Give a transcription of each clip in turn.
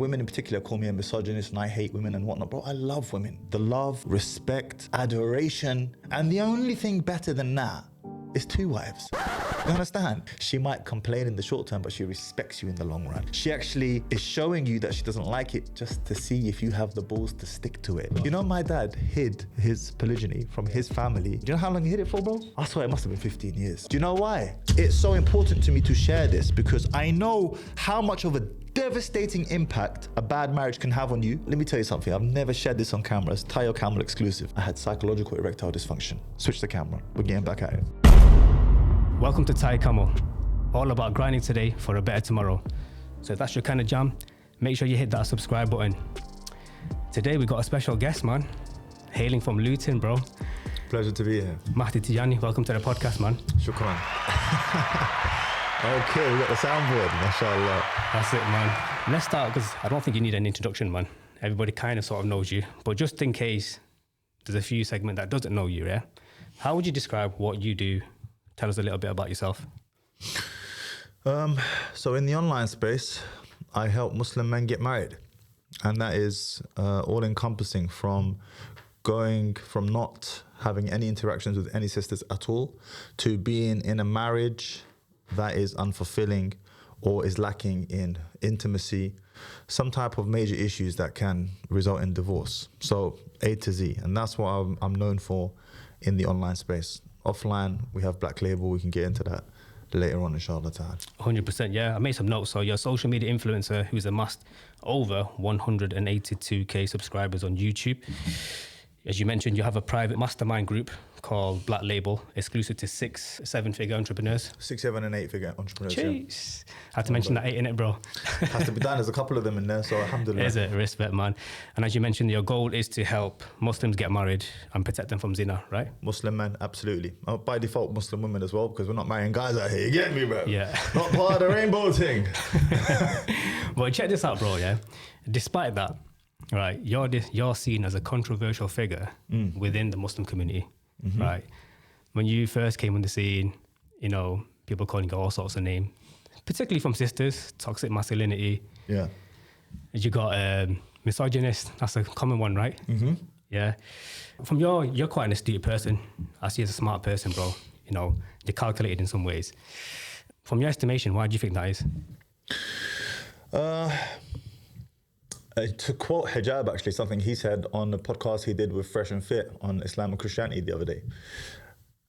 Women in particular call me a misogynist and I hate women and whatnot. Bro, I love women. The love, respect, adoration. And the only thing better than that is 2 wives. You understand? She might complain in the short term, but she respects you in the long run. She actually is showing you that she doesn't like it just to see if you have the balls to stick to it. You know, my dad hid his polygyny from his family. Do you know how long he hid it for, bro? I swear it must have been 15 years. Do you know why? It's so important to me to share this because I know how much of a devastating impact a bad marriage can have on you. Let me tell you something. I've never shared this on camera. It's Your Camel exclusive. I had psychological erectile dysfunction. Switch the camera. We're getting back at it. Welcome to Your Camel, all about grinding today for a better tomorrow. So if that's your kind of jam, make sure you hit that subscribe button. Today we got a special guest, man, hailing from Luton, bro. Pleasure to be here. MAHDI TIDJANI, welcome to the podcast, man. Shukran. Okay, we got the soundboard, mashallah. That's it, man. Let's start, because I don't think you need an introduction, man. Everybody kind of sort of knows you, but just in case there's a few segment that doesn't know you, yeah? How would you describe what you do? Tell us a little bit about yourself. So in the online space, I help Muslim men get married. And that is all encompassing from going from not having any interactions with any sisters at all to being in a marriage that is unfulfilling or is lacking in intimacy, some type of major issues that can result in divorce. So A to Z. And that's what I'm known for in the online space. Offline, we have Black Label. We can get into that later on, inshallah ta'ala. 100%, yeah. I made some notes. So you're a social media influencer who's amassed over 182k subscribers on YouTube. As you mentioned, you have a private mastermind group called Black Label, exclusive to 6, 7-figure entrepreneurs. 6, 7, and 8-figure entrepreneurs. Jeez. Had to mention that 8 in it, bro. Has to be done. There's a couple of them in there, so alhamdulillah. Is it? Respect, man. And as you mentioned, your goal is to help Muslims get married and protect them from zina, right? Muslim men, absolutely. By default, Muslim women as well, because we're not marrying guys out here. You get me, bro? Yeah. Not part of the rainbow thing. But check this out, bro, yeah? Despite that, right, you're seen as a controversial figure within the Muslim community, right? When you first came on the scene, you know, people calling you all sorts of names, particularly from sisters, toxic masculinity. Yeah. You got misogynist, that's a common one, right? Yeah. From you're quite an astute person. I see you as a smart person, bro. You know, you're calculated in some ways. From your estimation, why do you think that is? To quote Hijab, actually, something he said on the podcast he did with Fresh and Fit on Islam and Christianity the other day.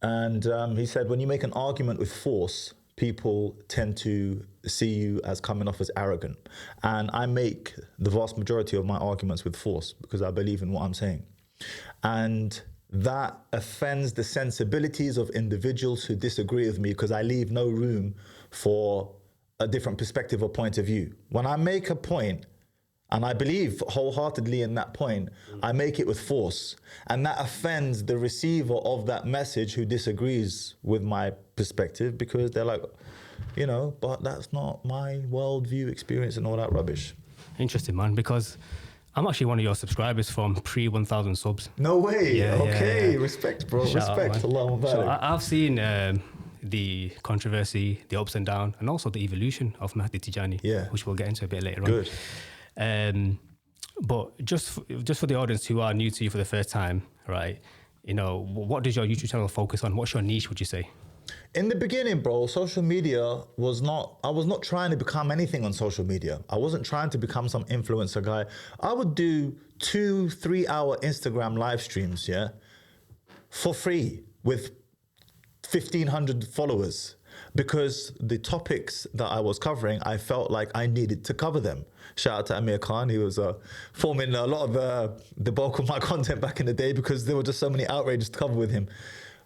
And he said, when you make an argument with force, people tend to see you as coming off as arrogant. And I make the vast majority of my arguments with force because I believe in what I'm saying. And that offends the sensibilities of individuals who disagree with me because I leave no room for a different perspective or point of view. When I make a point, and I believe wholeheartedly in that point, I make it with force. And that offends the receiver of that message who disagrees with my perspective because they're like, you know, but that's not my worldview experience and all that rubbish. Interesting, man, because I'm actually one of your subscribers from pre-1,000 subs. No way. Yeah, okay, yeah. Respect, bro. Shout Respect. out, Allahumma so barik. I've seen the controversy, the ups and downs, and also the evolution of MAHDI TIDJANI, which we'll get into a bit later on. Good. But just for the audience who are new to you for the first time, right? You know, what does your YouTube channel focus on? What's your niche, would you say? In the beginning, bro, social media I was not trying to become anything on social media. I wasn't trying to become some influencer guy. I would do 2-3 hour Instagram live streams, yeah, for free with 1,500 followers. Because the topics that I was covering, I felt like I needed to cover them. Shout out to Amir Khan, he was forming a lot of the bulk of my content back in the day because there were just so many outrages to cover with him.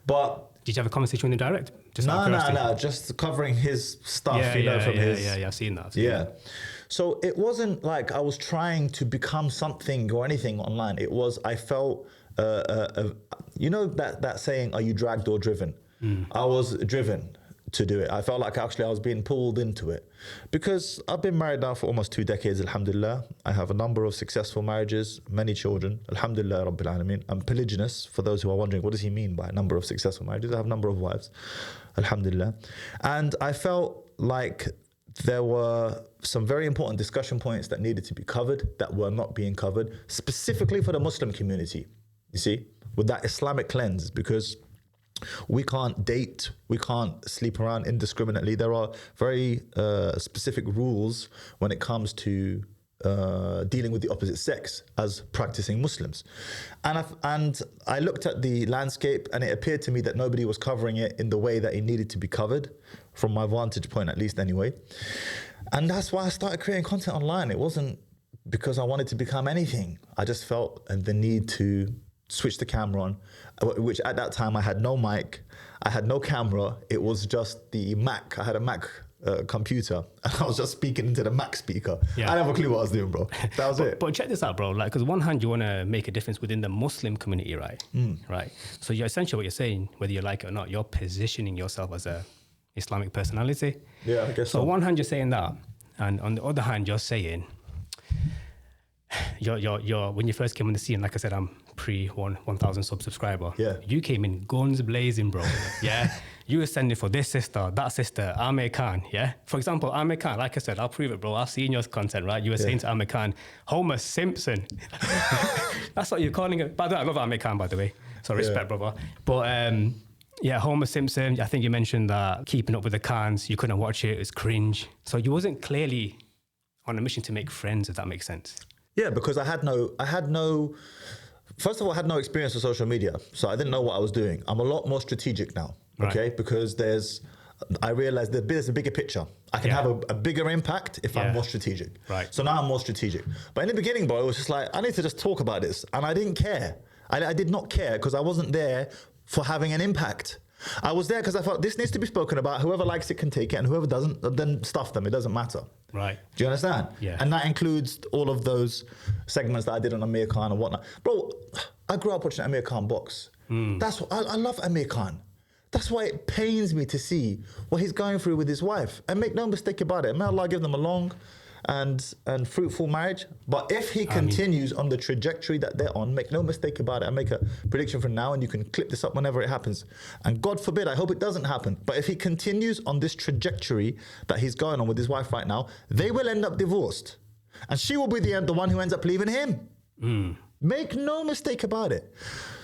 But did you have a conversation with him direct? No, just covering his stuff, Yeah, I've seen that. So it wasn't like I was trying to become something or anything online. It was, I felt, you know that saying, are you dragged or driven? I was driven to do it. I felt like actually I was being pulled into it because I've been married now for almost 2 decades, alhamdulillah. I have a number of successful marriages, many children, alhamdulillah rabbil alameen. I'm polygynous, for those who are wondering, what does he mean by a number of successful marriages? I have a number of wives, alhamdulillah. And I felt like there were some very important discussion points that needed to be covered that were not being covered, specifically for the Muslim community, you see, with that Islamic lens, because we can't date, we can't sleep around indiscriminately. There are very specific rules when it comes to dealing with the opposite sex as practicing Muslims. And I looked at the landscape, and it appeared to me that nobody was covering it in the way that it needed to be covered, from my vantage point at least anyway. And that's why I started creating content online. It wasn't because I wanted to become anything. I just felt the need to switch the camera on, which at that time I had no mic, I had no camera. It was just the Mac. I had a Mac computer, and I was just speaking into the Mac speaker. Yeah. I didn't have a clue what I was doing, bro. That was it. But check this out, bro. Like, because one hand, you want to make a difference within the Muslim community, right? Right. So you're essentially, what you're saying, whether you like it or not, you're positioning yourself as a Islamic personality. Yeah, I guess so. So on one hand, you're saying that, and on the other hand, you're saying, you're when you first came on the scene, like I said, I'm pre 1,000 subscriber. Yeah. You came in guns blazing, bro. Yeah. You were sending for this sister, that sister, Amir Khan. Yeah. For example, Amir Khan, like I said, I'll prove it, bro. I've seen your content, right? You were saying to Amir Khan, Homer Simpson. That's what you're calling it. By the way, I love Amir Khan, by the way. So respect, brother. But yeah, Homer Simpson. I think you mentioned that Keeping Up with the Khans, you couldn't watch it. It's cringe. So you wasn't clearly on a mission to make friends, if that makes sense. Yeah, because I had no, first of all, I had no experience with social media. So I didn't know what I was doing. I'm a lot more strategic now, okay? Right. Because I realized there's a bigger picture. I can have a bigger impact if I'm more strategic. Right. So now I'm more strategic. But in the beginning, bro, it was just like, I need to just talk about this. And I didn't care. I did not care because I wasn't there for having an impact. I was there because I thought this needs to be spoken about. Whoever likes it can take it, and whoever doesn't, then stuff them. It doesn't matter. Right. Do you understand? Yeah. And that includes all of those segments that I did on Amir Khan and whatnot. Bro, I grew up watching Amir Khan box. That's what I love Amir Khan. That's why it pains me to see what he's going through with his wife. And make no mistake about it. May Allah give them a long and fruitful marriage. But if he continues on the trajectory that they're on, make no mistake about it. I make a prediction from now, and you can clip this up whenever it happens. And God forbid, I hope it doesn't happen. But if he continues on this trajectory that he's going on with his wife right now, they will end up divorced. And she will be the one who ends up leaving him. Make no mistake about it.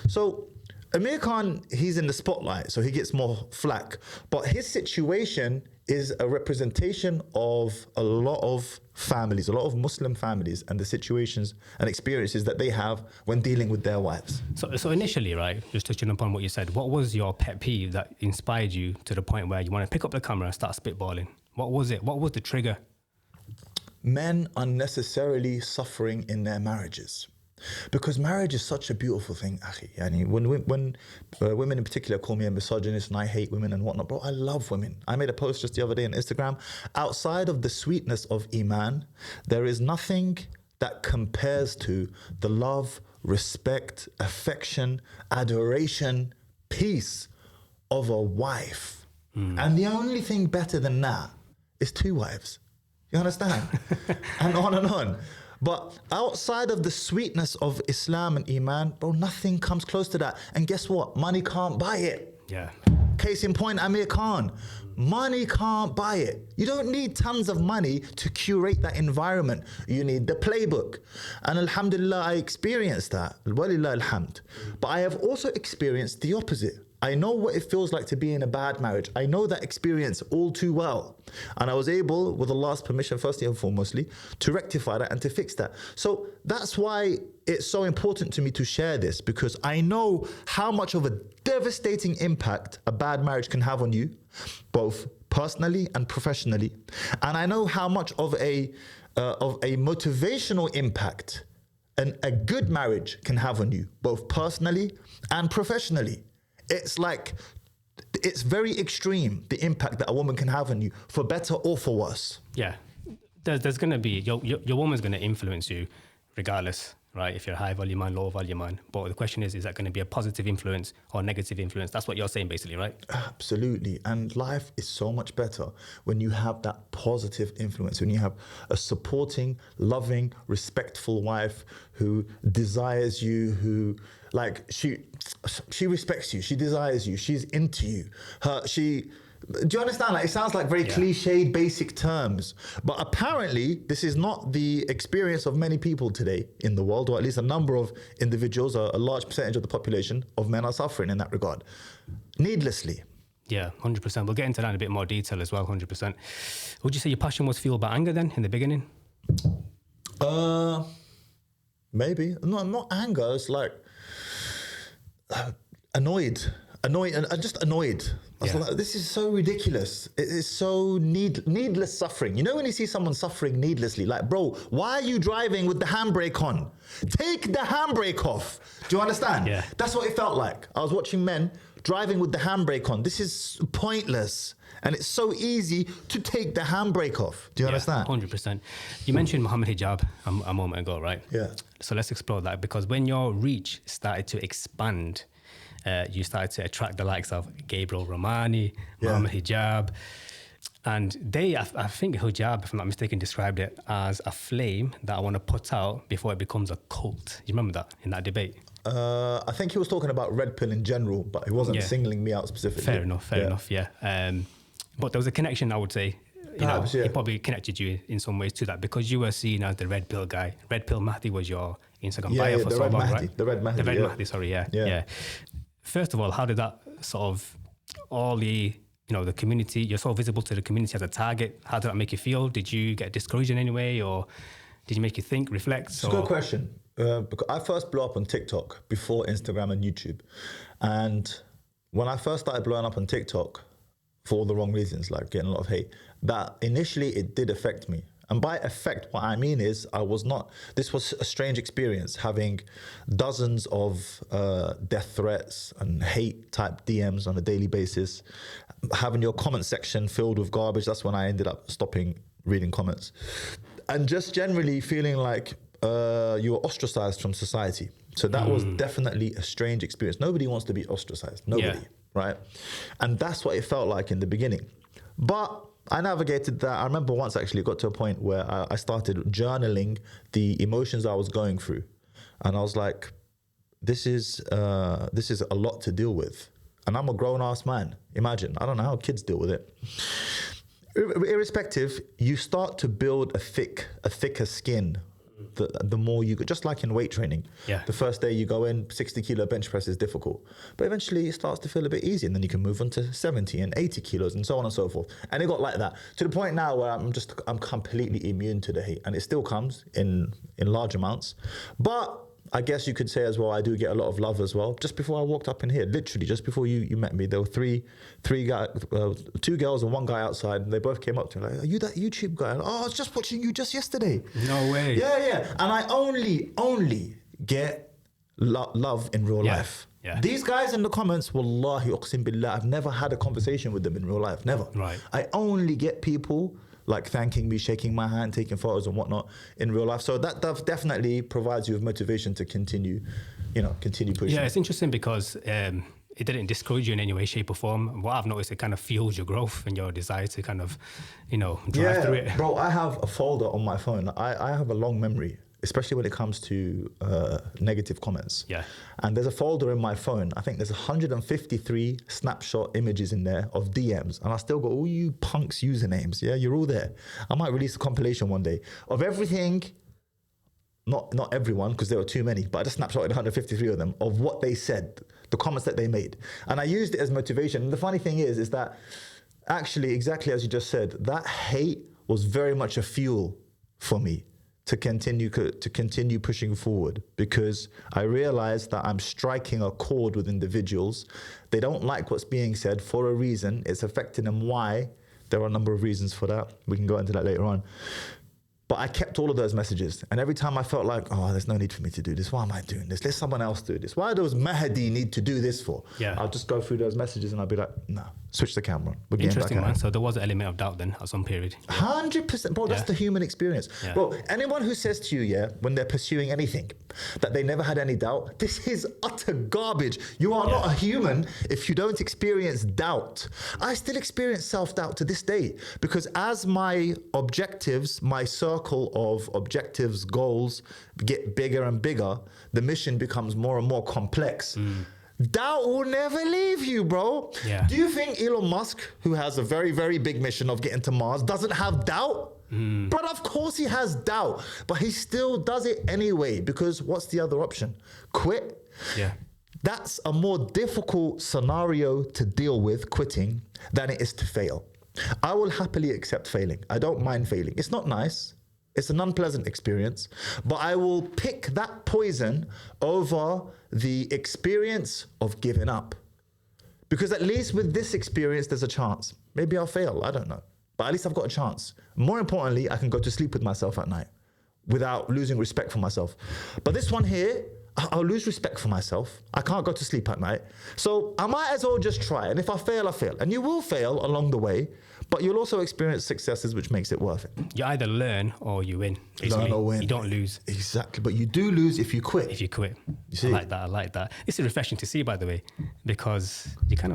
So Amir Khan, he's in the spotlight, so he gets more flack. But his situation is a representation of a lot of families, a lot of Muslim families, and the situations and experiences that they have when dealing with their wives. So initially, right, just touching upon what you said, what was your pet peeve that inspired you to the point where you want to pick up the camera and start spitballing? What was it? What was the trigger? Men unnecessarily suffering in their marriages. Because marriage is such a beautiful thing, akhi. Yani when women in particular call me a misogynist and I hate women and whatnot, bro, I love women. I made a post just the other day on Instagram. Outside of the sweetness of Iman, there is nothing that compares to the love, respect, affection, adoration, peace of a wife. And the only thing better than that is two wives. You understand? And on and on. But outside of the sweetness of Islam and Iman, bro, nothing comes close to that. And guess what? Money can't buy it. Yeah. Case in point, Amir Khan. Money can't buy it. You don't need tons of money to curate that environment. You need the playbook. And alhamdulillah, I experienced that. Walillah alhamd. But I have also experienced the opposite. I know what it feels like to be in a bad marriage. I know that experience all too well. And I was able, with Allah's permission, firstly and foremostly, to rectify that and to fix that. So that's why it's so important to me to share this, because I know how much of a devastating impact a bad marriage can have on you, both personally and professionally. And I know how much of a motivational impact a good marriage can have on you, both personally and professionally. It's very extreme, the impact that a woman can have on you, for better or for worse. Yeah. There's going to be, your woman's going to influence you regardless, right? If you're a high value man, low value man. But the question is that going to be a positive influence or a negative influence? That's what you're saying basically, right? Absolutely. And life is so much better when you have that positive influence, when you have a supporting, loving, respectful wife who desires you, who she respects you, she desires you, she's into you. Do you understand? Like, it sounds like very cliched, basic terms. But apparently, this is not the experience of many people today in the world, or at least a number of individuals, a large percentage of the population of men are suffering in that regard, needlessly. Yeah, 100%. We'll get into that in a bit more detail as well, 100%. Would you say your passion was fueled by anger then, in the beginning? Maybe. No, not anger. It's like annoyed, and just annoyed. I was like, this is so ridiculous. It is so needless suffering. You know when you see someone suffering needlessly, like, bro, why are you driving with the handbrake on? Take the handbrake off. Do you understand? Yeah. That's what it felt like. I was watching men driving with the handbrake on. This is pointless. And it's so easy to take the handbrake off. Do you understand? 100%. You mentioned Muhammad hijab a moment ago, right? Yeah. So let's explore that, because when your reach started to expand, you started to attract the likes of Gabriel Romani, Muhammad hijab. And they, I think hijab, if I'm not mistaken, described it as a flame that I want to put out before it becomes a cult. You remember that in that debate? I think he was talking about Redpill in general, but he wasn't singling me out specifically. Fair enough, yeah. But there was a connection, I would say. Perhaps, He probably connected you in some ways to that, because you were seen as the Red Pill guy. Red Pill Mahdi was your Instagram bio for so long, right? The Red Mahdi. Mahdi, sorry, yeah. First of all, how did that sort of, all the, the community, you're so visible to the community as a target, how did that make you feel? Did you get discouraged in any way, or did you make you think, reflect? It's a good question. Because I first blew up on TikTok before Instagram and YouTube. And when I first started blowing up on TikTok, for all the wrong reasons, like getting a lot of hate, that initially it did affect me. And by affect, what I mean is this was a strange experience, having dozens of death threats and hate type DMs on a daily basis, having your comment section filled with garbage. That's when I ended up stopping reading comments. And just generally feeling like you were ostracized from society. So that was definitely a strange experience. Nobody wants to be ostracized. Nobody. Yeah. Right? And that's what it felt like in the beginning. But I navigated that. I remember once actually it got to a point where I started journaling the emotions I was going through. And I was like, this is a lot to deal with. And I'm a grown-ass man. Imagine. I don't know how kids deal with it. Irrespective, you start to build a thicker skin. The more you go, just like in weight training. Yeah. The first day you go in, 60 kilo bench press is difficult. But eventually it starts to feel a bit easy, and then you can move on to 70 and 80 kilos and so on and so forth. And it got like that to the point now where I'm completely immune to the hate, and it still comes in large amounts. But I guess you could say as well, I do get a lot of love as well. Just before I walked up in here, literally just before you met me, there were two girls and one guy outside, and they both came up to me like, "Are you that YouTube guy?" Like, "Oh, I was just watching you just yesterday." No way. Yeah. And I only get love in real life. Yeah. These guys in the comments, wallahi, uqsim billah, I've never had a conversation with them in real life, never. Right. I only get people like thanking me, shaking my hand, taking photos and whatnot in real life. So that definitely provides you with motivation to continue pushing. Yeah, it's interesting because it didn't discourage you in any way, shape or form. What I've noticed, it kind of fuels your growth and your desire to kind of, drive through it. Bro, I have a folder on my phone. I have a long memory, especially when it comes to negative comments. Yeah. And there's a folder in my phone. I think there's 153 snapshot images in there of DMs. And I still got all you punks usernames. Yeah, you're all there. I might release a compilation one day of everything, not everyone, because there were too many, but I just snapshotted 153 of them, of what they said, the comments that they made. And I used it as motivation. And the funny thing is that actually, exactly as you just said, that hate was very much a fuel for me to continue pushing forward, because I realized that I'm striking a chord with individuals. They don't like what's being said for a reason. It's affecting them. Why? There are a number of reasons for that. We can go into that later on. But I kept all of those messages. And every time I felt like, oh, there's no need for me to do this. Why am I doing this? Let someone else do this. Why does Mahdi need to do this for? Yeah. I'll just go through those messages and I'll be like, no, switch the camera. Interesting, man. So there was an element of doubt then at some period. 100%. Bro, that's the human experience. Yeah. Bro, anyone who says to you, when they're pursuing anything, that they never had any doubt, this is utter garbage. You are not a human if you don't experience doubt. I still experience self-doubt to this day, because as my objectives, my circle of objectives, goals get bigger and bigger, the mission becomes more and more complex. Doubt will never leave you, bro. Yeah. Do you think Elon Musk, who has a very, very big mission of getting to Mars, doesn't have doubt? But of course he has doubt, but he still does it anyway, because what's the other option? Quit? Yeah. That's a more difficult scenario to deal with, quitting, than it is to fail. I will happily accept failing. I don't mind failing. It's not nice. It's an unpleasant experience, but I will pick that poison over the experience of giving up. Because at least with this experience, there's a chance. Maybe I'll fail, I don't know. But at least I've got a chance. More importantly, I can go to sleep with myself at night without losing respect for myself. But this one here, I'll lose respect for myself. I can't go to sleep at night. So I might as well just try. And if I fail, I fail. And you will fail along the way, but you'll also experience successes, which makes it worth it. You either learn or you win. Basically. Learn or win. You don't lose. Exactly. But you do lose if you quit. If you quit. You see? I like that. It's refreshing to see, by the way, because you kind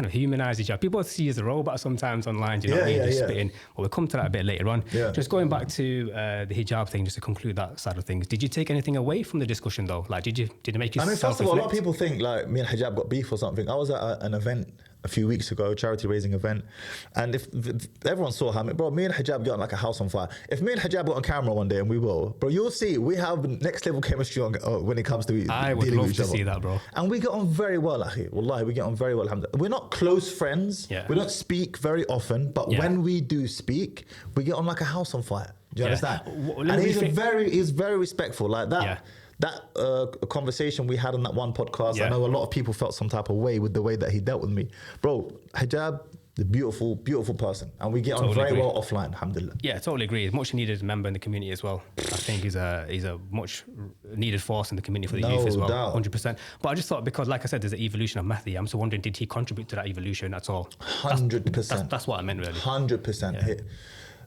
of humanize each other. People see you as a robot sometimes online, you know what I mean? Just spitting. Well, we'll come to that a bit later on. Yeah. Just going back to the hijab thing, just to conclude that side of things. Did you take anything away from the discussion though? Like, did it make you first of all, a lot of people think like me and hijab got beef or something. I was at an event a few weeks ago, a charity raising event, and if everyone saw how, bro, me and hijab got on like a house on fire. If me and hijab got on camera one day, and we will, bro, you'll see we have next level chemistry on, when it comes to I would love to see that, bro. And we get on very well, akhi. Wallahi, we get on very well. Alhamdulillah. We're not close friends. Yeah. We don't speak very often, but when we do speak, we get on like a house on fire. Do you understand? And he's very respectful like that. Yeah. That conversation we had on that one podcast, I know a lot of people felt some type of way with the way that he dealt with me. Bro, hijab, the beautiful, beautiful person. And we get on very well offline, alhamdulillah. Yeah, totally agree. Much needed member in the community as well. I think he's a much needed force in the community for the youth as well. Doubt. 100%. But I just thought, because like I said, there's an evolution of Mahdi. I'm so wondering, did he contribute to that evolution at all? 100%. That's what I meant, really. 100%. Yeah.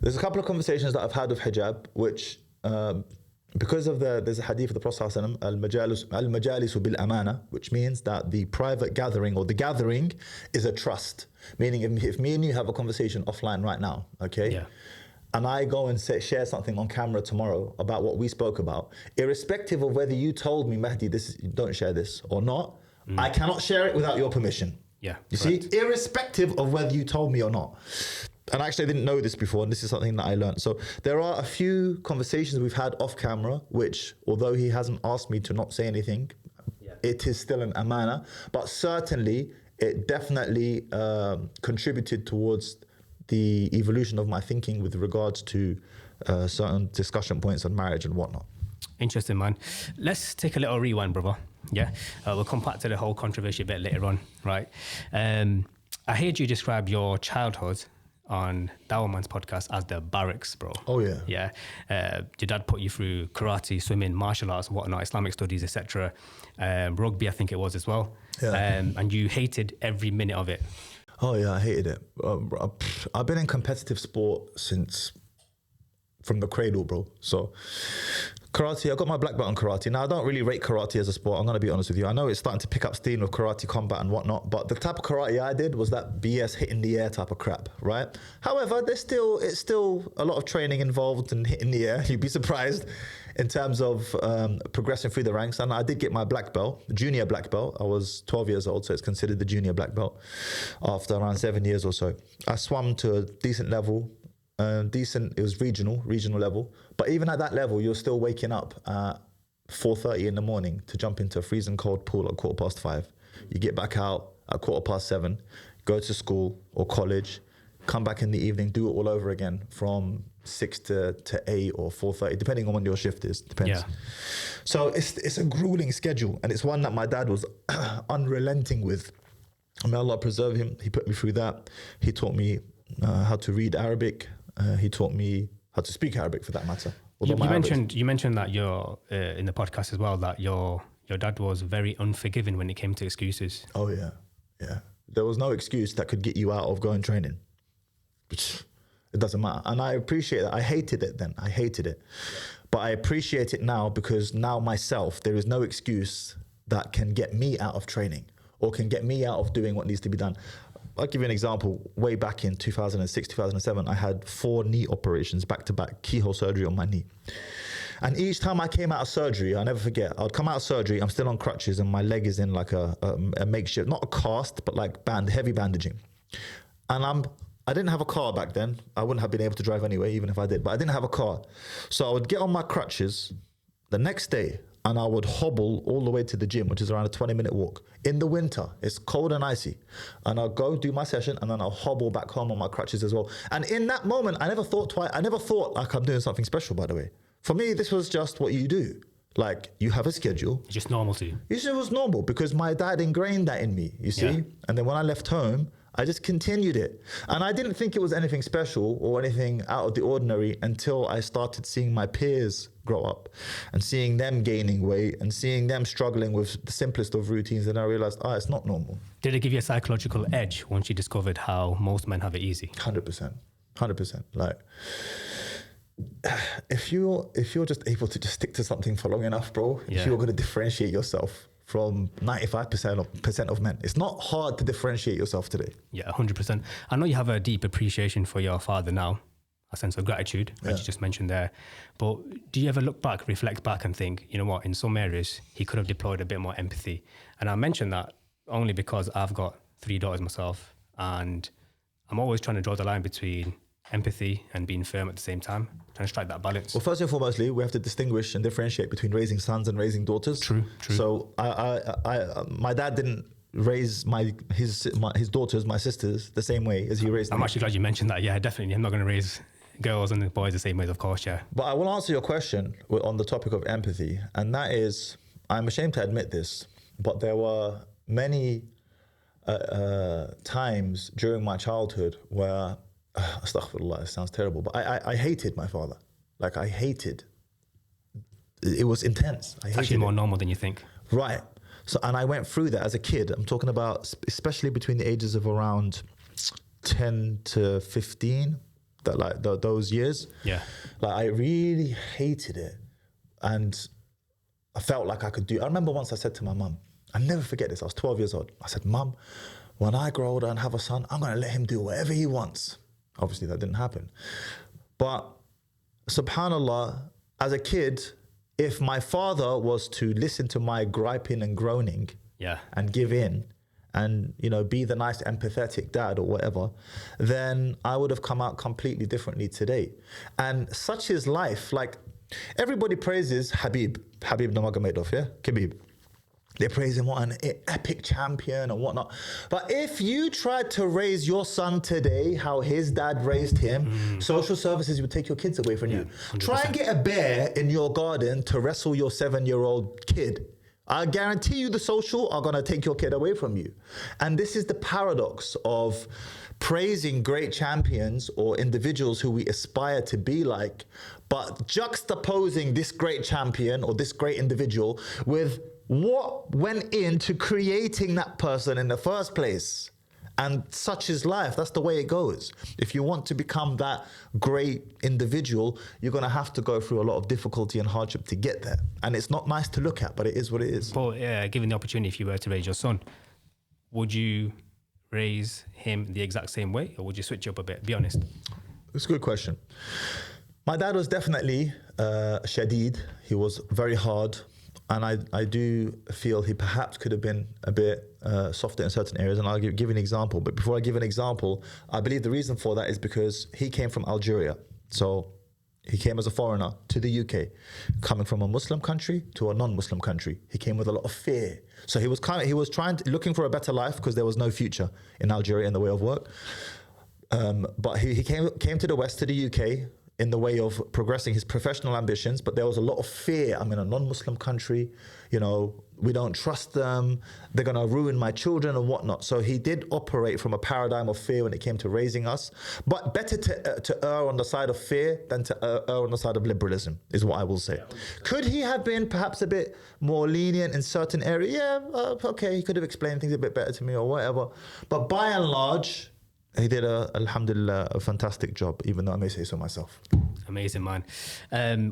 There's a couple of conversations that I've had with hijab, which... because of there's a hadith of the Prophet ﷺ, al-majalisu bil-amana, which means that the private gathering or the gathering is a trust. Meaning if me and you have a conversation offline right now, okay? Yeah. And I go and share something on camera tomorrow about what we spoke about, irrespective of whether you told me, Mahdi, don't share this or not, I cannot share it without your permission. Yeah. You see? Irrespective of whether you told me or not. And actually, I didn't know this before, and this is something that I learned. So there are a few conversations we've had off camera, which, although he hasn't asked me to not say anything, it is still an amana. But certainly, it definitely contributed towards the evolution of my thinking with regards to certain discussion points on marriage and whatnot. Interesting, man. Let's take a little rewind, brother. Yeah, we'll come back to the whole controversy a bit later on, right? I heard you describe your childhood on Dawaman's podcast as the barracks, bro. Oh yeah. Yeah. Your dad put you through karate, swimming, martial arts, whatnot, Islamic studies, etc. Rugby, I think it was as well. Yeah. And you hated every minute of it. Oh yeah, I hated it. I've been in competitive sport from the cradle, bro. So karate, I got my black belt on karate. Now, I don't really rate karate as a sport. I'm going to be honest with you. I know it's starting to pick up steam with karate combat and whatnot, but the type of karate I did was that BS hit in the air type of crap, right? However, it's still a lot of training involved in hitting the air. You'd be surprised in terms of progressing through the ranks. And I did get my black belt, junior black belt. I was 12 years old, so it's considered the junior black belt after around 7 years or so. I swam to a decent level. It was regional level, but even at that level, you're still waking up at 4:30 in the morning to jump into a freezing cold pool at 5:15. You get back out at 7:15, go to school or college, come back in the evening, do it all over again from 6 to 8 or 4:30, depending on when your shift is. Depends. Yeah. So it's a grueling schedule, and it's one that my dad was unrelenting with. May Allah preserve him. He put me through that. He taught me how to read Arabic. He taught me how to speak Arabic, for that matter. You mentioned that you're in the podcast as well, that your dad was very unforgiving when it came to excuses. Oh yeah. There was no excuse that could get you out of going training. It doesn't matter. And I appreciate that. I hated it then. I hated it. But I appreciate it now, because now myself, there is no excuse that can get me out of training or can get me out of doing what needs to be done. I'll give you an example. Way back in 2006, 2007, I had 4 knee operations back to back, keyhole surgery on my knee. And each time I came out of surgery, I'll never forget, I'd come out of surgery, I'm still on crutches and my leg is in like a makeshift, not a cast, but like heavy bandaging. And I didn't have a car back then. I wouldn't have been able to drive anyway, even if I did, but I didn't have a car. So I would get on my crutches the next day and I would hobble all the way to the gym, which is around a 20-minute walk. In the winter, it's cold and icy. And I'll go do my session and then I'll hobble back home on my crutches as well. And in that moment, I never thought like I'm doing something special, by the way. For me, this was just what you do. Like, you have a schedule. It's just normal to you. It was normal because my dad ingrained that in me, you see? Yeah. And then when I left home, I just continued it. And I didn't think it was anything special or anything out of the ordinary until I started seeing my peers grow up and seeing them gaining weight and seeing them struggling with the simplest of routines. And I realized, it's not normal. Did it give you a psychological edge once you discovered how most men have it easy? 100%. Like, if you're just able to just stick to something for long enough, bro, you're going to differentiate yourself from 95% of men. It's not hard to differentiate yourself today. Yeah, 100%. I know you have a deep appreciation for your father now, a sense of gratitude, as you just mentioned there. But do you ever look back, reflect back and think, you know what, in some areas, he could have deployed a bit more empathy? And I mention that only because I've got 3 daughters myself, and I'm always trying to draw the line between empathy and being firm at the same time, trying to strike that balance. Well, first and foremostly, we have to distinguish and differentiate between raising sons and raising daughters. True. So my dad didn't raise his daughters, my sisters, the same way as he raised them. I'm actually glad you mentioned that. Yeah, definitely. I'm not going to raise girls and boys the same way, of course, yeah. But I will answer your question on the topic of empathy, and that is, I'm ashamed to admit this, but there were many times during my childhood where astaghfirullah, it sounds terrible, but I hated my father. Like, I hated. It was intense. It's actually more normal than you think. Right. So, and I went through that as a kid. I'm talking about especially between the ages of around 10 to 15, those years. Yeah. Like, I really hated it. And I felt like I could I remember once I said to my mum, I'll never forget this, I was 12 years old. I said, Mum, when I grow older and have a son, I'm going to let him do whatever he wants. Obviously, that didn't happen. But subhanAllah, as a kid, if my father was to listen to my griping and groaning and give in and, be the nice empathetic dad or whatever, then I would have come out completely differently today. And such is life. Like, everybody praises Habib Nurmagomedov, Khabib. They praise him, what an epic champion and whatnot. But if you tried to raise your son today, how his dad raised him, social services would take your kids away from you. 100%. Try and get a bear in your garden to wrestle your 7-year-old kid. I guarantee you the social are going to take your kid away from you. And this is the paradox of praising great champions or individuals who we aspire to be like, but juxtaposing this great champion or this great individual with what went into creating that person in the first place. And such is life. That's the way it goes. If you want to become that great individual, you're going to have to go through a lot of difficulty and hardship to get there. And it's not nice to look at, but it is what it is. Well, given the opportunity, if you were to raise your son, would you raise him the exact same way, or would you switch up a bit? Be honest. It's a good question. My dad was definitely shadid. He was very hard. And I do feel he perhaps could have been a bit softer in certain areas, and I'll give an example. But before I give an example, I believe the reason for that is because he came from Algeria. So he came as a foreigner to the UK, coming from a Muslim country to a non-Muslim country. He came with a lot of fear. So he was looking for a better life because there was no future in Algeria in the way of work. But he came to the West, to the UK, in the way of progressing his professional ambitions, but there was a lot of fear. I'm in a non-Muslim country, we don't trust them, they're gonna ruin my children and whatnot. So he did operate from a paradigm of fear when it came to raising us, but better to err on the side of fear than to err on the side of liberalism, is what I will say. Could he have been perhaps a bit more lenient in certain areas? Yeah, okay, he could have explained things a bit better to me or whatever. But by and large, he did, alhamdulillah, a fantastic job, even though I may say so myself. Amazing, man.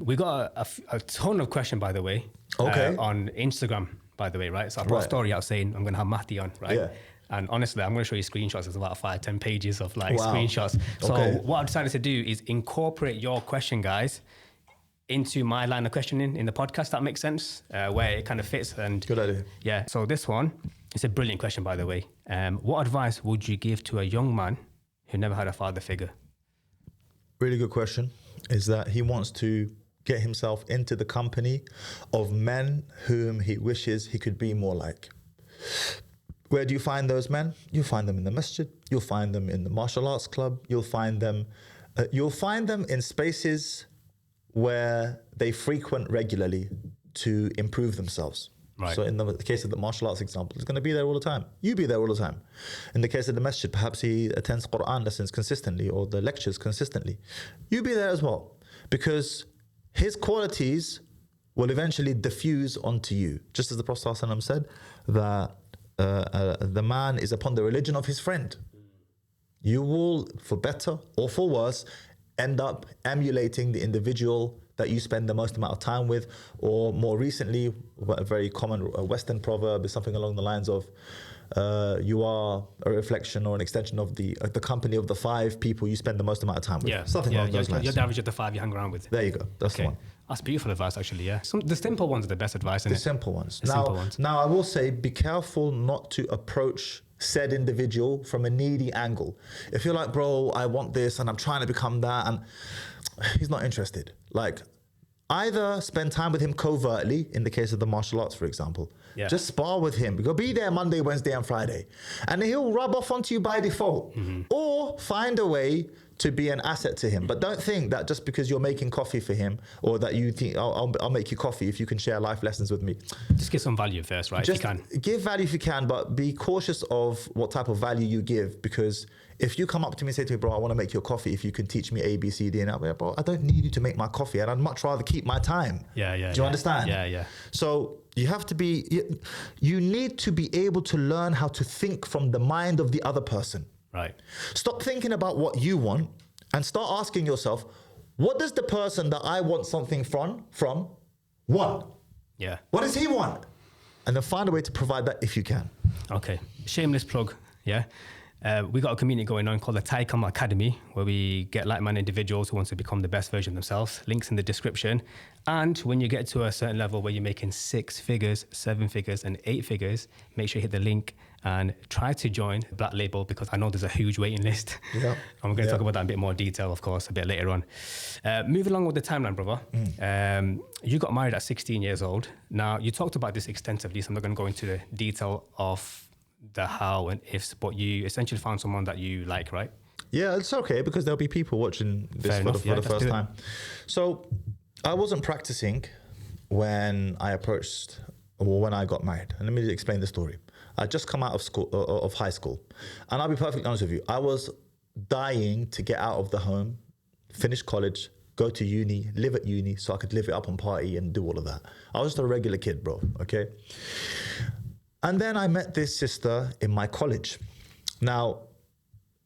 We got a ton of questions, by the way, on Instagram, by the way, right? So I brought a story out saying I'm going to have Mahdi on, right? Yeah. And honestly, I'm going to show you screenshots. There's about 5-10 pages of screenshots. So what I've decided to do is incorporate your question, guys, into my line of questioning in the podcast. That makes sense, where it kind of fits. And Good idea. yeah. So this one, it's a brilliant question, by the way. What advice would you give to a young man who never had a father figure? Really good question. Is that he wants to get himself into the company of men whom he wishes he could be more like. Where do you find those men? You'll find them in the masjid. You'll find them in the martial arts club. You'll find them in spaces where they frequent regularly to improve themselves. Right. So in the case of the martial arts example, he's going to be there all the time. You be there all the time. In the case of the masjid, perhaps he attends Quran lessons consistently or the lectures consistently. You be there as well, because his qualities will eventually diffuse onto you. Just as the Prophet ﷺ said that the man is upon the religion of his friend. You will, for better or for worse, end up emulating the individual that you spend the most amount of time with, or more recently, a very common Western proverb is something along the lines of, you are a reflection or an extension of the company of the 5 people you spend the most amount of time with. Yeah, Something along those lines. You're the average of the 5 you hang around with. There you go. That's the one. That's beautiful advice, actually. Yeah, the simple ones are the best advice. The simple ones. Simple ones. Now, I will say, be careful not to approach said individual from a needy angle. If you're like, bro, I want this and I'm trying to become that, and he's not interested. Like, either spend time with him covertly, in the case of the martial arts, for example. Yeah. Just spar with him. Go be there Monday, Wednesday, and Friday. And he'll rub off onto you by default. Or find a way to be an asset to him. But don't think that just because you're making coffee for him, or that you think, I'll make you coffee if you can share life lessons with me. Just give some value first, right? Just if you can. give value if you can, but be cautious of what type of value you give, because if you come up to me and say to me, bro, I want to make your coffee if you can teach me A, B, C, D, and L, bro, I don't need you to make my coffee, and I'd much rather keep my time. Yeah. Do you understand? Yeah. So you have to be, you need to be able to learn how to think from the mind of the other person. Right. Stop thinking about what you want and start asking yourself, what does the person that I want something from want? Yeah. What does he want? And then find a way to provide that if you can. Okay. Shameless plug. Yeah. We got a community going on called the Thai Camel Academy, where we get like-minded individuals who want to become the best version of themselves. Links in the description. And when you get to a certain level where you're making 6 figures, 7 figures, and 8 figures, make sure you hit the link and try to join Black Label, because I know there's a huge waiting list. Yeah. And we're going to talk about that in a bit more detail, of course, a bit later on. Moving along with the timeline, brother. You got married at 16 years old. Now, you talked about this extensively, so I'm not going to go into the detail of the how and ifs, but you essentially found someone that you like, right? Yeah, it's okay, because there'll be people watching this for the first time. So I wasn't practicing when I approached, or when I got married. And let me explain the story. I'd just come out of school, of high school. And I'll be perfectly honest with you. I was dying to get out of the home, finish college, go to uni, live at uni, so I could live it up and party and do all of that. I was just a regular kid, bro, okay? And then I met this sister in my college. Now,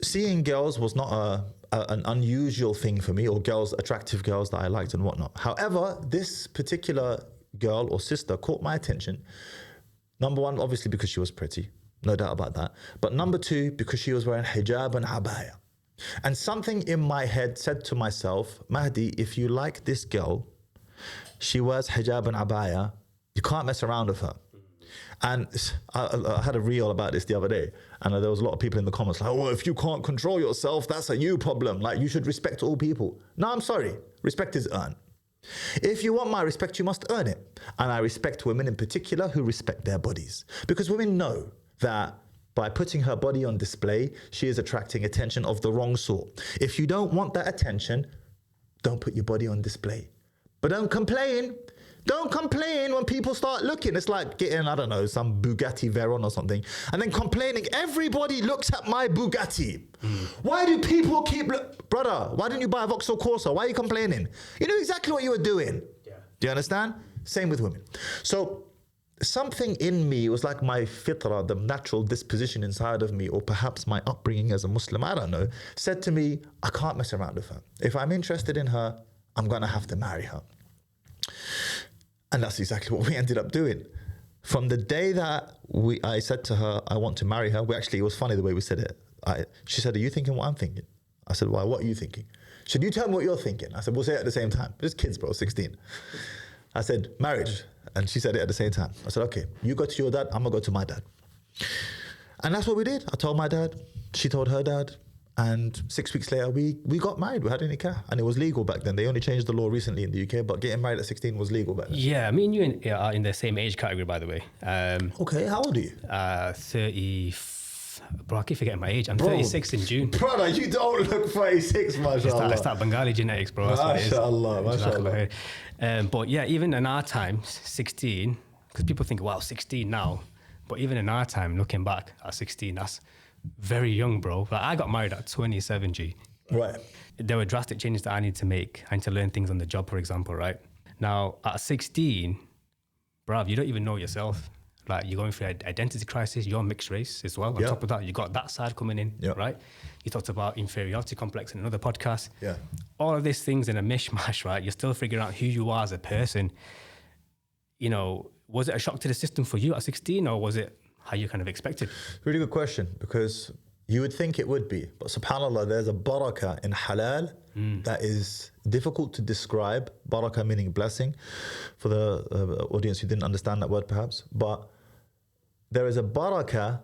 seeing girls was not an unusual thing for me, or attractive girls that I liked and whatnot. However, this particular girl or sister caught my attention. Number one, obviously because she was pretty, no doubt about that. But number two, because she was wearing hijab and abaya. And something in my head said to myself, Mahdi, if you like this girl, she wears hijab and abaya, you can't mess around with her. And I had a reel about this the other day, and there was a lot of people in the comments like, oh, if you can't control yourself, that's a you problem. Like, you should respect all people. No, I'm sorry. Respect is earned. If you want my respect, you must earn it. And I respect women in particular who respect their bodies, because women know that by putting her body on display, she is attracting attention of the wrong sort. If you don't want that attention, don't put your body on display. But don't complain. Don't complain when people start looking. It's like getting, I don't know, some Bugatti Veyron or something, and then complaining, everybody looks at my Bugatti. Why do people keep, brother, why didn't you buy a Vauxhall Corsa? Why are you complaining? You know exactly what you were doing. Yeah. Do you understand? Same with women. So something in me, it was like my fitra, the natural disposition inside of me, or perhaps my upbringing as a Muslim, I don't know, said to me, I can't mess around with her. If I'm interested in her, I'm going to have to marry her. And that's exactly what we ended up doing. From the day that I said to her, I want to marry her, it was funny the way we said it. She said, are you thinking what I'm thinking? I said, why, what are you thinking? She said, you tell me what you're thinking. I said, we'll say it at the same time. Just kids, bro, 16. I said, marriage. And she said it at the same time. I said, okay, you go to your dad, I'm gonna go to my dad. And that's what we did. I told my dad, she told her dad. And 6 weeks later, we got married. We had a nikah. And it was legal back then. They only changed the law recently in the UK, but getting married at 16 was legal back then. Yeah, me and you are in the same age category, by the way. Okay, how old are you? 30. Bro, I keep forgetting my age. I'm 36 in June. Brother, you don't look 36, mashallah. It's that Bengali genetics, bro. That's what it is. Mashallah, mashallah. But yeah, even in our time, 16, because people think, wow, 16 now. But even in our time, looking back at 16, that's very young, bro. Like, I got married at 27, G. Right. There were drastic changes that I need to make. I need to learn things on the job, for example, right? Now, at 16, bruv, you don't even know yourself. Like, you're going through an identity crisis. You're mixed race as well. On top of that, you got that side coming in, right? You talked about inferiority complex in another podcast. Yeah. All of these things in a mishmash, right? You're still figuring out who you are as a person. You know, was it a shock to the system for you at 16, or was it how you kind of expected? Really good question, because you would think it would be, but subhanAllah, there's a barakah in halal that is difficult to describe. Barakah meaning blessing, for the audience who didn't understand that word perhaps, but there is a barakah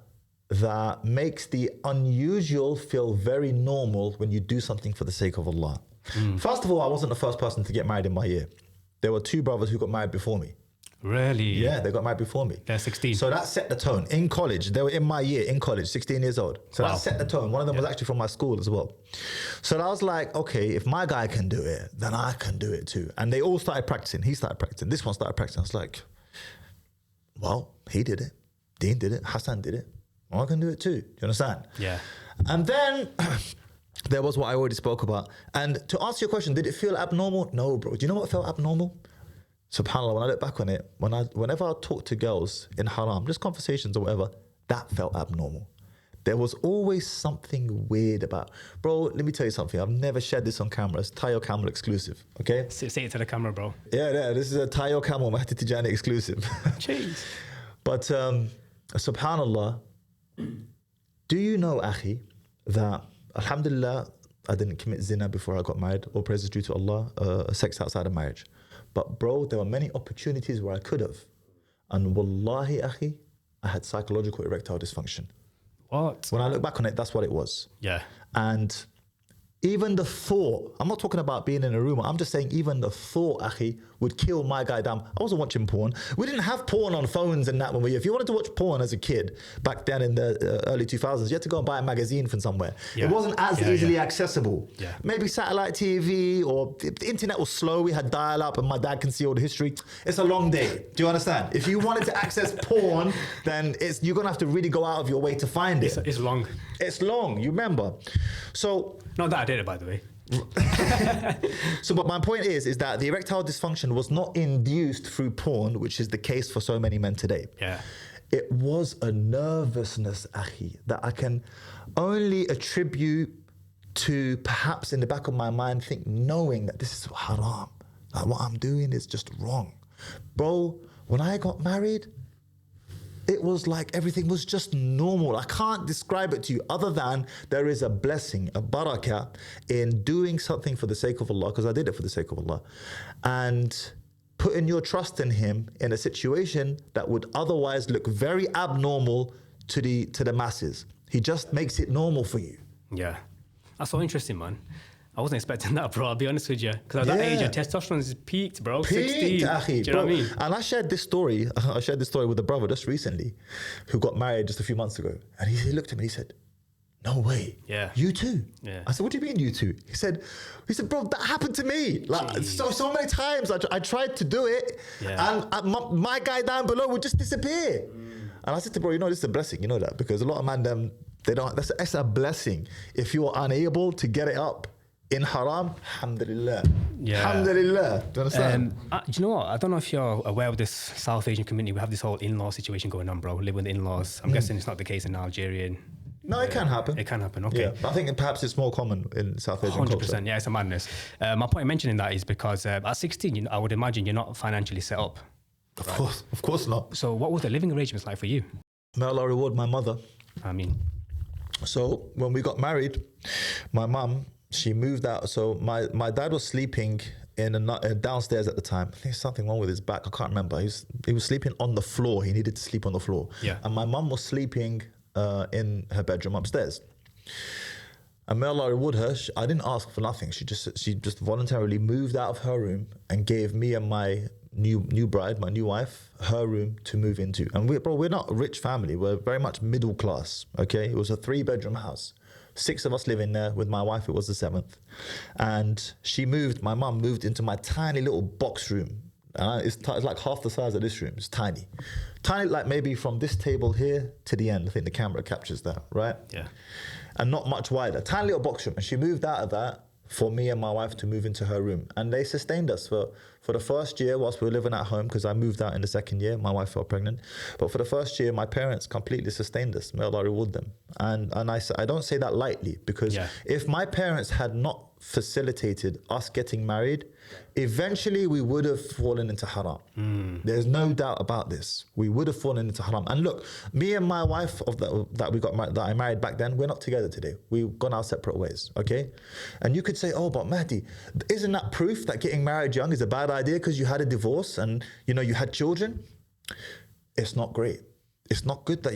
that makes the unusual feel very normal when you do something for the sake of Allah. First of all, I wasn't the first person to get married in my year. There were 2 brothers who got married before me. Really? Yeah, they got married before me. They're 16. So that set the tone. In college, they were in my year, in college, 16 years old. So that set the tone. One of them was actually from my school as well. So I was like, okay, if my guy can do it, then I can do it too. And they all started practicing. He started practicing. This one started practicing. I was like, well, he did it. Dean did it. Hassan did it. Well, I can do it too. Do you understand? Yeah. And then there was what I already spoke about. And to answer your question, did it feel abnormal? No, bro. Do you know what felt abnormal? SubhanAllah, when I look back on it, whenever I talk to girls in haram, just conversations or whatever, that felt abnormal. There was always something weird about, bro, let me tell you something. I've never shared this on camera. It's Your Camel exclusive, okay? Say it to the camera, bro. Yeah, this is a Your Camel, MAHDI TIDJANI exclusive. Jeez. But SubhanAllah, do you know, Akhi, that Alhamdulillah, I didn't commit zina before I got married. All praise is due to Allah, sex outside of marriage. But bro, there were many opportunities where I could have. And wallahi, akhi, I had psychological erectile dysfunction. What? When I look back on it, that's what it was. Yeah. And even the thought, I'm not talking about being in a room, I'm just saying even the thought, akhi, would kill my guy down. I wasn't watching porn. We didn't have porn on phones and that when if you wanted to watch porn as a kid, back then in the early 2000s, you had to go and buy a magazine from somewhere. Yeah. It wasn't as easily accessible. Yeah. Maybe satellite TV or the internet was slow. We had dial-up and my dad can see all the history. It's a long day. Do you understand? If you wanted to access porn, then you're going to have to really go out of your way to find it. It's long. It's long, you remember. So... Not that I did it, by the way. So, but my point is that the erectile dysfunction was not induced through porn, which is the case for so many men today. Yeah. It was a nervousness, akhi, that I can only attribute to perhaps in the back of my mind knowing that this is haram. Like what I'm doing is just wrong. Bro, when I got married, it was like everything was just normal. I can't describe it to you other than there is a blessing, a barakah in doing something for the sake of Allah, because I did it for the sake of Allah, and putting your trust in Him in a situation that would otherwise look very abnormal to the masses. He just makes it normal for you. Yeah. That's so interesting, man. I wasn't expecting that, bro. I'll be honest with you. Because at that age, your testosterone is peaked, bro. Peaked, 16. akhi, do you know what I mean? And I shared this story. With a brother just recently who got married just a few months ago. And he looked at me and he said, no way. Yeah. You too? Yeah. I said, what do you mean you too? He said, bro, that happened to me. Like so many times I tried to do it and my guy down below would just disappear. And I said to bro, this is a blessing, you know that? Because a lot of men, that's a blessing. If you are unable to get it up in haram, alhamdulillah. Yeah. Alhamdulillah. Do you understand? Do you know what? I don't know if you're aware of this South Asian community. We have this whole in-law situation going on, bro. Live with in-laws. I'm guessing it's not the case in Algerian. No, it can happen. It can happen, okay. Yeah, but I think perhaps it's more common in South Asian 100%, culture. yeah, it's a madness. My point in mentioning that is because at 16, I would imagine you're not financially set up. Of course not. So what was the living arrangements like for you? May Allah reward my mother. I mean... So when we got married, my mum, she moved out. So my dad was sleeping in downstairs at the time. I think there's something wrong with his back. I can't remember. He was sleeping on the floor. He needed to sleep on the floor. Yeah. And my mum was sleeping in her bedroom upstairs. And may Allah reward her. I didn't ask for nothing. She just voluntarily moved out of her room and gave me and my new bride, my new wife, her room to move into. And we're not a rich family. We're very much middle class. Okay, it was a 3-bedroom house. 6 of us living there. With my wife, it was the 7th. And my mum moved into my tiny little box room. It's like half the size of this room. It's tiny. Tiny, like maybe from this table here to the end. I think the camera captures that, right? Yeah. And not much wider. Tiny little box room. And she moved out of that for me and my wife to move into her room. And they sustained us for the first year whilst we were living at home, because I moved out in the 2nd year. My wife fell pregnant. But for the first year, my parents completely sustained us. May Allah reward them. And I don't say that lightly, because if my parents had not facilitated us getting married, eventually we would have fallen into haram. There's no doubt about this. We would have fallen into haram. And look, me and my wife that I married back then, we're not together today. We've gone our separate ways, okay? And you could say, oh, but Mahdi, isn't that proof that getting married young is a bad idea because you had a divorce and you had children? It's not great. It's not good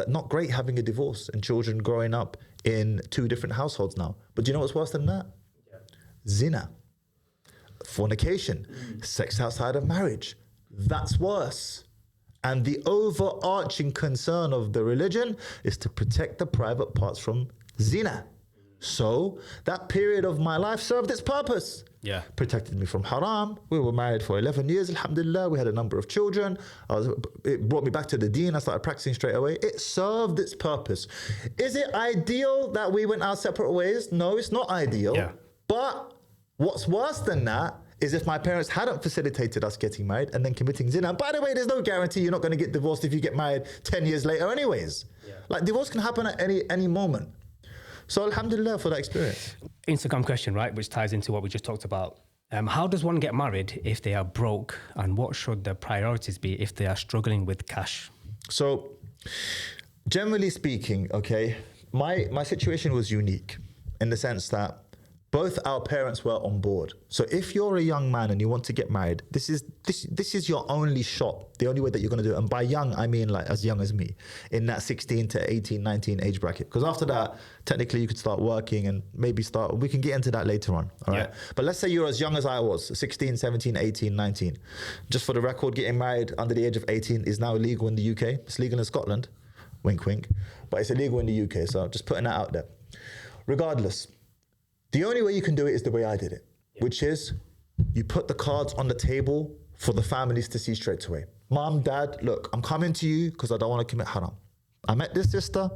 not great having a divorce and children growing up in 2 different households now. But do you know what's worse than that? Zina, fornication, sex outside of marriage. That's worse. And the overarching concern of the religion is to protect the private parts from zina. So that period of my life served its purpose. Yeah. Protected me from haram. We were married for 11 years, alhamdulillah. We had a number of children. It brought me back to the deen. I started practicing straight away. It served its purpose. Is it ideal that we went our separate ways? No, it's not ideal. Yeah. But what's worse than that is if my parents hadn't facilitated us getting married and then committing zina. And by the way, there's no guarantee you're not going to get divorced if you get married 10 years later anyways. Yeah. Like, divorce can happen at any moment. So alhamdulillah for that experience. Instagram question, right, which ties into what we just talked about. How does one get married if they are broke, and what should their priorities be if they are struggling with cash? So generally speaking, okay, my situation was unique in the sense that both our parents were on board. So if you're a young man and you want to get married, this is your only shot, the only way that you're going to do it. And by young, I mean like as young as me, in that 16 to 18, 19 age bracket. Because after that, technically you could start working and maybe we can get into that later on, all right? But let's say you're as young as I was, 16, 17, 18, 19. Just for the record, getting married under the age of 18 is now illegal in the UK. It's legal in Scotland, wink, wink. But it's illegal in the UK, so just putting that out there. Regardless, the only way you can do it is the way I did it, which is you put the cards on the table for the families to see straight away. Mom, dad, look, I'm coming to you because I don't want to commit haram. I met this sister.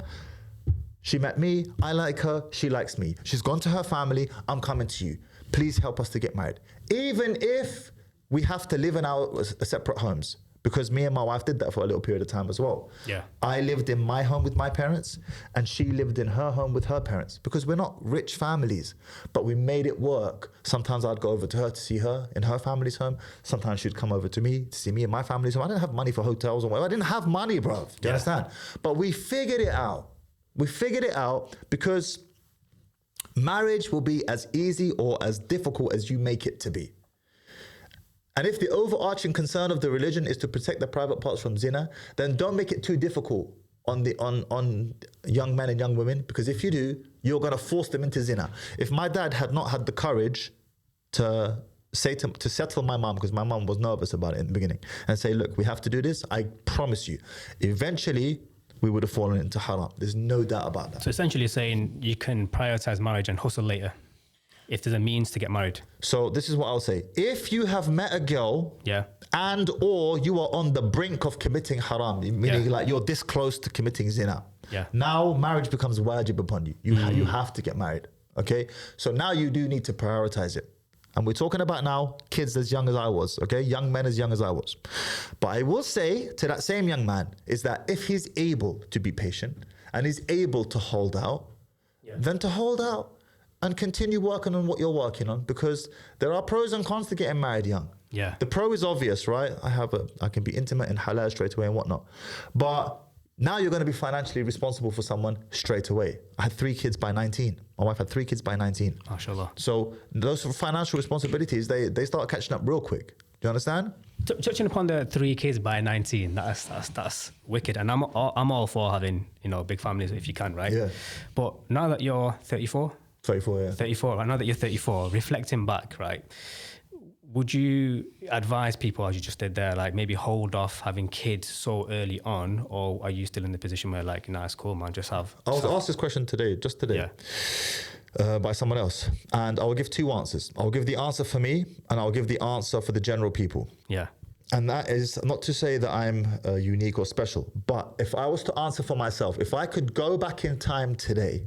She met me. I like her. She likes me. She's gone to her family. I'm coming to you. Please help us to get married. Even if we have to live in our separate homes, because me and my wife did that for a little period of time as well. Yeah. I lived in my home with my parents and she lived in her home with her parents, because we're not rich families, but we made it work. Sometimes I'd go over to her to see her in her family's home. Sometimes she'd come over to me to see me in my family's home. I didn't have money for hotels or whatever. I didn't have money, bro. Do you understand? But we figured it out. We figured it out because marriage will be as easy or as difficult as you make it to be. And if the overarching concern of the religion is to protect the private parts from zina, then don't make it too difficult on young men and young women, because if you do, you're going to force them into zina. If my dad had not had the courage to settle my mom, because my mom was nervous about it in the beginning, and say, look, we have to do this, I promise you, eventually we would have fallen into haram. There's no doubt about that. So essentially you're saying you can prioritize marriage and hustle later if there's a means to get married. So this is what I'll say. If you have met a girl and or you are on the brink of committing haram, meaning like you're this close to committing zina, now marriage becomes wajib upon you. You have to get married, okay? So now you do need to prioritize it. And we're talking about now kids as young as I was, okay? Young men as young as I was. But I will say to that same young man is that if he's able to be patient and he's able to hold out, then to hold out and continue working on what you're working on, because there are pros and cons to getting married young. Yeah. The pro is obvious, right? I can be intimate and halal straight away and whatnot. But Now you're going to be financially responsible for someone straight away. I had 3 kids by 19. My wife had 3 kids by 19. MashaAllah. So those financial responsibilities, they start catching up real quick. Do you understand? Touching upon the 3 kids by 19, that's wicked. And I'm all for having, big families if you can, right? Yeah. But now that you're 34? 34, yeah. 34, right? Now that you're 34, reflecting back, right? Would you advise people, as you just did there, like maybe hold off having kids so early on, or are you still in the position where like, nah, it's cool, man, just have... I was asked this question today, by someone else, and I will give 2 answers. I'll give the answer for me, and I'll give the answer for the general people. Yeah. And that is not to say that I'm unique or special, but if I was to answer for myself, if I could go back in time today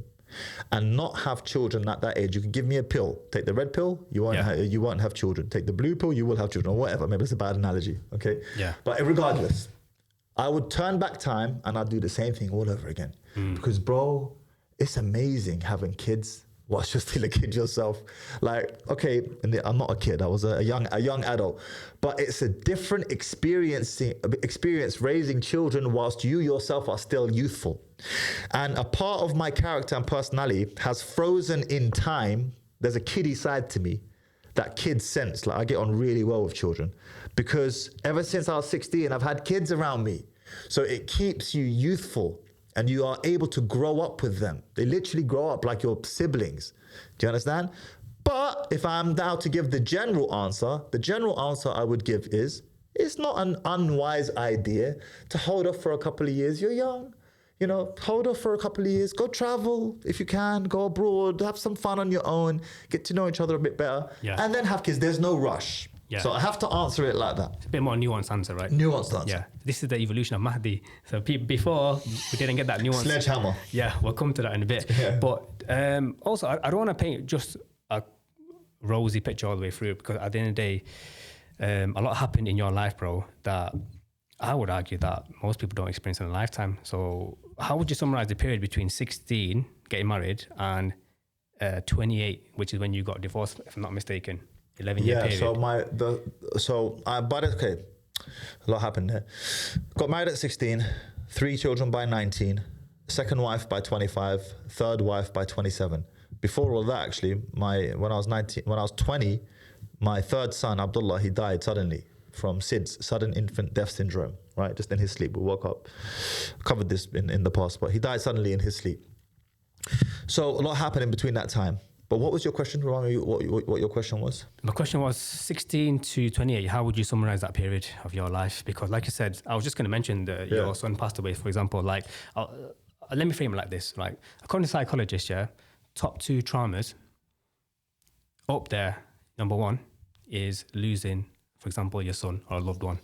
and not have children at that age, you could give me a pill. Take the red pill, you won't have children. Take the blue pill, you will have children, or whatever. Maybe it's a bad analogy, okay? Yeah. But regardless, I would turn back time and I'd do the same thing all over again. Because, bro, it's amazing having kids whilst you're still a kid yourself. Like, okay, I'm not a kid, I was a young adult, but it's a different experience raising children whilst you yourself are still youthful. And a part of my character and personality has frozen in time. There's a kiddie side to me, that kid sense. Like, I get on really well with children because ever since I was 16, I've had kids around me. So it keeps you youthful. And you are able to grow up with them. They literally grow up like your siblings. Do you understand? But if I'm now to give the general answer I would give is, it's not an unwise idea to hold off for a couple of years. You're young, hold off for a couple of years. Go travel if you can, go abroad, have some fun on your own, get to know each other a bit better, and then have kids. There's no rush. Yeah. So I have to answer it like that. It's a bit more nuanced answer, right? Nuanced answer. Yeah. This is the evolution of Mahdi. So before, we didn't get that nuance. Sledgehammer. Yeah, we'll come to that in a bit. Yeah. But also, I don't want to paint just a rosy picture all the way through, because at the end of the day, a lot happened in your life, bro, that I would argue that most people don't experience in a lifetime. So how would you summarize the period between 16, getting married, and 28, which is when you got divorced, if I'm not mistaken? 11-year period. Okay, a lot happened there. Got married at 16, 3 children by 19, second wife by 25, third wife by 27. Before all that, actually, when I was 20, my third son, Abdullah, he died suddenly from SIDS, sudden infant death syndrome, right? Just in his sleep. We woke up, covered this in the past, but he died suddenly in his sleep. So a lot happened in between that time. But what was your question? Remind me what your question was. My question was 16 to 28. How would you summarize that period of your life? Because like you said, I was just going to mention that your son passed away, for example. Like, let me frame it like this. Like, according to psychologists, top 2 traumas up there, number 1 is losing, for example, your son or a loved one.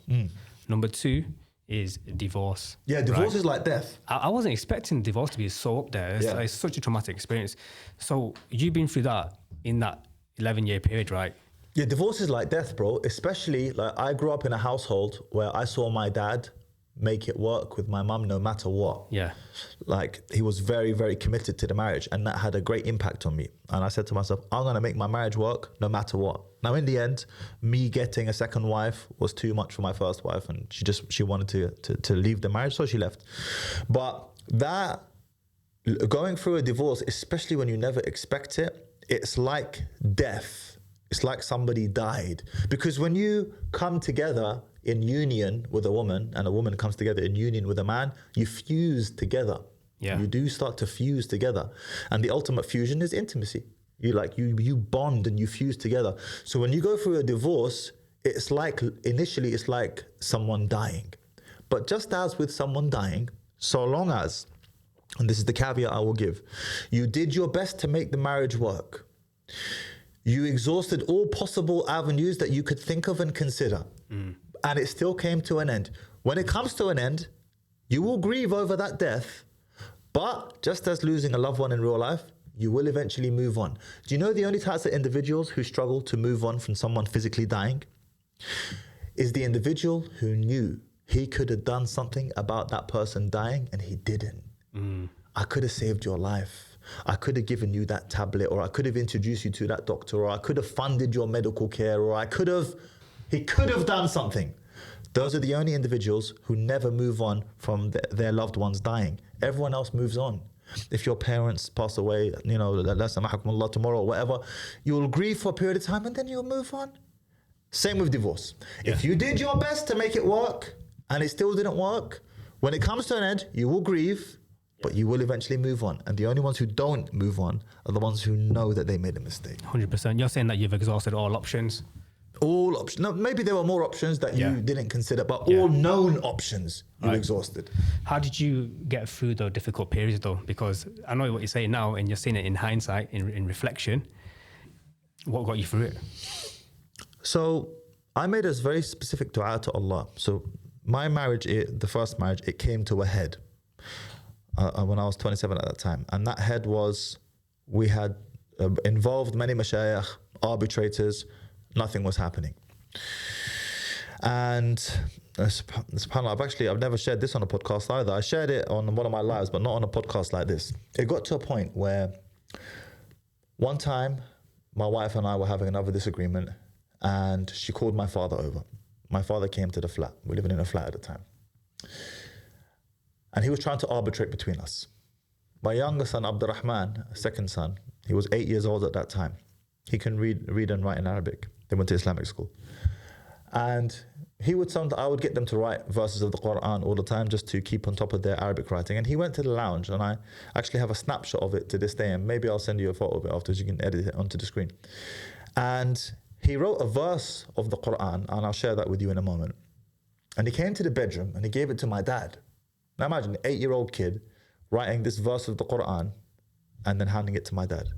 Number 2 is divorce. Yeah, divorce is like death. I wasn't expecting divorce to be so up there. It's such a traumatic experience. So you've been through that in that 11-year period, right? Yeah, divorce is like death, bro. Especially, like, I grew up in a household where I saw my dad make it work with my mum no matter what. Yeah. Like, he was very, very committed to the marriage, and that had a great impact on me. And I said to myself, I'm going to make my marriage work no matter what. Now, in the end, me getting a second wife was too much for my first wife, and she wanted to leave the marriage, so she left. But that, going through a divorce, especially when you never expect it, it's like death. It's like somebody died. Because when you come together in union with a woman, and a woman comes together in union with a man, you fuse together. Yeah. You do start to fuse together. And the ultimate fusion is intimacy. You bond and you fuse together. So when you go through a divorce, it's like, initially it's like someone dying. But just as with someone dying, so long as, and this is the caveat I will give, you did your best to make the marriage work. You exhausted all possible avenues that you could think of and consider. And it still came to an end. When it comes to an end, you will grieve over that death, but just as losing a loved one in real life, you will eventually move on. Do you know the only types of individuals who struggle to move on from someone physically dying? Is the individual who knew he could have done something about that person dying and he didn't. I could have saved your life. I could have given you that tablet, or I could have introduced you to that doctor, or I could have funded your medical care, or he could have done something Those are the only individuals who never move on from their loved ones dying. Everyone else moves on. If your parents pass away, you know, la samahakum Allah, tomorrow or whatever, you'll grieve for a period of time and then you'll move on. Same with divorce. Yeah. If you did your best to make it work and it still didn't work, when it comes to an end, you will grieve, but you will eventually move on. And the only ones who don't move on are the ones who know that they made a mistake. 100%. You're saying that you've exhausted all options. All options. No, maybe there were more options that Yeah. you didn't consider, but Yeah. all known options you Right. exhausted. How did you get through the difficult periods though? Because I know what you're saying now and you're seeing it in hindsight, in reflection. What got you through it? So I made a very specific dua to Allah. So my marriage, the first marriage, it came to a head when I was 27 at that time. And that head was, we had involved many mashayikh, arbitrators, nothing was happening. And subhanAllah, I've never shared this on a podcast either. I shared it on one of my lives, but not on a podcast like this. It got to a point where one time my wife and I were having another disagreement and she called my father over. My father came to the flat. We were living in a flat at the time. And he was trying to arbitrate between us. My younger son, Abdurrahman, second son, he was 8 years old at that time. He can read and write in Arabic. They went to Islamic school. And I would get them to write verses of the Quran all the time just to keep on top of their Arabic writing. And he went to the lounge, and I actually have a snapshot of it to this day. And maybe I'll send you a photo of it afterwards. You can edit it onto the screen. And he wrote a verse of the Quran, and I'll share that with you in a moment. And he came to the bedroom and he gave it to my dad. Now imagine an 8-year-old kid writing this verse of the Quran and then handing it to my dad.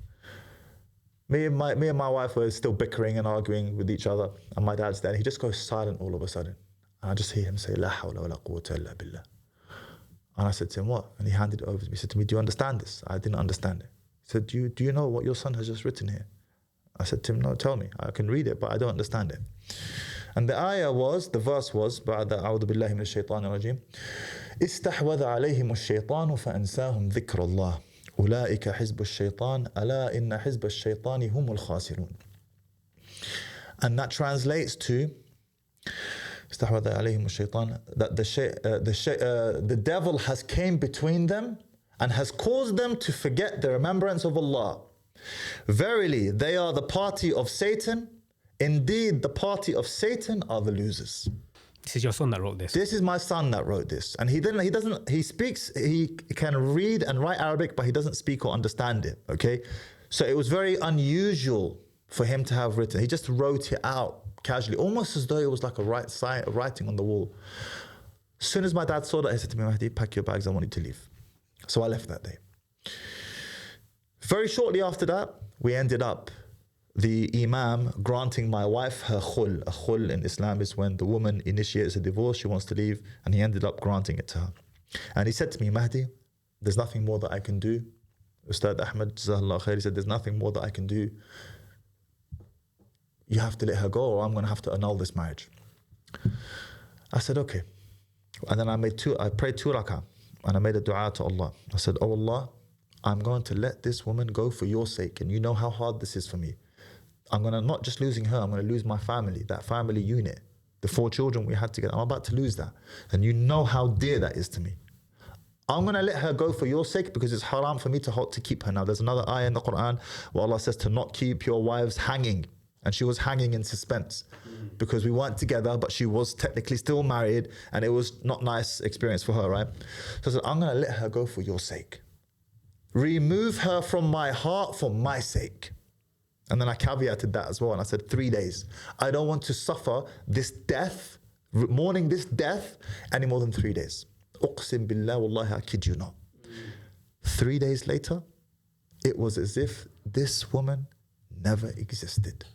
Me and my wife were still bickering and arguing with each other, and my dad's there. He just goes silent all of a sudden. And I just hear him say, La hawla wa la quwwata illa billah. And I said to him, what? And he handed it over to me. He said to me, do you understand this? I didn't understand it. He said, do you know what your son has just written here? I said to him, no, tell me. I can read it, but I don't understand it. And the verse was, بعد أعوذ بالله من الشيطان الرجيم استحوذ عليهم الشيطان فأنساهم ذكر الله أولئك حزب الشيطان ألا إن حزب الشيطان هم الخاسرون. And that translates to استحوذ عليهم الشيطان, that the devil has came between them and has caused them to forget the remembrance of Allah. Verily, they are the party of Satan. Indeed, the party of Satan are the losers. This is your son that wrote this? This is my son that wrote this. And he can read and write Arabic, but he doesn't speak or understand it, okay? So it was very unusual for him to have written. He just wrote it out casually, almost as though it was like a writing on the wall. As soon as my dad saw that, he said to me, Mahdi, pack your bags, I want you to leave. So I left that day. Very shortly after that, we ended up the Imam granting my wife her khul. A khul in Islam is when the woman initiates a divorce, she wants to leave, and he ended up granting it to her. And he said to me, Mahdi, there's nothing more that I can do. Ustad Ahmed, Jazakallah khair, he said, there's nothing more that I can do. You have to let her go or I'm going to have to annul this marriage. I said, okay. And then I prayed 2 rak'ah and I made a dua to Allah. I said, oh Allah, I'm going to let this woman go for your sake. And you know how hard this is for me. I'm going to not just losing her, I'm going to lose my family, that family unit, the 4 children we had together. I'm about to lose that. And you know how dear that is to me. I'm going to let her go for your sake because it's haram for me to keep her now. There's another ayah in the Quran where Allah says to not keep your wives hanging. And she was hanging in suspense because we weren't together, but she was technically still married and it was not a nice experience for her, right? So I said, I'm going to let her go for your sake. Remove her from my heart for my sake. And then I caveated that as well. And I said, 3 days. I don't want to suffer this death, mourning this death, any more than 3 days. Uqsim billah, wallahi, I kid you not. 3 days later, it was as if this woman never existed.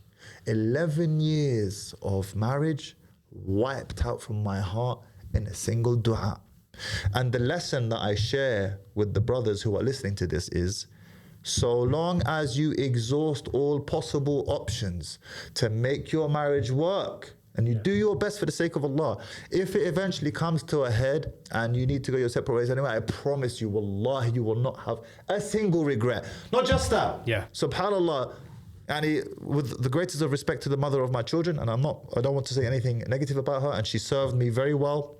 11 years of marriage wiped out from my heart in a single dua. And the lesson that I share with the brothers who are listening to this is, so long as you exhaust all possible options to make your marriage work and you do your best for the sake of Allah, if it eventually comes to a head and you need to go your separate ways anyway, I promise you, wallahi, you will not have a single regret. Not just that. Yeah. SubhanAllah, And with the greatest of respect to the mother of my children, and I don't want to say anything negative about her, and she served me very well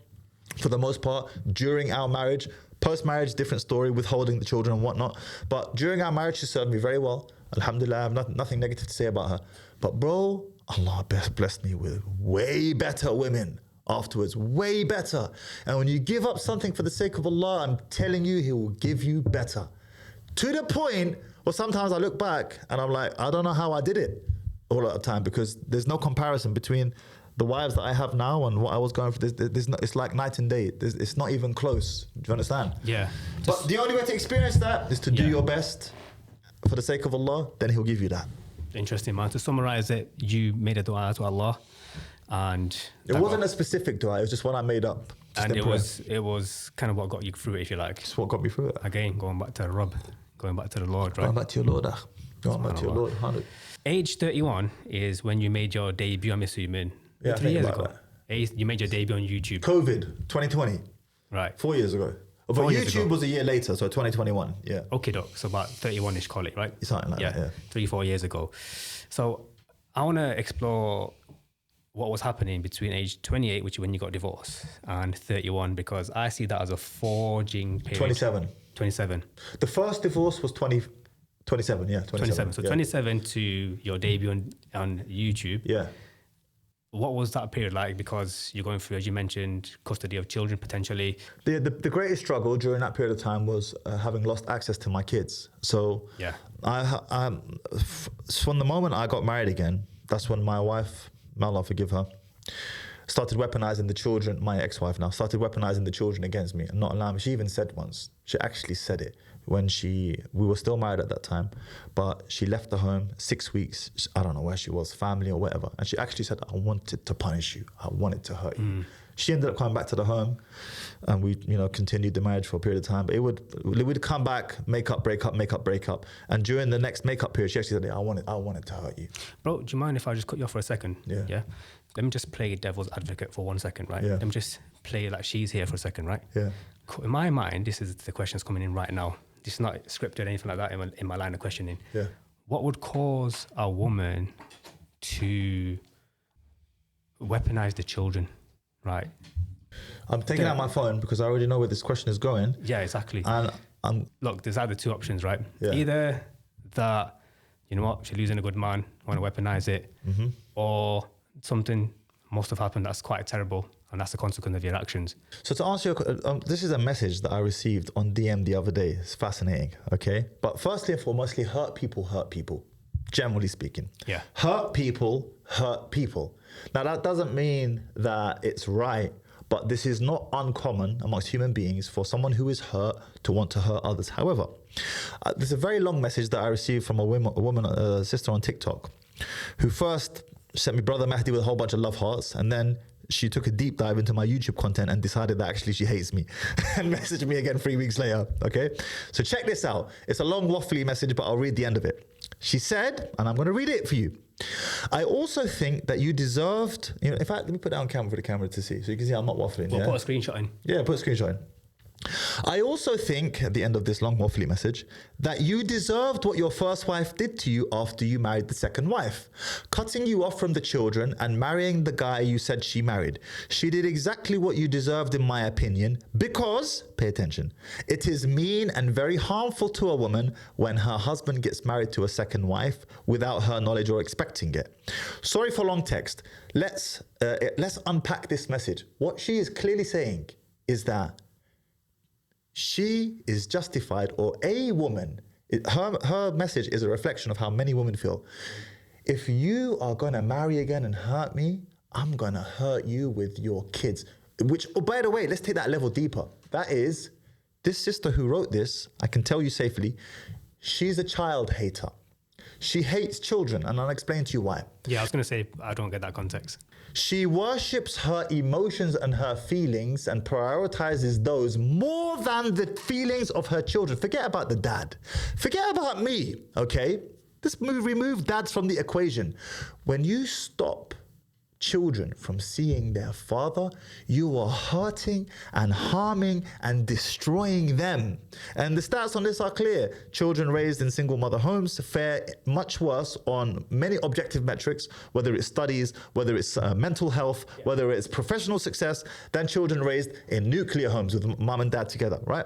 for the most part during our marriage. Post-marriage, different story, withholding the children and whatnot. But during our marriage, she served me very well. Alhamdulillah, I have nothing negative to say about her. But bro, Allah blessed me with way better women afterwards, way better. And when you give up something for the sake of Allah, I'm telling you, He will give you better. To the point where sometimes I look back and I'm like, I don't know how I did it all at the time, because there's no comparison between the wives that I have now and what I was going for. It's like night and day. It's not even close. Do you understand? Yeah. But the only way to experience that is to do your best for the sake of Allah, then He'll give you that. Interesting, man. To summarize it, you made a dua to Allah, and it wasn't a specific dua. It was just one I made up. And it was kind of what got you through it, if you like. It's what got me through it. Again, going back to the Rabb, going back to the Lord, right? Going back to your Lord. Going back to your Lord. 100. Age 31 is when you made your debut, I'm assuming. Yeah, 3 years ago. That. You made your debut on YouTube. COVID, 2020. Right. 4 years ago. But YouTube was a year later, so 2021. Yeah. Okay, doc. So about 31-ish, call it, right? Something like that, yeah. 3-4 years ago. So I want to explore what was happening between age 28, which is when you got divorced, and 31, because I see that as a forging period. 27. The first divorce was 27, yeah. 27. So 27 to your debut on YouTube. Yeah. What was that period like? Because you're going through, as you mentioned, custody of children potentially. The greatest struggle during that period of time was having lost access to my kids. So from the moment I got married again, that's when my wife, may Allah forgive her, started weaponizing the children, my ex-wife now, started weaponizing the children against me and not allowing me. She even said once, she actually said it when we were still married at that time, but she left the home 6 weeks. I don't know where she was, family or whatever. And she actually said, I wanted to punish you. I wanted to hurt you. She ended up coming back to the home and we, continued the marriage for a period of time. But it would come back, make up, break up. And during the next make-up period, she actually said, I wanted to hurt you. Bro, do you mind if I just cut you off for a second? Yeah. Let me just play devil's advocate for 1 second, right? Yeah. Let me just play like she's here for a second, right? Yeah. In my mind, this is the questions coming in right now. This is not scripted or anything like that in my line of questioning. Yeah. What would cause a woman to weaponize the children, right? I'm taking out my phone because I already know where this question is going. Yeah, exactly. And look, there's either two options, right? Yeah. Either that, you know what, she's losing a good man, want to weaponize it, or something must have happened that's quite terrible, and that's the consequence of your actions. So to answer your this is a message that I received on DM the other day. It's fascinating, okay? But firstly and foremostly, hurt people, generally speaking. Yeah. Hurt people. Now, that doesn't mean that it's right, but this is not uncommon amongst human beings for someone who is hurt to want to hurt others. However, there's a very long message that I received from a sister on TikTok, who first sent me Brother Mahdi with a whole bunch of love hearts, and then she took a deep dive into my YouTube content and decided that actually she hates me and messaged me again 3 weeks later, okay? So check this out. It's a long waffly message, but I'll read the end of it. She said, and I'm going to read it for you. I also think that you deserved, in fact, let me put that on camera for the camera to see, so you can see I'm not waffling. We'll put a screenshot in. Yeah, put a screenshot in. I also think, at the end of this long waffly message, that you deserved what your first wife did to you after you married the second wife. Cutting you off from the children and marrying the guy you said she married. She did exactly what you deserved, in my opinion, because, pay attention, it is mean and very harmful to a woman when her husband gets married to a second wife without her knowledge or expecting it. Sorry for long text. Let's unpack this message. What she is clearly saying is that she is justified, or a woman, her message is a reflection of how many women feel. If you are going to marry again and hurt me, I'm going to hurt you with your kids. Which, oh, by the way, let's take that level deeper. That is, this sister who wrote this, I can tell you safely, she's a child hater. She hates children, and I'll explain to you why. Yeah, I was going to say, I don't get that context. She worships her emotions and her feelings and prioritizes those more than the feelings of her children. Forget about the dad. Forget about me, okay? Remove dads from the equation. When you stop children from seeing their father, you are hurting and harming and destroying them. And the stats on this are clear. Children raised in single mother homes fare much worse on many objective metrics, whether it's studies, whether it's mental health, whether it's professional success, than children raised in nuclear homes with mum and dad together, right?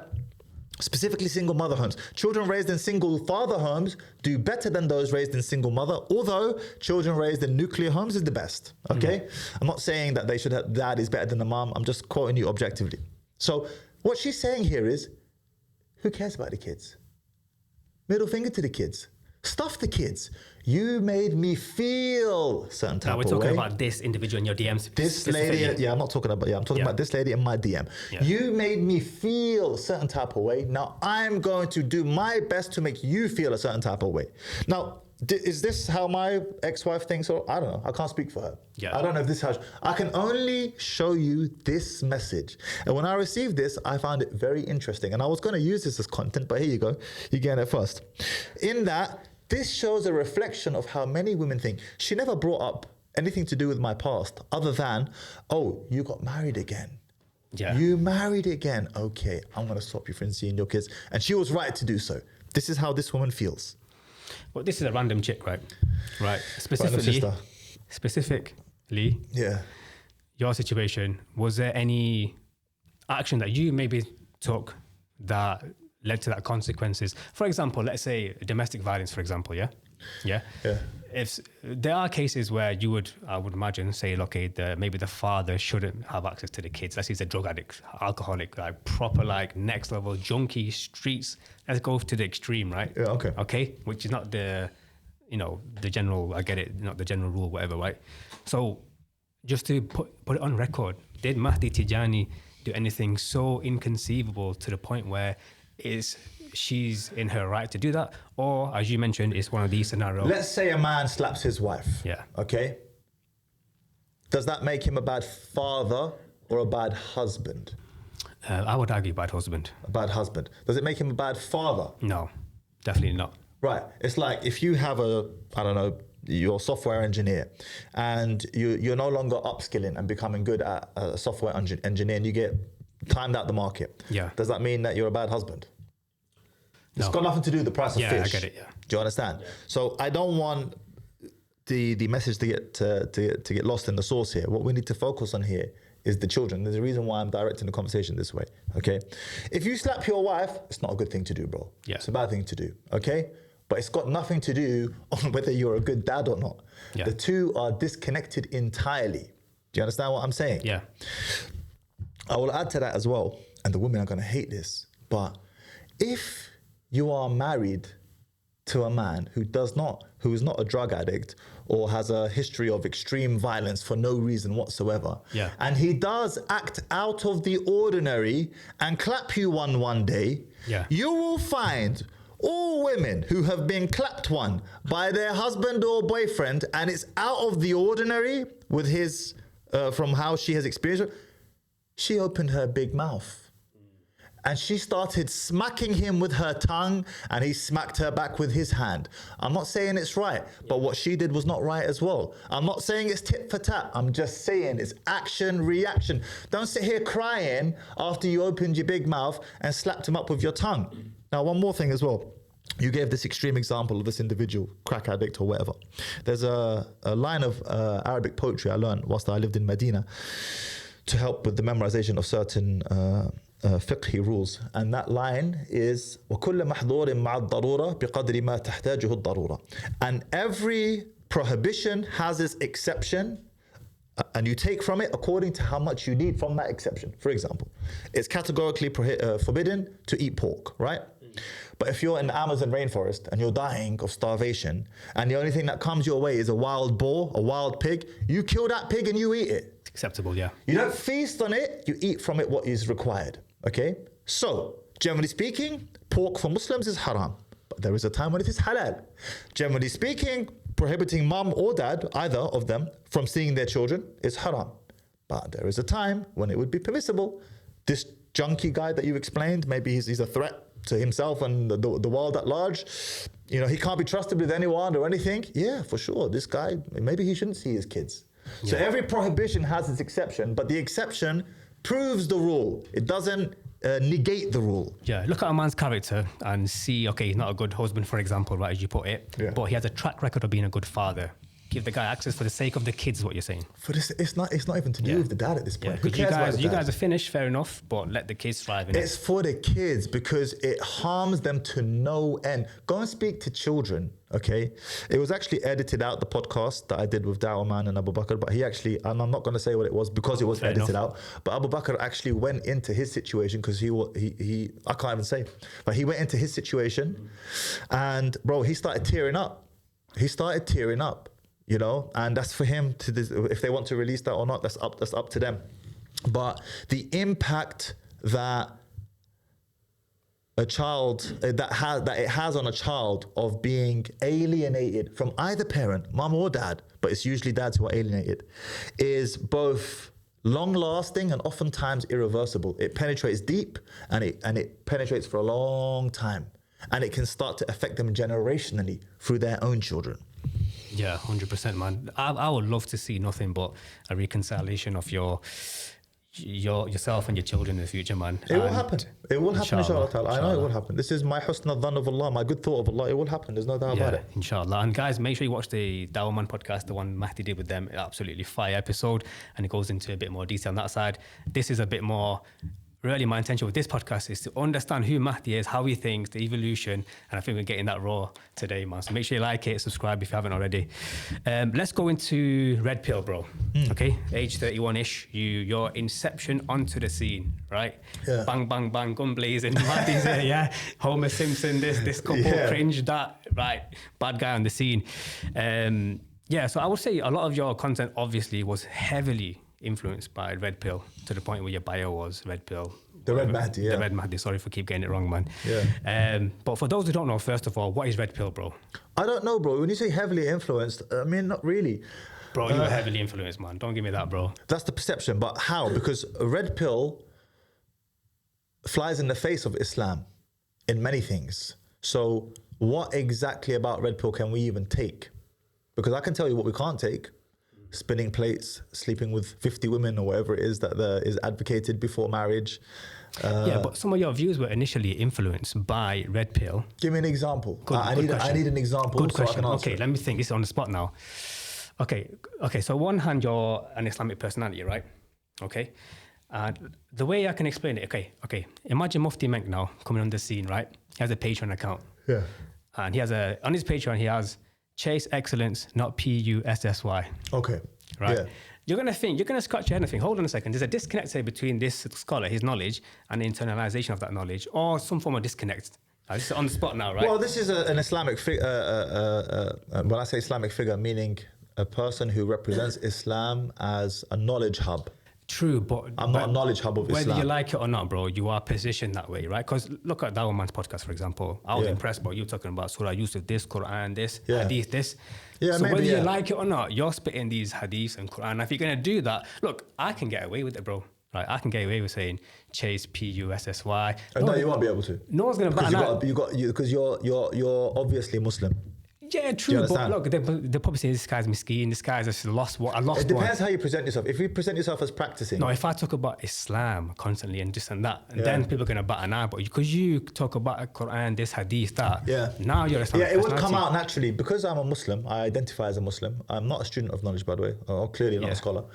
Specifically single mother homes. Children raised in single father homes do better than those raised in single mother, although children raised in nuclear homes is the best, okay? I'm not saying that they should have, dad is better than the mom, I'm just quoting you objectively. So what she's saying here is, who cares about the kids? Middle finger to the kids. Stuff the kids. You made me feel a certain type of way. Now we're talking about this individual in your DMs. This lady, I'm not talking about, I'm talking about this lady in my DM. You made me feel a certain type of way. Now I'm going to do my best to make you feel a certain type of way. Now, is this how my ex-wife thinks? Or I don't know. I can't speak for her. I don't know if this is how I can only show you this message. And when I received this, I found it very interesting. And I was going to use this as content, but here you go. You get it first. In that, this shows a reflection of how many women think. She never brought up anything to do with my past other than, oh, you got married again. You married again. Okay, I'm going to stop you from seeing your kids. And she was right to do so. This is how this woman feels. Well, this is a random chick, right? Right. Specifically, your situation, was there any action that you maybe took that led to that consequences? For example, let's say domestic violence, for example, If there are cases where you would, I would imagine, say, okay, maybe the father shouldn't have access to the kids. Let's say he's a drug addict, alcoholic, like proper, like next level junkie, streets. Let's go to the extreme, right? Okay, which is not the, the general. I get it, not the general rule, whatever, right? So, just to put it on record, did MAHDI TIDJANI do anything so inconceivable to the point where she's in her right to do that? Or, as you mentioned, it's one of these scenarios. Let's say a man slaps his wife. Okay? Does that make him a bad father or a bad husband? I would argue bad husband. A bad husband. Does it make him a bad father? No, definitely not. Right. It's like if you have you're a software engineer and you're no longer upskilling and becoming good at a software engineer and you get timed out the market. Does that mean that you're a bad husband? It's got nothing to do with the price of fish. I get it, Do you understand? So I don't want the message to get lost in the sauce here. What we need to focus on here is the children. There's a reason why I'm directing the conversation this way, okay? If you slap your wife, it's not a good thing to do, bro. It's a bad thing to do, okay? But it's got nothing to do on whether you're a good dad or not. The two are disconnected entirely. Do you understand what I'm saying? I will add to that as well, and the women are going to hate this, but if you are married to a man who is not a drug addict or has a history of extreme violence for no reason whatsoever, and he does act out of the ordinary and clap you one day, you will find all women who have been clapped one by their husband or boyfriend and it's out of the ordinary with his, from how she has experienced it, she opened her big mouth. And she started smacking him with her tongue and he smacked her back with his hand. I'm not saying it's right, but what she did was not right as well. I'm not saying it's tit for tat. I'm just saying it's action, reaction. Don't sit here crying after you opened your big mouth and slapped him up with your tongue. Now, one more thing as well. You gave this extreme example of this individual, crack addict or whatever. There's a line of Arabic poetry I learned whilst I lived in Medina to help with the memorization of certain fiqhi rules, and that line is وَكُلَّ مَحْظُورٍ مَعَ الضَّرُورَةِ بِقَدْرِ مَا تَحْتَاجُهُ الضَّرُورَةِ. And every prohibition has its exception, and you take from it according to how much you need from that exception. For example, it's categorically forbidden to eat pork, right? But if you're in the Amazon rainforest and you're dying of starvation and the only thing that comes your way is a wild boar, a wild pig, you kill that pig and you eat it. It's acceptable, You don't feast on it, you eat from it what is required, okay? So, generally speaking, pork for Muslims is haram, but there is a time when it is halal. Generally speaking, prohibiting mum or dad, either of them, from seeing their children is haram. But there is a time when it would be permissible. This junkie guy that you explained, maybe he's a threat to himself and the world at large. He can't be trusted with anyone or anything. Yeah, for sure. This guy, maybe he shouldn't see his kids. So every prohibition has its exception, but the exception proves the rule. It doesn't negate the rule. Yeah, look at a man's character and see, okay, he's not a good husband, for example, right, as you put it, but he has a track record of being a good father. Give the guy access for the sake of the kids, is what you're saying. For this, it's not even to do with the dad at this point. Who Because cares you guys are finished, fair enough, but let the kids thrive in it. It's for the kids because it harms them to no end. Go and speak to children, okay? It was actually edited out, the podcast that I did with Dawah Man and Abu Bakr, but he actually, and I'm not going to say what it was because it was edited out, but Abu Bakr actually went into his situation because he I can't even say, but he went into his situation and bro, he started tearing up. You know, and that's for him to, if they want to release that or not, that's up to them. But the impact that a child that it has on a child of being alienated from either parent, mum or dad, but it's usually dads who are alienated, is both long-lasting and oftentimes irreversible. It penetrates deep and it penetrates for a long time, and it can start to affect them generationally through their own children. Yeah, 100%, man. I would love to see nothing but a reconciliation of yourself and your children in the future, man. It will happen. It will happen, inshallah. I know it will happen. This is my husn al-dhan of Allah, my good thought of Allah. It will happen. There's no doubt about it. Inshallah. And guys, make sure you watch the Dawah Man podcast, the one Mahdi did with them. Absolutely fire episode. And it goes into a bit more detail on that side. This is a bit more... Really, my intention with this podcast is to understand who Mahdi is, how he thinks, the evolution, and I think we're getting that raw today, man. So make sure you like it, subscribe if you haven't already. Let's go into Redpill, bro. Okay, age 31-ish, your inception onto the scene, right? Yeah. Bang, bang, bang, gun blazing. Mahdi's here, yeah. Homer Simpson, this couple, cringe, that, right? Bad guy on the scene. So I would say a lot of your content obviously was heavily influenced by Redpill, to the point where your bio was Redpill. The Red Mahdi, yeah. The Red Mahdi, sorry for keep getting it wrong, man. Yeah. But for those who don't know, first of all, what is Redpill, bro? I don't know, bro. When you say heavily influenced, I mean, not really. Bro, you were heavily influenced, man. Don't give me that, bro. That's the perception, but how? Because Redpill flies in the face of Islam in many things. So what exactly about Redpill can we even take? Because I can tell you what we can't take. Spinning plates, sleeping with 50 women or whatever it is that is advocated before marriage. But some of your views were initially influenced by Redpill. Give me an example. I need an example. Good question. I can answer let me think. This is on the spot now. Okay. So on one hand, you're an Islamic personality, right? Okay. The way I can explain it, okay. Imagine Mufti Menk now coming on the scene, right? He has a Patreon account. Yeah. And on his Patreon, he has Chase Excellence, not P-U-S-S-Y. Okay. Right. Yeah. You're going to scratch your head and think, hold on a second, there's a disconnect here between this scholar, his knowledge, and the internalization of that knowledge, or some form of disconnect. This is on the spot now, right? Well, this is an Islamic figure. When I say Islamic figure, meaning a person who represents Islam as a knowledge hub. True, but I'm not a knowledge hub of Islam. Whether you like it or not, bro, you are positioned that way, right? Because look at Dawah Man's podcast, for example. I was impressed by you talking about Surah Yusuf, this, Quran, this, Hadith, this. Yeah, so maybe, whether you like it or not, you're spitting these Hadiths and Quran. If you're going to do that, look, I can get away with it, bro. Right? I can get away with saying Chase P-U-S-S-Y. No, you won't be able to. No one's going to bat an eye. Because you're obviously Muslim. Yeah, true, but look, they probably say this guy's miskeen, this guy's just lost one. It depends how you present yourself. If you present yourself as practicing. No, if I talk about Islam constantly and this and that, then people are going to bat an eye. But because you talk about Quran, this hadith, that, now you're Islamic. Yeah, it would come out naturally. Because I'm a Muslim, I identify as a Muslim. I'm not a student of knowledge, by the way. Or clearly not a scholar.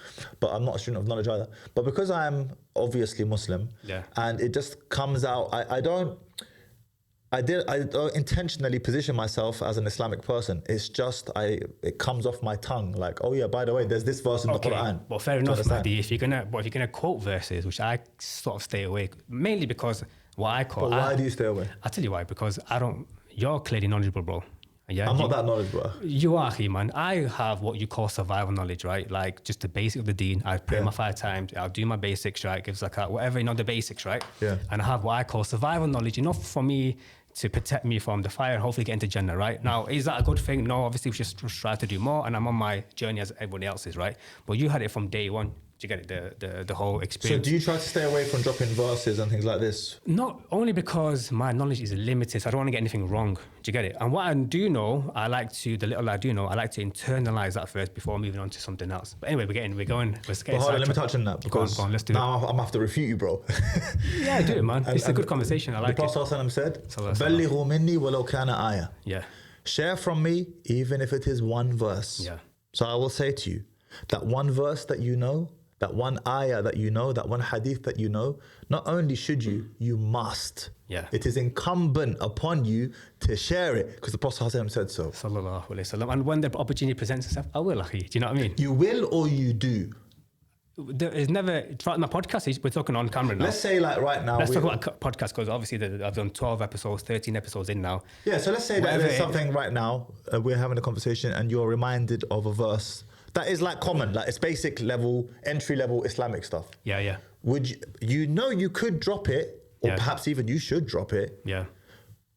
But I'm not a student of knowledge either. But because I'm obviously Muslim, and it just comes out, I don't intentionally position myself as an Islamic person. It's just it comes off my tongue like, oh yeah, by the way, there's this verse in the Quran. Well, fair enough, Mahdi. If you're gonna quote verses, which I sort of stay away, mainly because why do you stay away? I'll tell you why. Because you're clearly knowledgeable, bro. Yeah, I'm not that knowledgeable. You are, man. I have what you call survival knowledge, right? Like just the basic of the deen. I pray my 5 times. I'll do my basics, right? Give zakat, whatever, the basics, right? Yeah. And I have what I call survival knowledge, enough for me to protect me from the fire and hopefully get into Jannah, right? Now, is that a good thing? No, obviously we should strive to do more, and I'm on my journey as everybody else is, right? But you had it from day one. Do you get it? The whole So experience. do you try to stay away from dropping verses and things like this? Not only because my knowledge is limited, so I don't want to get anything wrong. Do you get it? And what I do know, the little I do know, I like to internalize that first before moving on to something else. But anyway, we're getting. But hold on, let me touch on that because go on, let's do now I'm gonna have to refute you, bro. Yeah, do it, man. It's a good conversation. I like the it. Prophet ﷺ said, Sallallahu "Ballighu minni walau kana ayah." Yeah, Share from me, even if it is one verse. yeah, So I will say to you, that one verse that you know, that one ayah that you know, that one hadith that you know, not only should you, you must. yeah. It is incumbent upon you to share it because the Prophet ﷺ said so. Sallallahu alaihi wasallam. And when the opportunity presents itself, I will, akhi. Do you know what I mean? You will or you do. There is never, throughout my podcast, we're talking on camera now. Let's say like right now. Let's talk about podcast because obviously I've done 12 episodes, 13 episodes in now. Yeah, so let's say that Whatever there's it- something right now, we're having a conversation and you're reminded of a verse that is like common, like it's basic level, entry level Islamic stuff. Yeah, yeah, Would you could drop it, or Yeah. perhaps even you should drop it. yeah.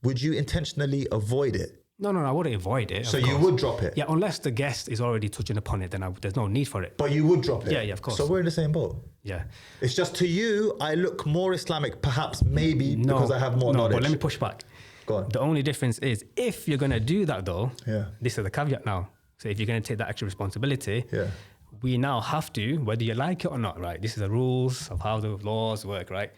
Would you intentionally avoid it? No, I wouldn't avoid it. So of you course. would drop it? Yeah, unless the guest is already touching upon it, then there's no need for it. But you would drop it? Yeah, of course. So we're in the same boat. Yeah. It's just to you, I look more Islamic, perhaps maybe because I have more knowledge. But let me push back. Go on. The only difference is if you're going to do that though, Yeah. this is the caveat now. So if you're going to take that extra responsibility, Yeah. we now have to, whether you like it or not, right? This is the rules of how the laws work, right?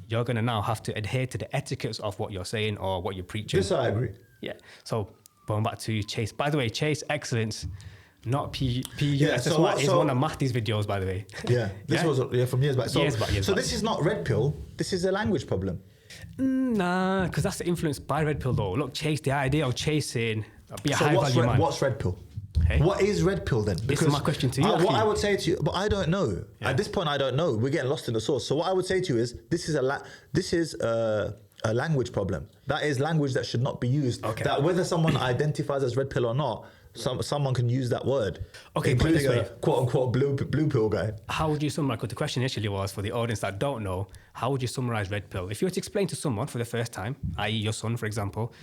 You're going to now have to adhere to the etiquettes of what you're saying or what you're preaching. This I agree. Yeah. So going back to Chase. By the way, Chase Excellence, not P. Yeah, That's so what what- is so- one of Mahdi's videos, by the way. Yeah, this Yeah? was from years back. So, Years back. this is not Red Pill. This is a language problem. Nah, because that's influenced by Red Pill, though. Look, Chase, the idea of chasing, be a So high value man. what's Red Pill? Hey? What is Red Pill then? This is my question to you, what Akhi. I would say to you, but I don't know. Yeah. At this point, I don't know. We're getting lost in the source. So what I would say to you is, this is a language problem. That is language that should not be used. Okay. That whether someone identifies as Red Pill or not, someone can use that word. Okay, put it this including way. a quote unquote blue pill guy. How would you summarize? Because the question initially was for the audience that don't know, how would you summarize Red Pill? If you were to explain to someone for the first time, i.e., your son, for example,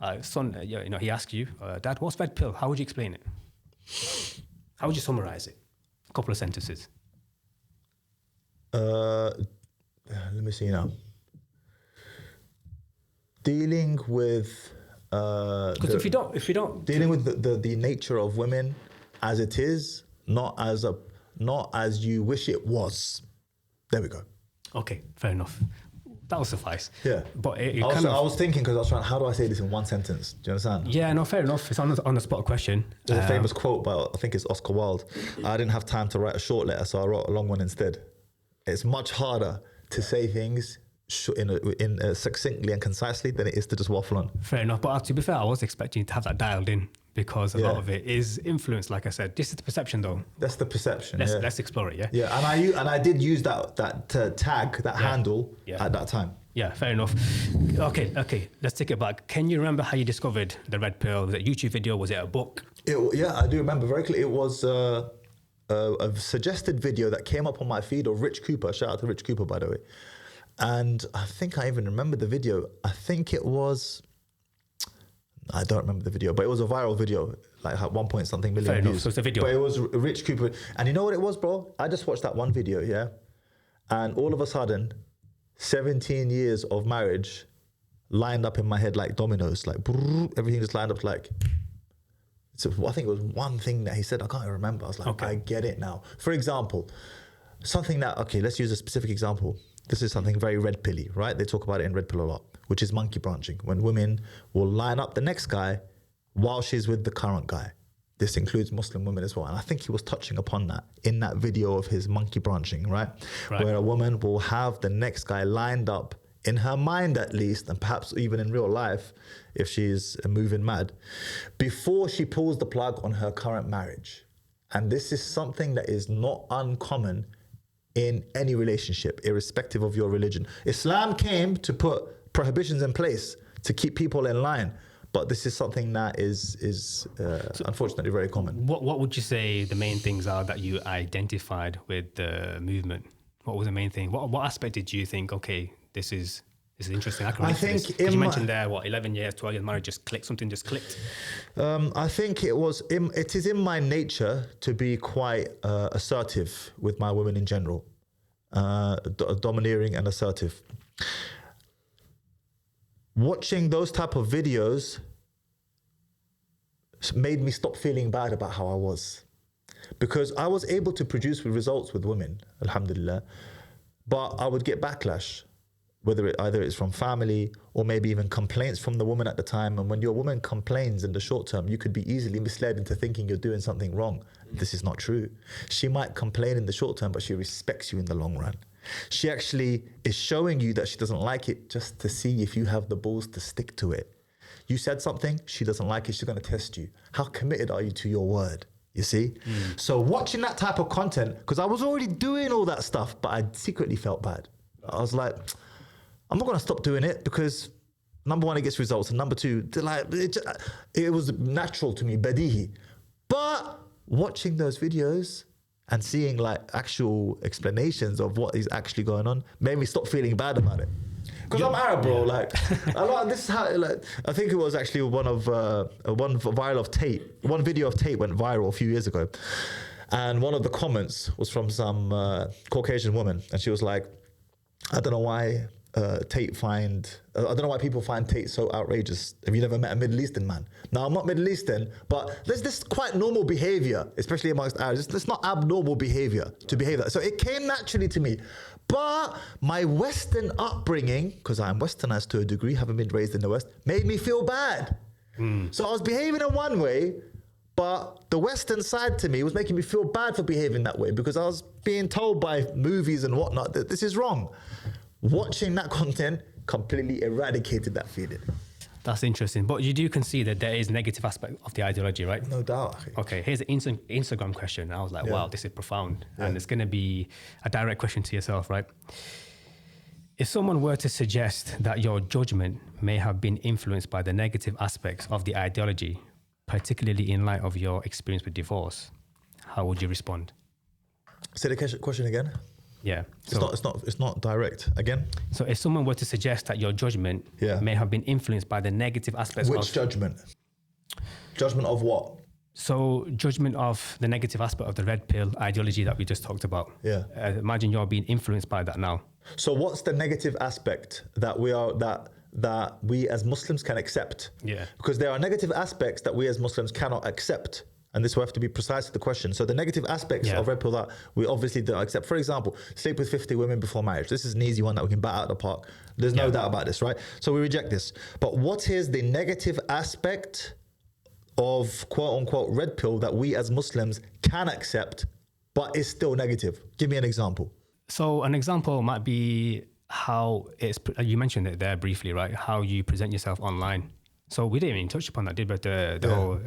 he asks you, Dad, what's Red Pill? How would you explain it? How would you summarize it? A couple of sentences. Let me see now. Dealing with Because if you don't, dealing with the nature of women as it is, not as you wish it was. There we go. okay, fair enough. That will suffice. Yeah. But it I kind of, was thinking because I was trying. How do I say this in one sentence? Do you understand? yeah, no, fair enough. It's on the spot question. There's a famous quote by I think it's Oscar Wilde. I didn't have time to write a short letter, so I wrote a long one instead. It's much harder to say things succinctly and concisely than it is to just waffle on. Fair enough. But to be fair, I was expecting you to have that dialed in because a lot of it is influenced. Like I said, this is the perception, though. That's the perception. Let's explore it. Yeah. Yeah, and I did use that tag, that handle Yeah. at that time. Yeah, fair enough. Okay. Let's take it back. Can you remember how you discovered the Red Pill? Was it a YouTube video? Was it a book? Yeah, I do remember very clearly. It was a suggested video that came up on my feed of Rich Cooper. Shout out to Rich Cooper, by the way. And I think I even remember the video. I think it was, I don't remember the video, but it was a viral video, like at 1 point something million Fair enough, views. so it's a video. But it was Rich Cooper. And you know what it was, bro? I just watched that one video, yeah? And all of a sudden, 17 years of marriage lined up in my head like dominoes, like brrr, everything just lined up like, so I think it was one thing that he said, I can't even remember. I was like, Okay. I get it now. For example, something that, okay, let's use a specific example. This is something very red pilly, right? They talk about it in Red Pill a lot, which is monkey branching, when women will line up the next guy while she's with the current guy. This includes Muslim women as well. And I think he was touching upon that in that video of his monkey branching, right? Where a woman will have the next guy lined up in her mind at least, and perhaps even in real life, if she's moving mad, before she pulls the plug on her current marriage. And this is something that is not uncommon in any relationship, irrespective of your religion. Islam came to put prohibitions in place to keep people in line, but this is something that is unfortunately very common. What would you say the main things are that you identified with the movement? What was the main thing? What aspect did you think, okay, this is This is interesting. I can I relate to this. think 'Cause in you my- mentioned there, 11 years, 12 years married, just clicked, something just clicked. I think it is in my nature to be quite assertive with my women in general, domineering and assertive. Watching those type of videos made me stop feeling bad about how I was, because I was able to produce results with women, alhamdulillah, but I would get backlash, whether either it's from family or maybe even complaints from the woman at the time. And when your woman complains in the short term, you could be easily misled into thinking you're doing something wrong. This is not true. She might complain in the short term, but she respects you in the long run. She actually is showing you that she doesn't like it just to see if you have the balls to stick to it. You said something, she doesn't like it, she's going to test you. How committed are you to your word? You see? So watching that type of content, because I was already doing all that stuff, but I secretly felt bad. I was like, I'm not going to stop doing it, because number one, it gets results, and number two, it was natural to me, badihi. But watching those videos and seeing like actual explanations of what is actually going on made me stop feeling bad about it. Because I'm Arab, bro. Like, this is how. Like, I think it was actually one video of Tate went viral a few years ago, and one of the comments was from some Caucasian woman, and she was like, "I don't know why I don't know why people find Tate so outrageous. Have you never met a Middle Eastern man?" Now, I'm not Middle Eastern, but there's this quite normal behavior, especially amongst Arabs. It's not abnormal behavior to behave that. So it came naturally to me. But my Western upbringing, because I'm Westernized to a degree, having been raised in the West, made me feel bad. So I was behaving in one way, but the Western side to me was making me feel bad for behaving that way, because I was being told by movies and whatnot that this is wrong. Watching that content completely eradicated that feeling. That's interesting. But you do concede that there is negative aspect of the ideology, right? No doubt. Okay, here's an Instagram question. I was like, wow, this is profound. Yeah. And it's going to be a direct question to yourself, right? If someone were to suggest that your judgment may have been influenced by the negative aspects of the ideology, particularly in light of your experience with divorce, how would you respond? Say the question again. Yeah. It's not direct. Again? So if someone were to suggest that your judgment may have been influenced by the negative aspects Which judgment? Judgment of what? So judgment of the negative aspect of the red pill ideology that we just talked about. Yeah. Imagine you're being influenced by that now. So what's the negative aspect that we as Muslims can accept? Yeah. Because there are negative aspects that we as Muslims cannot accept. And this will have to be precise to the question. So the negative aspects of Red Pill that we obviously don't accept. For example, sleep with 50 women before marriage. This is an easy one that we can bat out of the park. There's no doubt about this, right? So we reject this. But what is the negative aspect of quote unquote Red Pill that we as Muslims can accept, but is still negative? Give me an example. So an example might be how you mentioned it there briefly, right? How you present yourself online. So we didn't even touch upon that, did we? But the whole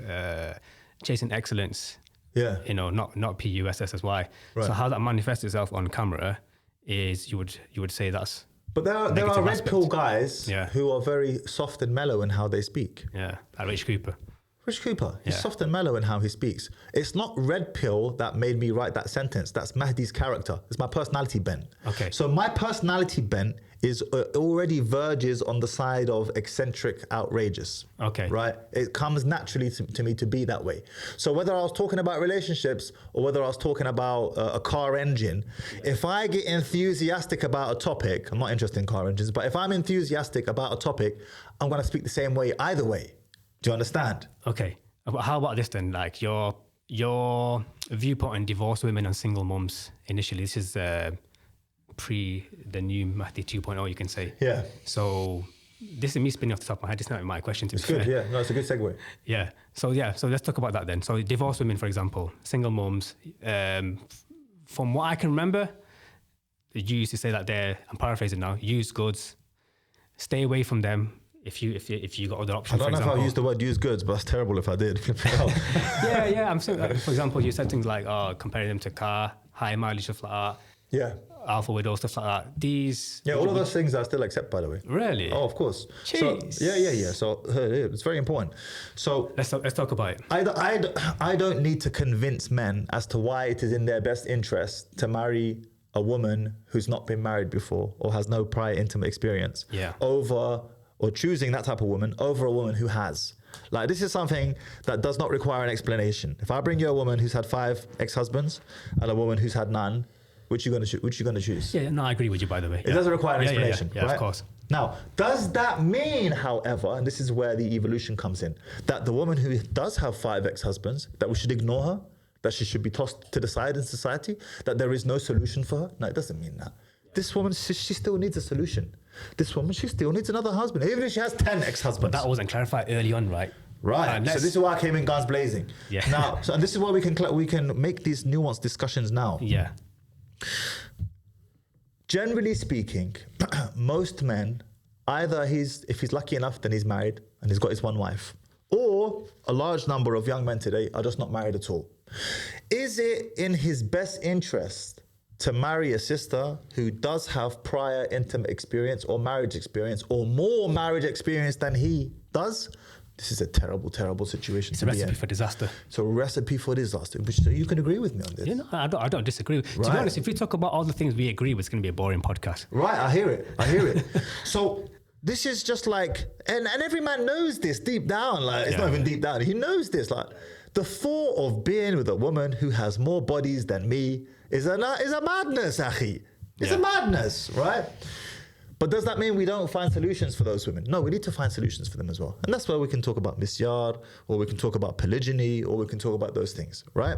chasing excellence, not PUSSY. Right. So how that manifests itself on camera is you would say that's. But there are Red Pill guys who are very soft and mellow in how they speak. Yeah, like Rich Cooper. Rich Cooper, he's soft and mellow in how he speaks. It's not Red Pill that made me write that sentence. That's Mahdi's character. It's my personality bent. Okay. So my personality bent is already verges on the side of eccentric, outrageous. Okay. Right? It comes naturally to me to be that way. So whether I was talking about relationships or whether I was talking about a car engine, if I get enthusiastic about a topic, I'm not interested in car engines, but if I'm enthusiastic about a topic, I'm going to speak the same way either way. Do you understand? Okay. But how about this then? Like your viewpoint on divorced women and single mums initially, this is pre the new Mahdi 2.0, you can say. Yeah. So this is me spinning off the top of my head. This is not my question. It's good, yeah. No, it's a good segue. Yeah. So let's talk about that then. So divorced women, for example, single mums. From what I can remember, you used to say that I'm paraphrasing now, used goods, stay away from them. If you got other options, I don't know if I used the word used goods, but that's terrible if I did. Flip it out. yeah. I'm saying, for example, you said things like comparing them to car, high mileage, stuff like that. Yeah. Alpha Widow, stuff like that. These. Yeah, all of those things I still accept, by the way. Really? Oh, of course. Jeez. So, yeah. So it's very important. So let's talk about it. I don't need to convince men as to why it is in their best interest to marry a woman who's not been married before or has no prior intimate experience or choosing that type of woman over a woman who has. Like, this is something that does not require an explanation. If I bring you a woman who's had 5 ex-husbands and a woman who's had none, which you going to choose? Yeah, no, I agree with you, by the way. It doesn't require an explanation, yeah, right? Of course. Now, does that mean, however, and this is where the evolution comes in, that the woman who does have 5 ex-husbands, that we should ignore her, that she should be tossed to the side in society, that there is no solution for her? No, it doesn't mean that. This woman, she still needs a solution. This woman, she still needs another husband, even if she has 10 ex-husbands. But that wasn't clarified early on, right? Right. So this is why I came in guns blazing. Yeah. Now, and this is why we can make these nuanced discussions now. Yeah. Generally speaking, most men, either if he's lucky enough, then he's married and he's got his one wife, or a large number of young men today are just not married at all. Is it in his best interest to marry a sister who does have prior intimate experience or marriage experience or more marriage experience than he does? This is a terrible, terrible situation. It's a recipe for disaster. It's a recipe for disaster. Which you can agree with me on this. You know, I don't disagree. Right. To be honest, if we talk about all the things we agree with, it's going to be a boring podcast. Right, I hear it. So this is just like, and every man knows this deep down. Like, it's not even deep down. He knows this. Like, the thought of being with a woman who has more bodies than me is a madness, akhi. It's a madness, right? But does that mean we don't find solutions for those women? No, we need to find solutions for them as well. And that's where we can talk about misyar, or we can talk about polygyny, or we can talk about those things, right?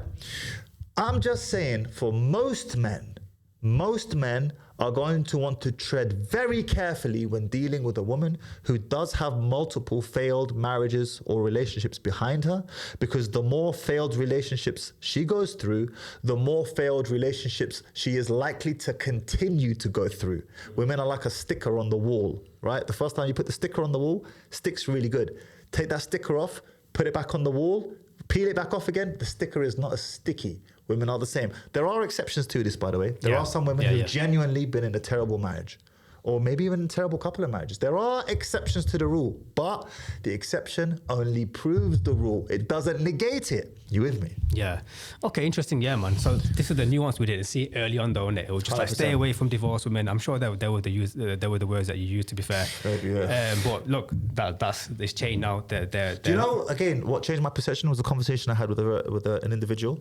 I'm just saying, for most men are going to want to tread very carefully when dealing with a woman who does have multiple failed marriages or relationships behind her, because the more failed relationships she goes through, the more failed relationships she is likely to continue to go through. Women are like a sticker on the wall, right? The first time you put the sticker on the wall, sticks really good. Take that sticker off, put it back on the wall, peel it back off again, the sticker is not as sticky. Women are the same. There are exceptions to this, by the way. There are some women who've genuinely been in a terrible marriage, or maybe even a terrible couple of marriages. There are exceptions to the rule, but the exception only proves the rule. It doesn't negate it. You with me? Yeah. Okay, interesting. Yeah, man. So this is the nuance we didn't see early on, though, innit? It was just 100%. Like, stay away from divorced women. I'm sure that they were the words that you used, to be fair. But look, it's changed now. Do you know, again, what changed my perception was a conversation I had with an individual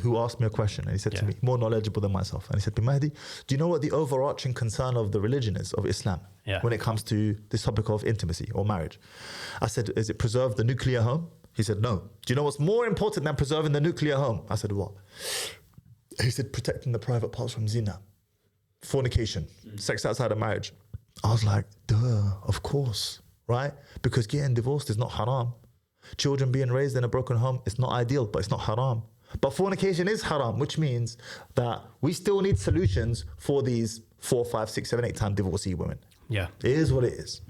who asked me a question, and he said to me, more knowledgeable than myself, and he said to me, Mahdi, do you know what the overarching concern of the religion is, of Islam, when it comes to this topic of intimacy or marriage? I said, is it preserve the nuclear home? He said, no. Do you know what's more important than preserving the nuclear home? I said, what? He said, protecting the private parts from zina, fornication, sex outside of marriage. I was like, duh, of course, right? Because getting divorced is not haram. Children being raised in a broken home, it's not ideal, but it's not haram. But fornication is haram, which means that we still need solutions for these 4, 5, 6, 7, 8 time divorcee women. Yeah. It is what it is.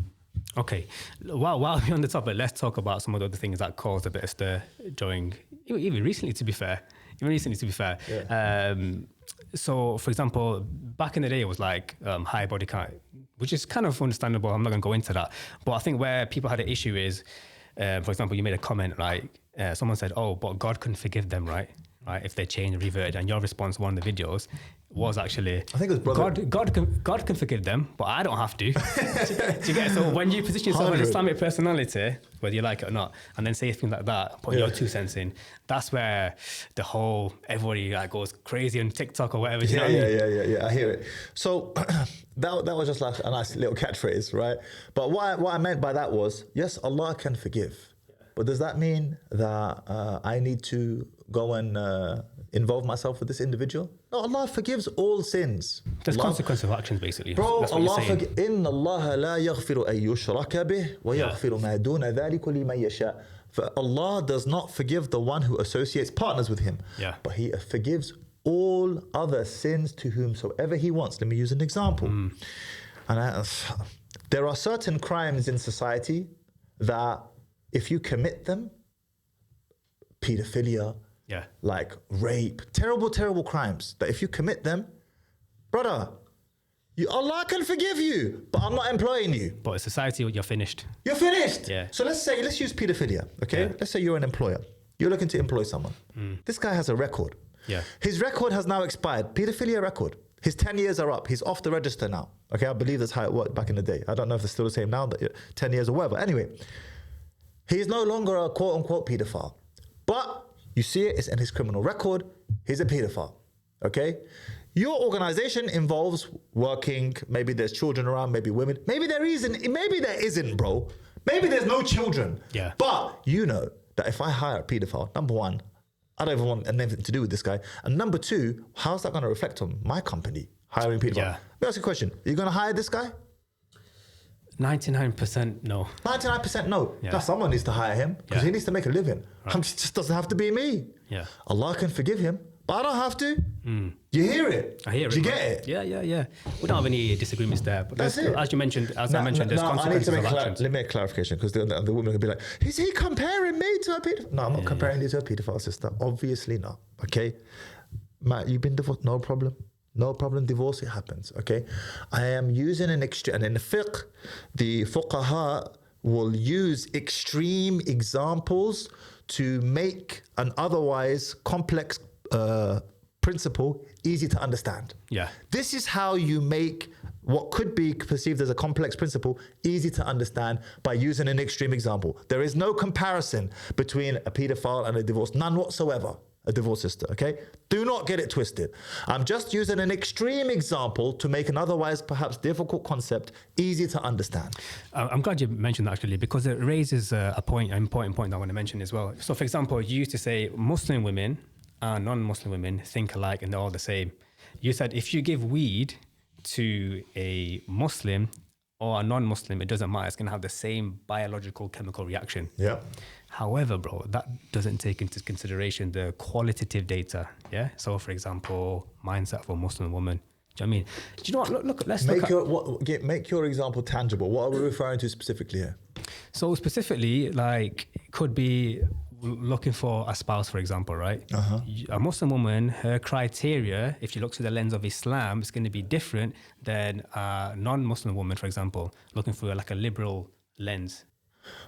Okay, while we're on the topic, let's talk about some of the other things that caused a bit of stir during, even recently, to be fair. Yeah. So, for example, back in the day, it was like high body count, which is kind of understandable. I'm not going to go into that. But I think where people had an issue is, for example, you made a comment like, someone said, oh, but God couldn't forgive them, right? If they changed and reverted. And your response, one of the videos, was actually, I think it was brother. God can forgive them, but I don't have to. Do you get it? So when you position yourself as an Islamic personality, whether you like it or not, and then say things like that, put your 2 cents in, that's where the whole, everybody like goes crazy on TikTok or whatever. Yeah, I hear it. So that was just like a nice little catchphrase, right? But what I meant by that was, yes, Allah can forgive. But does that mean that I need to go and involve myself with this individual? No, Allah forgives all sins. There's consequence of actions, basically. Bro, Allah إِنَّ اللَّهَ لَا يَغْفِرُ أَن يُشْرَكَ بِهِ وَيَغْفِرُ مَا دُونَ ذَلِكَ لِمَن يَشَاءُ. For Allah does not forgive the one who associates partners with him. Yeah. But he forgives all other sins to whomsoever he wants. Let me use an example. And there are certain crimes in society that if you commit them, pedophilia, like rape, terrible crimes, that if you commit them, brother, Allah can forgive you, but I'm not employing you. But in society, you're finished. You're finished. Yeah. So let's use pedophilia, okay? Yeah. Let's say you're an employer. You're looking to employ someone. This guy has a record. Yeah. His record has now expired. Pedophilia record. His 10 years are up. He's off the register now. Okay, I believe that's how it worked back in the day. I don't know if it's still the same now, that 10 years or whatever. Anyway, he's no longer a quote-unquote paedophile. But you see it, it's in his criminal record. He's a paedophile, okay? Your organization involves working, maybe there's children around, maybe women. Maybe there isn't, bro. Maybe there's no children. Yeah. But you know that if I hire a paedophile, number one, I don't even want anything to do with this guy. And number two, how's that going to reflect on my company, hiring paedophile? Yeah. Let me ask you a question. Are you going to hire this guy? 99% no. 99% no. Yeah. Now someone needs to hire him because Yeah. he needs to make a living. It just doesn't have to be me. Yeah. Allah can forgive him, but I don't have to. You hear it? I hear it. Do you get it? Yeah. We don't have any disagreements there. But That's it. as I mentioned, there's I need consequences to of make actions. let me make clarification because the woman will be like, is he comparing me to a pedophile? No, I'm not comparing you to a pedophile, sister. Obviously not. Okay? Matt, you've been divorced. No problem. No problem. Divorce, it happens. Okay? I am using an extreme, and in the fiqh, the fuqaha will use extreme examples to make an otherwise complex principle easy to understand. Yeah. This is how you make what could be perceived as a complex principle easy to understand by using an extreme example. There is no comparison between a paedophile and a divorce, none whatsoever. A divorced sister, okay? Do not get it twisted. I'm just using an extreme example to make an otherwise perhaps difficult concept easy to understand. I'm glad you mentioned that actually, because it raises an important point I want to mention as well. So for example, you used to say Muslim women and non-Muslim women think alike and they're all the same. You said if you give weed to a Muslim or a non-Muslim, it doesn't matter. It's going to have the same biological chemical reaction. Yeah. However, bro, that doesn't take into consideration the qualitative data. Yeah. So, for example, mindset for a Muslim woman. Do you know what I mean? Do you know what? Look. Let's Make your example tangible. What are we referring to specifically here? So specifically, like, it could be looking for a spouse, for example, right? A Muslim woman, her criteria, if you look through the lens of Islam, it's going to be different than a non-Muslim woman, for example, looking through like a liberal lens.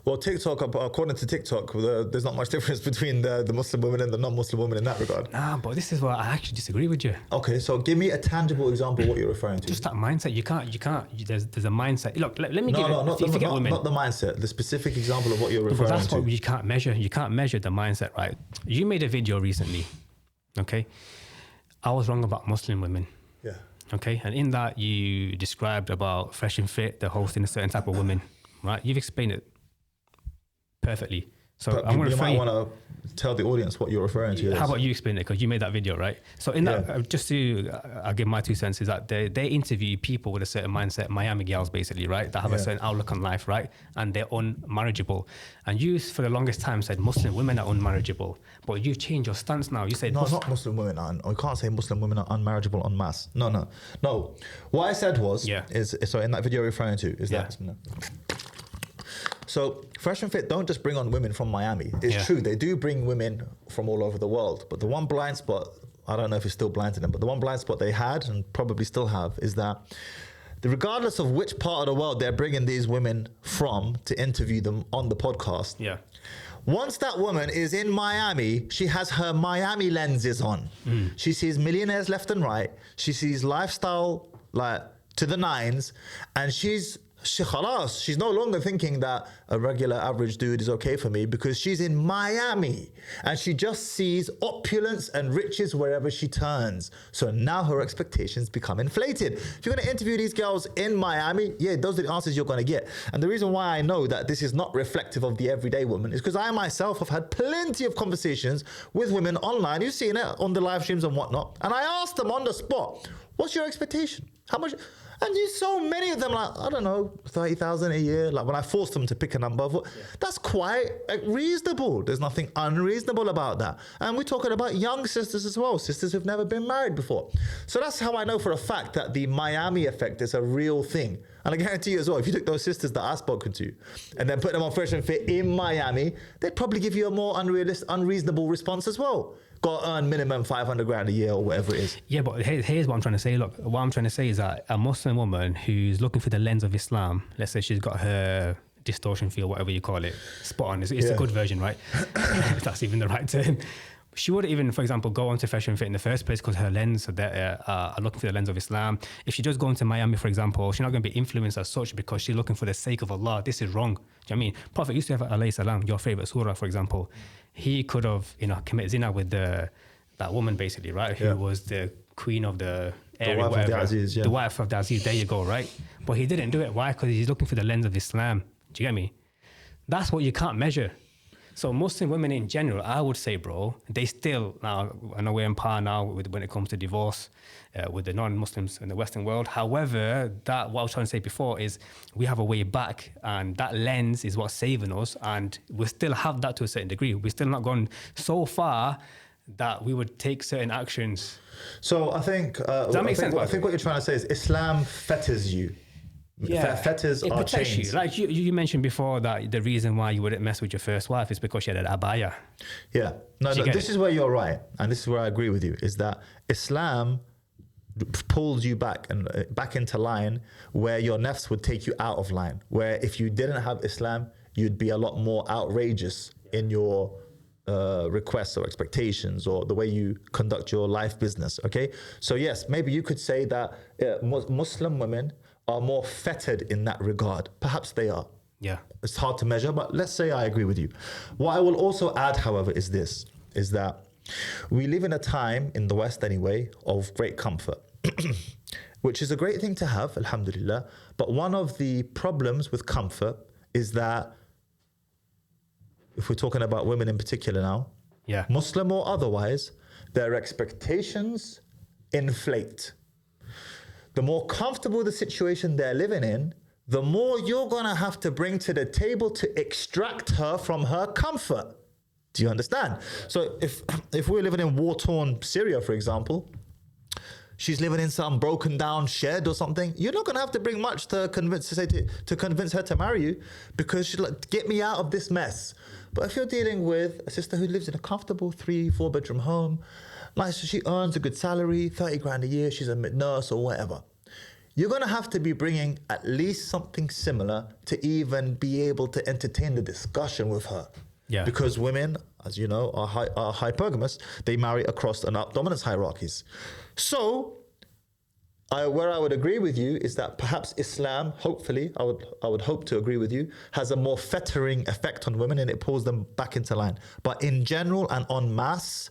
Well, TikTok, according to TikTok, there's not much difference between the Muslim woman and the non-Muslim woman in that regard. Nah, but this is where I actually disagree with you. Okay, so give me a tangible example of what you're referring to. Just that mindset. You can't. There's a mindset. Look, let me give not it. not the mindset. The specific example of what you're referring to. That's what you can't measure. You can't measure the mindset, right? You made a video recently, okay? I was wrong about Muslim women. Yeah. Okay, and in that you described about Fresh and Fit, they're hosting a certain type of women, right? You've explained it perfectly. So But I'm going to you might want to tell the audience what you're referring to. How about you explain it? Because you made that video, right? So in that, just to, I'll give my 2 cents, is that they interview people with a certain mindset, Miami girls basically, right? That have a certain outlook on life, right? And they're unmarriageable. And you, for the longest time, said Muslim women are unmarriageable. But you've changed your stance now. You said... No, not Muslim women. We can't say Muslim women are unmarriageable en masse. No. What I said was, so in that video you're referring to, is that... So Fresh and Fit don't just bring on women from Miami. It's true, they do bring women from all over the world. But the one blind spot, I don't know if it's still blind to them, but the one blind spot they had and probably still have is that regardless of which part of the world they're bringing these women from to interview them on the podcast, once that woman is in Miami, she has her Miami lenses on. She sees millionaires left and right. She sees lifestyle like to the nines, and she's no longer thinking that a regular average dude is okay for me because she's in Miami and she just sees opulence and riches wherever she turns. So now her expectations become inflated. If you're going to interview these girls in Miami, those are the answers you're going to get. And the reason why I know that this is not reflective of the everyday woman is because I myself have had plenty of conversations with women online. You've seen it on the live streams and whatnot. And I asked them on the spot, what's your expectation? How much? And so many of them, like, I don't know, 30,000 a year. Like when I forced them to pick a number, that's quite reasonable. There's nothing unreasonable about that. And we're talking about young sisters as well, sisters who've never been married before. So that's how I know for a fact that the Miami effect is a real thing. And I guarantee you as well, if you took those sisters that I've spoken to and then put them on Fresh and Fit in Miami, they'd probably give you a more unreasonable response as well. Got to earn minimum 500 grand a year or whatever it is. Yeah, but here's what I'm trying to say. Look, what I'm trying to say is that a Muslim woman who's looking through the lens of Islam, let's say she's got her distortion field, whatever you call it, spot on. It's a good version, right? If that's even the right term. she wouldn't even, for example, go onto Fresh and Fit in the first place because her lens are looking for the lens of Islam. If she does go into Miami, for example, she's not going to be influenced as such because she's looking for the sake of Allah. This is wrong. Do you know what I mean? Prophet Yusuf alayhi salam, your favorite surah, for example, he could have, committed zina with that woman, basically, right? Who was the queen of the area, wife of the Aziz, the wife of the Aziz. There you go, right? But he didn't do it. Why? Because he's looking for the lens of Islam. Do you get me? That's what you can't measure. So Muslim women in general, I would say, bro, they still, now, I know we're in par now when it comes to divorce with the non-Muslims in the Western world. However, what I was trying to say before is we have a way back, and that lens is what's saving us, and we still have that to a certain degree. We're still not gone so far that we would take certain actions. So I think, Does that make sense? I think what you're trying to say is Islam fetters you. Yeah, fetters it are protects chains. you. Like you mentioned before that the reason why you wouldn't mess with your first wife is because she had an abaya. Yeah. No, this is where you're right. And this is where I agree with you, is that Islam pulls you back into line where your nafs would take you out of line. Where if you didn't have Islam, you'd be a lot more outrageous in your requests or expectations or the way you conduct your life business. Okay. So yes, maybe you could say that Muslim women are more fettered in that regard. Perhaps they are. Yeah. It's hard to measure, but let's say I agree with you. What I will also add, however, is that we live in a time, in the West anyway, of great comfort, which is a great thing to have, alhamdulillah. But one of the problems with comfort is that, if we're talking about women in particular now, Muslim or otherwise, their expectations inflate. The more comfortable the situation they're living in, the more you're going to have to bring to the table to extract her from her comfort. Do you understand? So if we're living in war-torn Syria, for example, she's living in some broken down shed or something, you're not going to have to bring much to convince her to marry you, because she's like, get me out of this mess. But if you're dealing with a sister who lives in a comfortable 3-4 bedroom home, like she earns a good salary, 30 grand a year, she's a nurse or whatever, you're going to have to be bringing at least something similar to even be able to entertain the discussion with her. Yeah. Because women, as you know, are hypergamous. They marry across and up dominance hierarchies. So, where I would agree with you is that perhaps Islam, hopefully, I would hope to agree with you, has a more fettering effect on women and it pulls them back into line. But in general and en masse,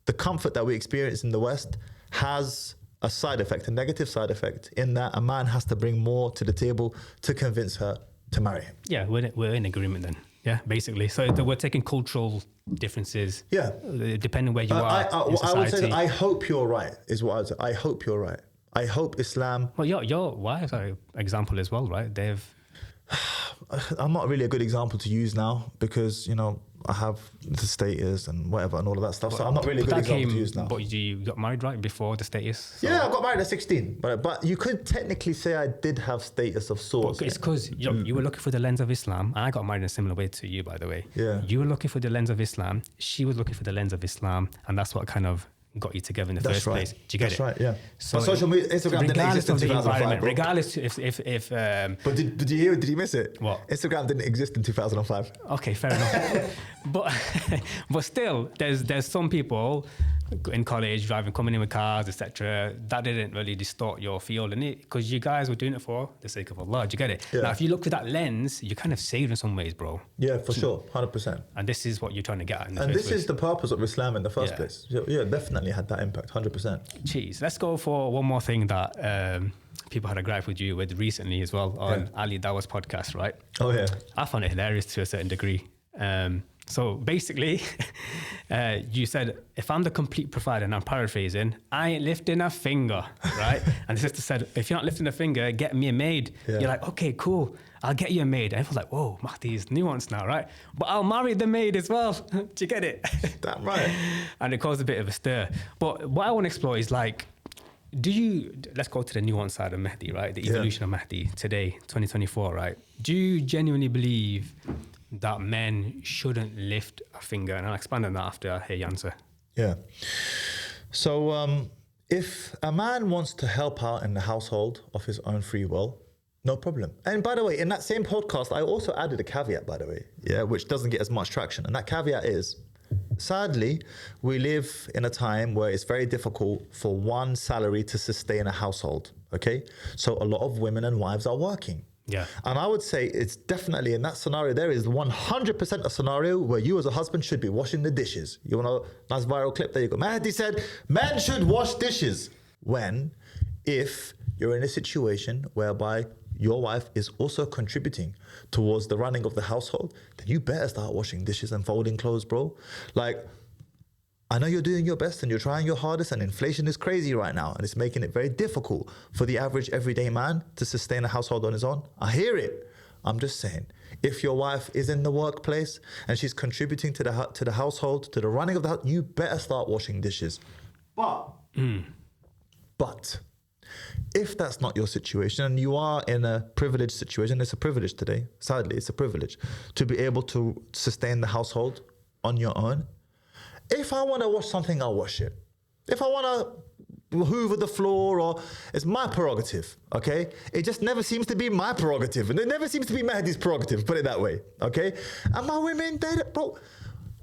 the comfort that we experience in the West has a side effect, a negative side effect, in that a man has to bring more to the table to convince her to marry him. Yeah, we're in agreement then. Yeah, basically. So we're taking cultural differences. Yeah. Depending where you are in society. I would say I hope you're right, is what I would say. I hope you're right. I hope Islam... Well, your wives are an example as well, right? I'm not really a good example to use now because, I have the status and whatever and all of that stuff. So I'm not really a good example to use now. But you got married right before the status? So. Yeah, I got married at 16. But you could technically say I did have status of sorts. But it's because you were looking for the lens of Islam. And I got married in a similar way to you, by the way. Yeah. You were looking for the lens of Islam. She was looking for the lens of Islam. And that's what kind of got you together in the first place. Do you get it? That's right, yeah. So but social media, Instagram didn't exist in 2005. Regardless if but did you hear? Did you miss it? What? Instagram didn't exist in 2005. Okay, fair enough. but still, there's some people in college coming in with cars, etc. That didn't really distort your field, and because you guys were doing it for the sake of Allah. Do you get it? Yeah. Now, if you look through that lens, you kind of saved in some ways, bro. Yeah, for sure, 100%. And this is what you're trying to get at. And this is the purpose of Islam in the first place. Yeah, definitely had that impact, 100%. Jeez, let's go for one more thing that people had a gripe with you with recently as well on Ali Dawa's podcast, right? Oh yeah. I found it hilarious to a certain degree. So basically, you said, if I'm the complete provider, and I'm paraphrasing, I ain't lifting a finger, right? And the sister said, if you're not lifting a finger, get me a maid. Yeah. You're like, okay, cool, I'll get you a maid. And everyone's like, whoa, Mahdi's nuanced now, right? But I'll marry the maid as well. Do you get it? Damn right. And it caused a bit of a stir. But what I want to explore is like, let's go to the nuanced side of Mahdi, right? The evolution of Mahdi today, 2024, right? Do you genuinely believe that men shouldn't lift a finger? And I'll expand on that after I hear your answer. Yeah. So if a man wants to help out in the household of his own free will, no problem. And by the way, in that same podcast, I also added a caveat, by the way, which doesn't get as much traction. And that caveat is, sadly, we live in a time where it's very difficult for one salary to sustain a household. Okay, so a lot of women and wives are working. Yeah. And I would say it's definitely in that scenario, there is 100% a scenario where you as a husband should be washing the dishes. You want a nice viral clip? There you go. Mahdi said, men should wash dishes. If you're in a situation whereby your wife is also contributing towards the running of the household, then you better start washing dishes and folding clothes, bro. Like, I know you're doing your best and you're trying your hardest, and inflation is crazy right now and it's making it very difficult for the average everyday man to sustain a household on his own. I hear it. I'm just saying, if your wife is in the workplace and she's contributing to the household, to the running of the house, you better start washing dishes. But if that's not your situation and you are in a privileged situation, it's a privilege today. Sadly, it's a privilege to be able to sustain the household on your own. If I want to wash something, I'll wash it. If I want to hoover the floor, or it's my prerogative, okay? It just never seems to be my prerogative, and it never seems to be Mahdi's prerogative, put it that way, okay? And my women,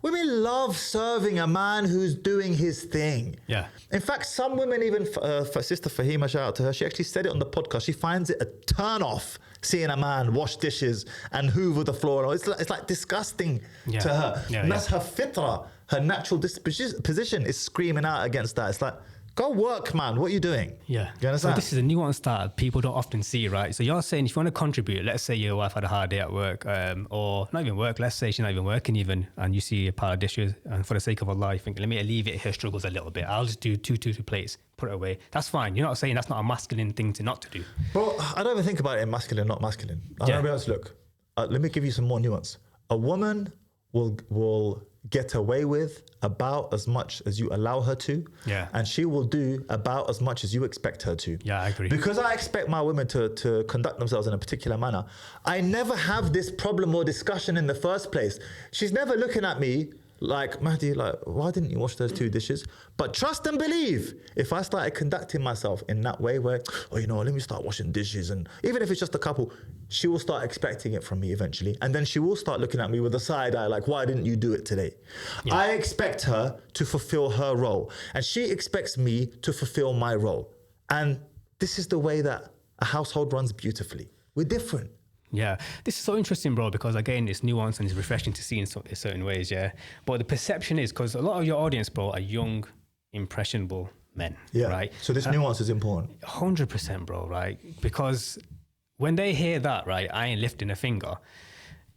women love serving a man who's doing his thing. Yeah. In fact, some women, even Sister Fahima, shout out to her, she actually said it on the podcast. She finds it a turn off seeing a man wash dishes and hoover the floor. It's like disgusting to her. Yeah, and that's her fitra, her natural disposition is screaming out against that. It's like, go work, man. What are you doing? Yeah. You understand? So this is a nuance that people don't often see, right? So you're saying if you want to contribute, let's say your wife had a hard day at work, or not even work, let's say she's not even working even, and you see a pile of dishes, and for the sake of Allah, you think, let me alleviate her struggles a little bit. I'll just do two plates, put it away. That's fine. You're not saying that's not a masculine thing not to do. Well, I don't even think about it in masculine, not masculine. I don't know about else. Look, let me give you some more nuance. A woman will get away with about as much as you allow her to, and she will do about as much as you expect her to. Yeah, I agree. Because I expect my women to conduct themselves in a particular manner, I never have this problem or discussion in the first place. She's never looking at me like, Mahdi, like, why didn't you wash those 2 dishes? But trust and believe, if I started conducting myself in that way where, let me start washing dishes, and even if it's just a couple, she will start expecting it from me eventually. And then she will start looking at me with a side eye like, why didn't you do it today? Yeah. I expect her to fulfill her role, and she expects me to fulfill my role. And this is the way that a household runs beautifully. We're different. Yeah, this is so interesting, bro, because again, it's nuanced and it's refreshing to see in certain ways, yeah. But the perception is, because a lot of your audience, bro, are young, impressionable men, right? So this nuance is important. 100%, bro, right? Because when they hear that, right, I ain't lifting a finger,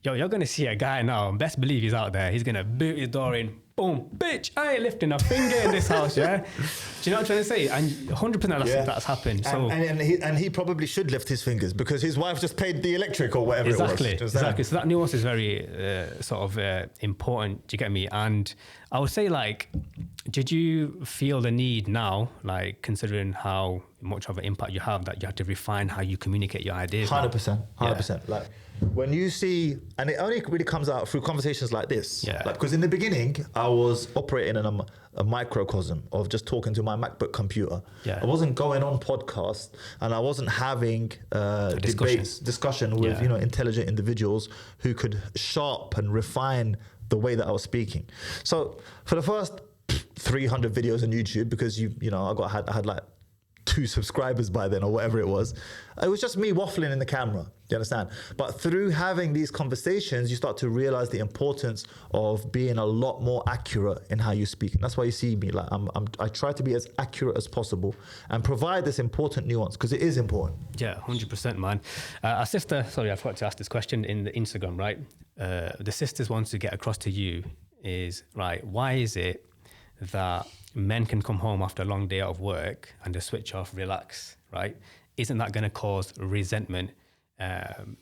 you're going to see a guy now, and best believe he's out there, he's going to boot his door in, boom, bitch, I ain't lifting a finger in this house, yeah? Do you know what I'm trying to say? And 100% that's happened. So and he probably should lift his fingers because his wife just paid the electric or whatever it was. Exactly. So that nuance is very important, do you get me? And I would say, like, did you feel the need now, like, considering how much of an impact you have, that you have to refine how you communicate your ideas? 100%. Like, when you see, and it only really comes out through conversations like this. Yeah. Like, because in the beginning, I was operating in a microcosm of just talking to my MacBook computer. Yeah. I wasn't going on podcasts, and I wasn't having discussion with intelligent individuals who could sharpen and refine the way that I was speaking. So for the first 300 videos on YouTube, because I had like 2 subscribers by then or whatever it was just me waffling in the camera. Do you understand? But through having these conversations, you start to realize the importance of being a lot more accurate in how you speak. And that's why you see me, like, I try to be as accurate as possible and provide this important nuance, because it is important. Yeah, 100%, man. Our sister, sorry, I forgot to ask this question in the Instagram, right? The sisters wants to get across to you is, right, why is it that men can come home after a long day out of work and just switch off, relax, right? Isn't that going to cause resentment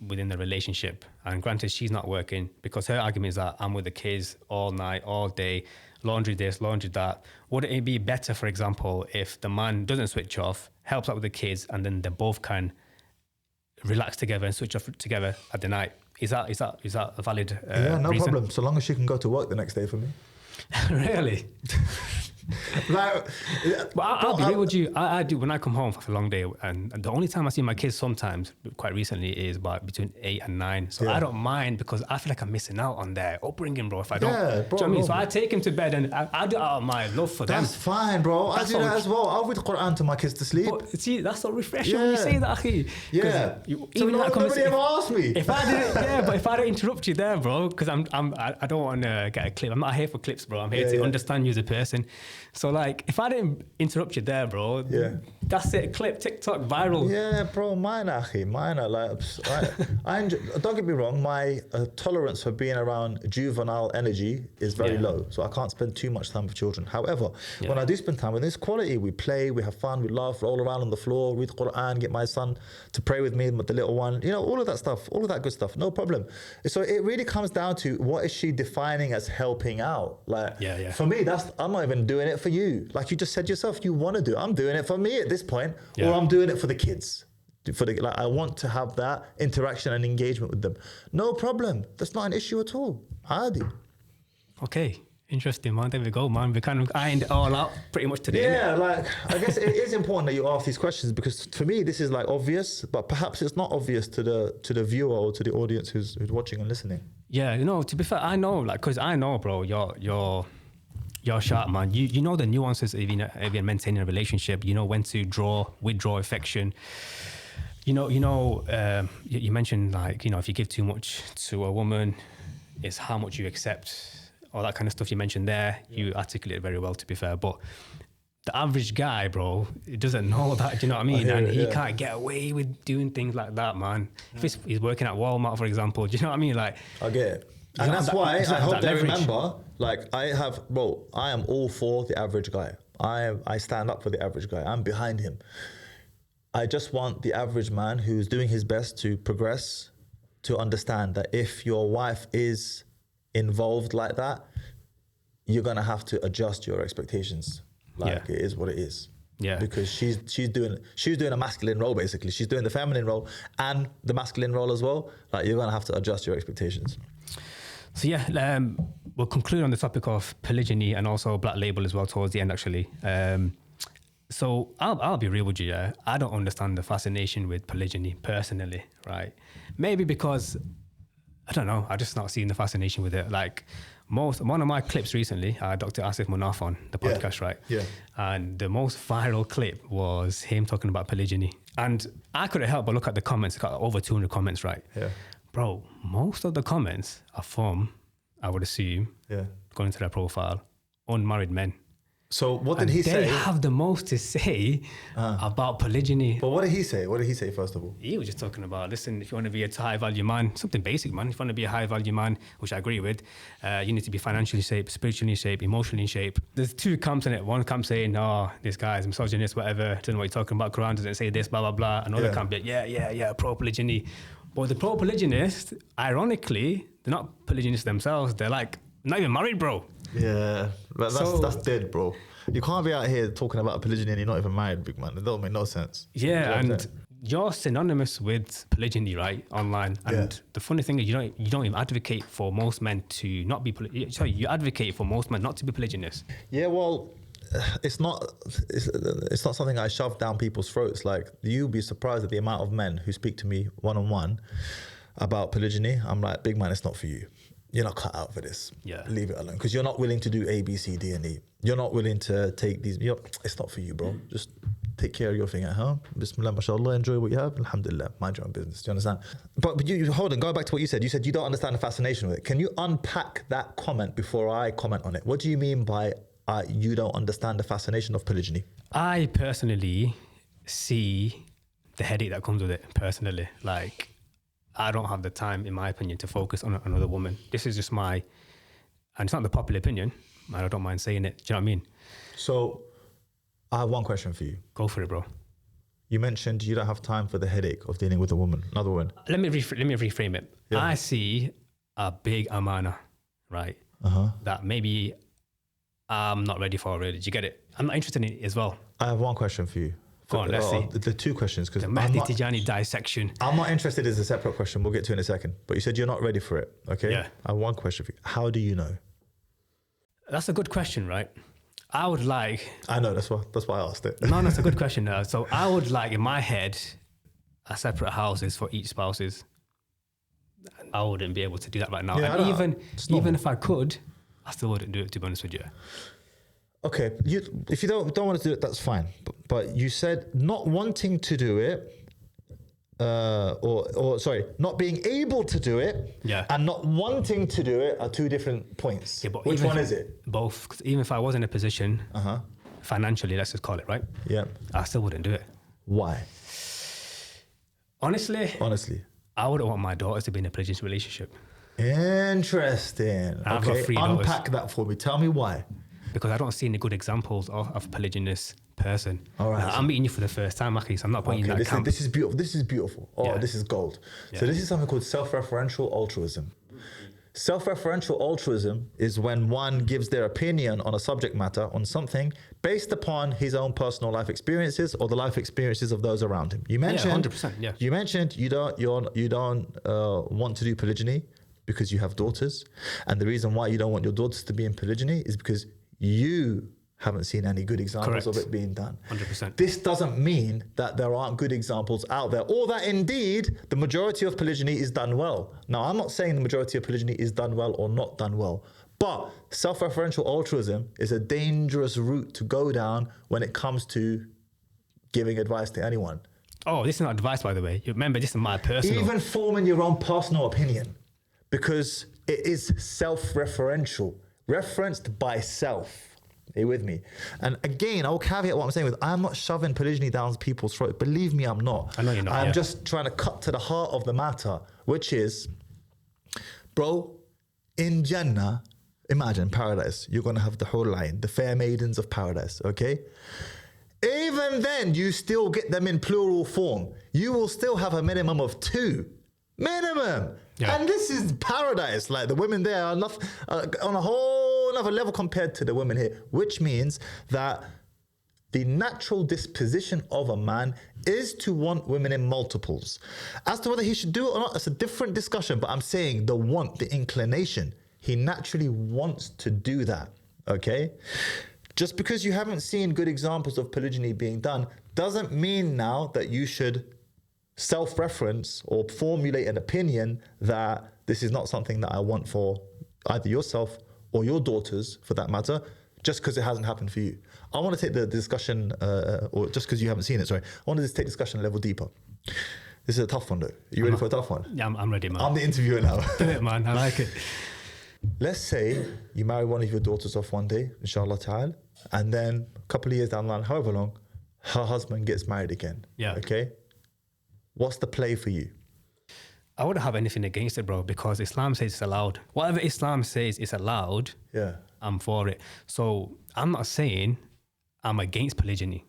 within the relationship? And granted, she's not working, because her argument is that I'm with the kids all night, all day, laundry this, laundry that. Would it be better, for example, if the man doesn't switch off, helps out with the kids, and then they both can relax together and switch off together at the night? Is that a valid no reason? problem, so long as she can go to work the next day for me. Really? Like, But I'll be real with you. I do when I come home after a long day, and the only time I see my kids sometimes, quite recently, is about between 8 and 9. So I don't mind because I feel like I'm missing out on their upbringing, bro. If I don't, Yeah, bro, do you know what I mean? no. So I take them to bed, and I do it out of my love for them. that's fine, bro. I do that as well. I'll read the Quran to my kids to sleep. But see, that's so refreshing when you say that, akhi. 'Cause Yeah. Even that Nobody ever asked me. If I didn't, but if I don't interrupt you there, bro, because I don't want to get a clip. I'm not here for clips, bro. I'm here to understand you as a person. So like, if I didn't interrupt you there, bro, that's it. Clip, TikTok, viral. Yeah, bro, mine. Like, I enjoy, don't get me wrong, my tolerance for being around juvenile energy is very low. So I can't spend too much time with children. However, when I do spend time with this quality, we play, we have fun, we laugh, roll around on the floor, read Quran, get my son to pray with me, the little one, you know, all of that stuff, all of that good stuff, no problem. So it really comes down to what is she defining as helping out? Like, for me, I'm not even doing it for you. Like you just said yourself, you want to do it. I'm doing it for me at this point, or I'm doing it for the kids. I want to have that interaction and engagement with them. No problem. That's not an issue at all. Hadi. Okay. Interesting, man. There we go, man. We kind of ironed it all out pretty much today. Yeah, like I guess it is important that you ask these questions because for me this is like obvious, but perhaps it's not obvious to the viewer or to the audience who's watching and listening. Yeah, you know, to be fair, I know, like, because I know, bro, you're sharp, man. You know the nuances of even maintaining a relationship. You know when to withdraw affection. You mentioned, like, you know, if you give too much to a woman, it's how much you accept. All that kind of stuff you mentioned there, you articulate it very well, to be fair. But the average guy, bro, doesn't know that. Do you know what I mean? He can't get away with doing things like that, man. If he's working at Walmart, for example, do you know what I mean? Like, I get it. And that's why I hope they remember, like, I am all for the average guy. I stand up for the average guy. I'm behind him. I just want the average man who's doing his best to progress to understand that if your wife is involved like that, you're gonna have to adjust your expectations. Like, it is what it is. Yeah. Because she's doing a masculine role, basically. She's doing the feminine role and the masculine role as well. Like, you're gonna have to adjust your expectations. So we'll conclude on the topic of polygyny and also Black Label as well towards the end, actually. So I'll be real with you. Yeah, I don't understand the fascination with polygyny personally, right? Maybe because I don't know. I just not seeing the fascination with it. Like one of my clips recently, Dr. Asif Munaf on the podcast, right? Yeah. And the most viral clip was him talking about polygyny. And I couldn't help but look at the comments. It got over 200 comments, right? Yeah. Bro, most of the comments are from, I would assume, going to their profile, unmarried men. So what did he say? They have the most to say about polygyny. But what did he say? What did he say, first of all? He was just talking about, listen, if you want to be a high value man, something basic, man. If you want to be a high value man, which I agree with, you need to be financially shaped, spiritually shaped, emotionally shaped. There's two camps in it. One camp saying, oh, this guy's misogynist, whatever. Doesn't know what you're talking about. Quran doesn't say this, blah, blah, blah. Another camp, pro-polygyny. But the pro-polygynists, ironically, they're not polygynists themselves. They're like, not even married, bro. Yeah, but that's dead, bro. You can't be out here talking about polygyny and you're not even married, big man. It don't make no sense. Yeah, and you're synonymous with polygyny, right, online. And the funny thing is, you don't even advocate for most men to not be you advocate for most men not to be polygynous. Yeah, well, it's not something I shove down people's throats. Like, you'd be surprised at the amount of men who speak to me one-on-one about polygyny. I'm like, big man, it's not for you. You're not cut out for this. Yeah. Leave it alone. Because you're not willing to do A, B, C, D, and E. You're not willing to take these. It's not for you, bro. Just take care of your thing at home. Bismillah, mashallah, enjoy what you have. Alhamdulillah, mind your own business. Do you understand? But you hold on, go back to what you said. You said you don't understand the fascination with it. Can you unpack that comment before I comment on it? What do you mean by you don't understand the fascination of polygyny? I personally see the headache that comes with it, personally. Like, I don't have the time, in my opinion, to focus on another woman. This is just and it's not the popular opinion, and I don't mind saying it. Do you know what I mean? So, I have one question for you. Go for it, bro. You mentioned you don't have time for the headache of dealing with another woman. Let me reframe it. Yeah. I see a big amana, right? That maybe I'm not ready for already. Do you get it? I'm not interested in it as well. I have one question for you. Go on, let's see. The two questions. The MAHDI TIDJANI dissection. I'm not interested as a separate question. We'll get to it in a second. But you said you're not ready for it, okay? Yeah. I have one question for you. How do you know? That's a good question, right? I would like. I know, that's why I asked it. No, that's a good question. So I would like, in my head, a separate houses for each spouses. I wouldn't be able to do that right now. Yeah, And even if I could, I still wouldn't do it, to be honest with you. Okay, if you don't want to do it, that's fine. But you said not wanting to do it, not being able to do it, and not wanting to do it are two different points. Yeah, but which one is it? Both. 'Cause even if I was in a position, financially, let's just call it, right? Yeah. I still wouldn't do it. Why? Honestly, I wouldn't want my daughters to be in a polygynous relationship. Interesting. I've got 3 daughters. Unpack that for me. Tell me why. Because I don't see any good examples of a polygynous person. All right. Now, I'm meeting you for the first time, Aki, so I'm not putting you in that camp. This is beautiful. This is beautiful. Oh, this is gold. So this is something called self-referential altruism. Self-referential altruism is when one gives their opinion on a subject matter, on something, based upon his own personal life experiences or the life experiences of those around him. You mentioned, 100%, yeah. You mentioned you don't want to do polygyny because you have daughters, and the reason why you don't want your daughters to be in polygyny is because you haven't seen any good examples of it being done. 100%. This doesn't mean that there aren't good examples out there, or that indeed the majority of polygyny is done well. Now, I'm not saying the majority of polygyny is done well or not done well, but self-referential altruism is a dangerous route to go down when it comes to giving advice to anyone. Oh, this is not advice, by the way. You remember, this is my personal. Even forming your own personal opinion, because it is self-referential, referenced by self. Are you with me? And again, I'll caveat what I'm saying with, I'm not shoving polygyny down people's throat. Believe me, I'm not. I know you're not. I'm just trying to cut to the heart of the matter, which is, bro, in Jannah, imagine paradise. You're going to have the whole line, the fair maidens of paradise, okay? Even then, you still get them in plural form. You will still have a minimum of 2. Minimum. Yeah. And this is paradise. Like, the women there are enough, on a whole other level compared to the women here, which means that the natural disposition of a man is to want women in multiples. As to whether he should do it or not, that's a different discussion, but I'm saying the want, the inclination, he naturally wants to do that, okay? Just because you haven't seen good examples of polygyny being done doesn't mean now that you should self-reference or formulate an opinion that this is not something that I want for either yourself or your daughters, for that matter, just because it hasn't happened for you. I want to take the discussion, or just because you haven't seen it, sorry. I want to just take discussion a level deeper. This is a tough one, though. You ready for a tough one? Yeah, I'm ready, man. I'm the interviewer now. Do it, man. I like it. Let's say you marry one of your daughters off one day, inshallah ta'ala, and then a couple of years down the line, however long, her husband gets married again. Yeah. Okay? What's the play for you? I wouldn't have anything against it, bro, because Islam says it's allowed. Whatever Islam says is allowed, I'm for it. So I'm not saying I'm against polygyny.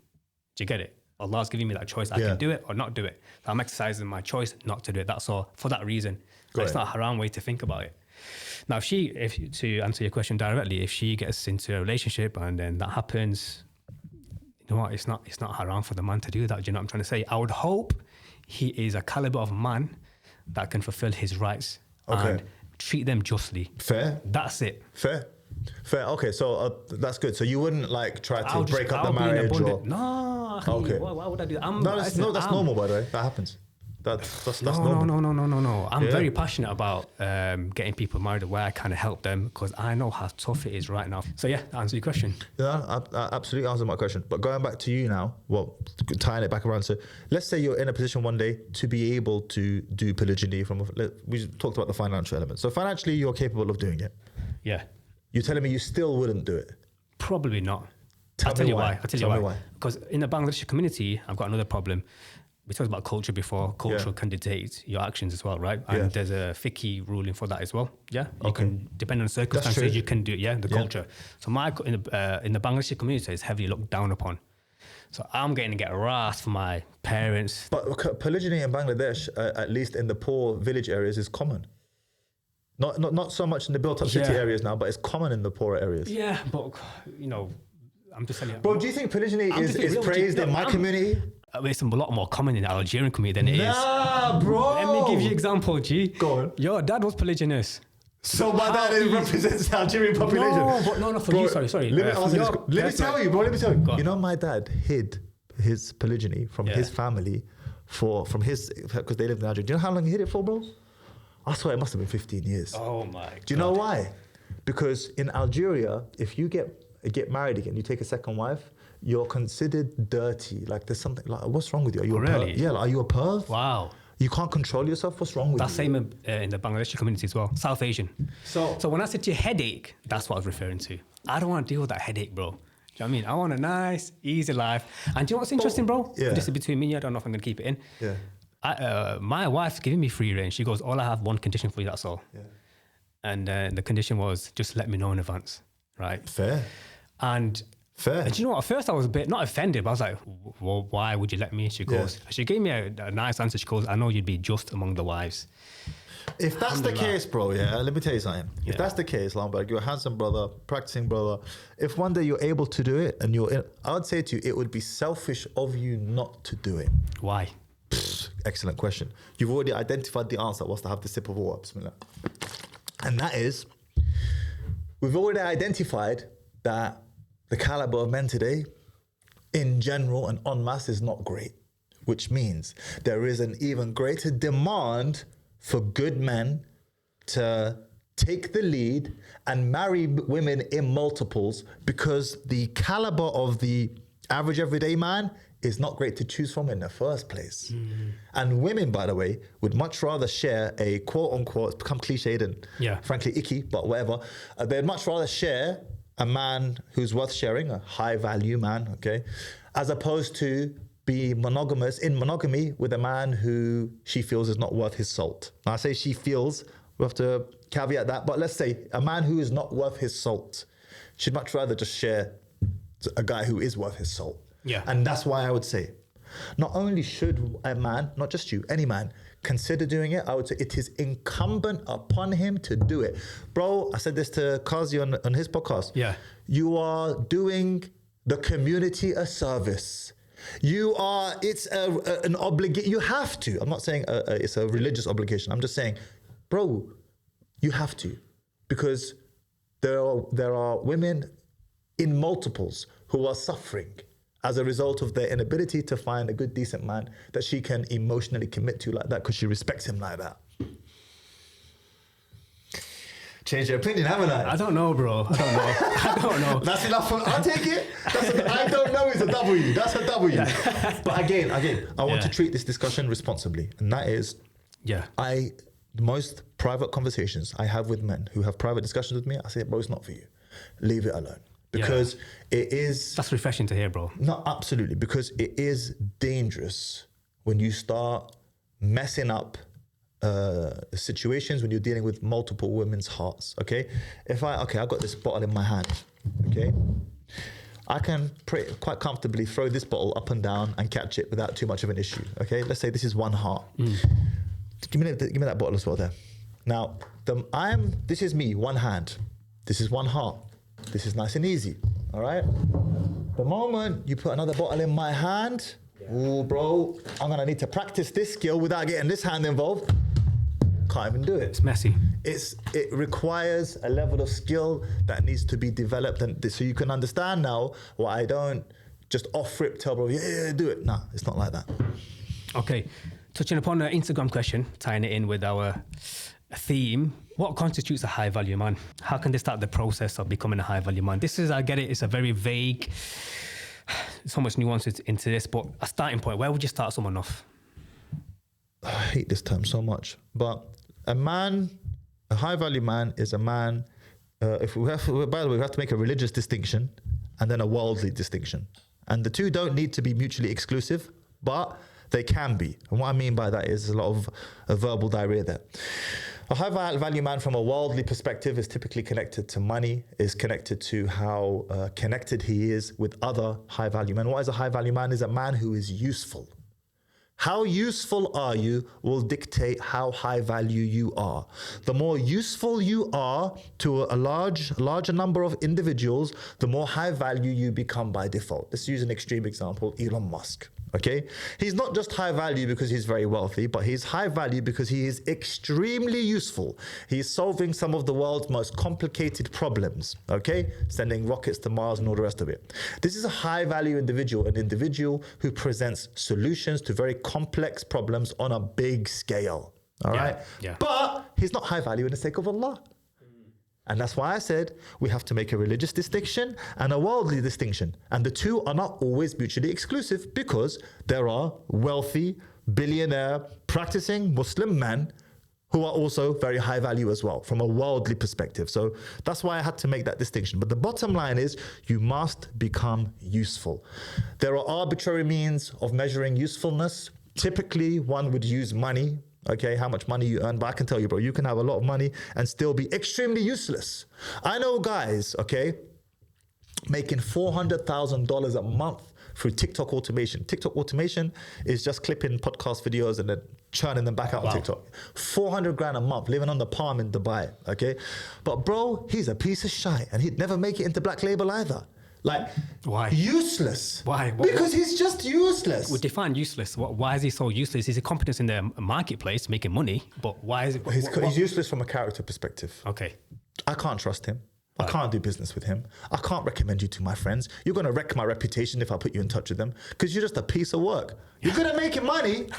Do you get it? Allah's giving me that choice. I can do it or not do it. So I'm exercising my choice not to do it. That's all, for that reason. It's not a haram way to think about it. Now, if to answer your question directly, if she gets into a relationship and then that happens, you know what? It's not haram for the man to do that. Do you know what I'm trying to say? I would hope he is a caliber of man that can fulfill his rights and treat them justly. Fair. That's it. Fair. Okay, so that's good. So you wouldn't like try to break up the marriage or... No. Okay. Why would I do that? That's normal, by the way. That happens. That's normal. No. I'm very passionate about getting people married where I kind of help them because I know how tough it is right now. So yeah, that answers your question. Yeah, I absolutely answered my question. But going back to you now, well, tying it back around. So let's say you're in a position one day to be able to do polygyny we talked about the financial element. So financially, you're capable of doing it. Yeah. You're telling me you still wouldn't do it? Probably not. I'll tell you why. Because in the Bangladeshi community, I've got another problem. We talked about culture before. Culture can dictate your actions as well, right? And there's a fiqh ruling for that as well. Yeah, you can, depending on circumstances, you can do the culture. So in the Bangladeshi community, it's heavily looked down upon. So I'm going to get wrath from my parents. But polygyny in Bangladesh, at least in the poor village areas, is common. Not so much in the built-up city areas now, but it's common in the poorer areas. Yeah, but I'm just telling you. Bro, do you think polygyny is praised in my community? It's a lot more common in the Algerian community than it is. Nah, bro. Let me give you an example, G. Go on. Your dad was polygynous. So my dad represents the Algerian population. No, for you. Sorry. Let me tell you, bro. You know, my dad hid his polygyny from his family because they lived in Algeria. Do you know how long he hid it for, bro? I swear it must have been 15 years. Oh my God. Do you know why? Because in Algeria, if you get married again, you take a second wife, you're considered dirty. Like there's something like, what's wrong with you? Are you a really? perv? Yeah, like, are you a perv? Wow. You can't control yourself. What's wrong with That's you? same in the Bangladeshi community as well, South Asian. So when I said to you headache, that's what I was referring to. I don't want to deal with that headache, bro. Do you know what I mean? I want a nice, easy life. And do you know what's interesting, bro? Yeah. This is between me and you. I don't know if I'm going to keep it in. Yeah. My wife's giving me free reign. She goes, all I have one condition for you, that's all. Yeah. And the condition was just let me know in advance, right? Fair. And do you know what? At first I was a bit, not offended, but I was like, well, why would you let me? She goes, she gave me a nice answer. She goes, I know you'd be just among the wives. If that's the case, bro, let me tell you something. If that's the case, Lomberg, you're a handsome brother, practicing brother. If one day you're able to do it and I would say to you, it would be selfish of you not to do it. Why? Excellent question. You've already identified the answer. What's to have the sip of water? Bismillah. And that is, we've already identified that the caliber of men today, in general and en masse, is not great, which means there is an even greater demand for good men to take the lead and marry women in multiples because the caliber of the average everyday man is not great to choose from in the first place. And women, by the way, would much rather share a quote unquote, it's become cliched and frankly icky, but whatever. They'd much rather share a man who's worth sharing, a high value man, okay, as opposed to be monogamous in monogamy with a man who she feels is not worth his salt. Now I say she feels, we have to caveat that, but let's say a man who is not worth his salt should much rather just share a guy who is worth his salt. Yeah. And that's why I would say, not only should a man, not just you, any man, consider doing it, I would say it is incumbent upon him to do it. Bro, I said this to Kazi on his podcast. Yeah. You are doing the community a service. It's an obligation. You have to. I'm not saying it's a religious obligation. I'm just saying, bro, you have to. Because there are women in multiples who are suffering as a result of their inability to find a good, decent man that she can emotionally commit to like that because she respects him like that. Change your opinion, haven't I? I don't know, bro. I don't know. That's enough. I'll take it. I don't know is a W. That's a W. But again, I want to treat this discussion responsibly. And that is, the most private conversations I have with men who have private discussions with me, I say, bro, it's not for you. Leave it alone. Because it is... That's refreshing to hear, bro. No, absolutely. Because it is dangerous when you start messing up situations when you're dealing with multiple women's hearts, okay? I've got this bottle in my hand, okay? I can quite comfortably throw this bottle up and down and catch it without too much of an issue, okay? Let's say this is one heart. Give me that bottle as well there. Now, this is me, one hand. This is one heart. This is nice and easy, all right? The moment you put another bottle in my hand, oh, bro, I'm gonna need to practice this skill without getting this hand involved. Can't even do it. It's messy. It requires a level of skill that needs to be developed, and so you can understand now why I don't just off rip tell bro, do it. Nah, it's not like that. Okay, touching upon an Instagram question, tying it in with our theme. What constitutes a high value man? How can they start the process of becoming a high value man? I get it, it's a very vague, so much nuance into this, but a starting point, where would you start someone off? I hate this term so much, but a high value man is a man, by the way, we have to make a religious distinction and then a worldly distinction. And the two don't need to be mutually exclusive, but they can be. And what I mean by that is a lot of verbal diarrhea there. A high value man from a worldly perspective is typically connected to money, is connected to how connected he is with other high value men. What is a high value man? Is a man who is useful. How useful are you will dictate how high value you are. The more useful you are to a larger number of individuals, the more high value you become by default. Let's use an extreme example, Elon Musk, Okay, he's not just high value because he's very wealthy, but he's high value because he is extremely useful. He's solving some of the world's most complicated problems. Okay, sending rockets to Mars and all the rest of it. This is a high value individual, an individual who presents solutions to very complex problems on a big scale. All right, but he's not high value in the sake of Allah. And that's why I said we have to make a religious distinction and a worldly distinction. And the two are not always mutually exclusive, because there are wealthy, billionaire, practicing Muslim men who are also very high value as well from a worldly perspective. So that's why I had to make that distinction. But the bottom line is you must become useful. There are arbitrary means of measuring usefulness. Typically, one would use money. Okay, how much money you earn, but I can tell you, bro, you can have a lot of money and still be extremely useless. I know guys, okay, making $400,000 a month through TikTok automation. TikTok automation is just clipping podcast videos and then churning them back out on TikTok. 400 grand a month, living on the palm in Dubai, okay? But bro, he's a piece of shite and he'd never make it into Black Label either. Like, why? Useless. Why? Because he's just useless. We define useless. Why is he so useless? He's a competence in the marketplace, making money, but why is it? He's useless from a character perspective. Okay. I can't trust him. I can't do business with him. I can't recommend you to my friends. You're going to wreck my reputation if I put you in touch with them, because you're just a piece of work. You're good at making money.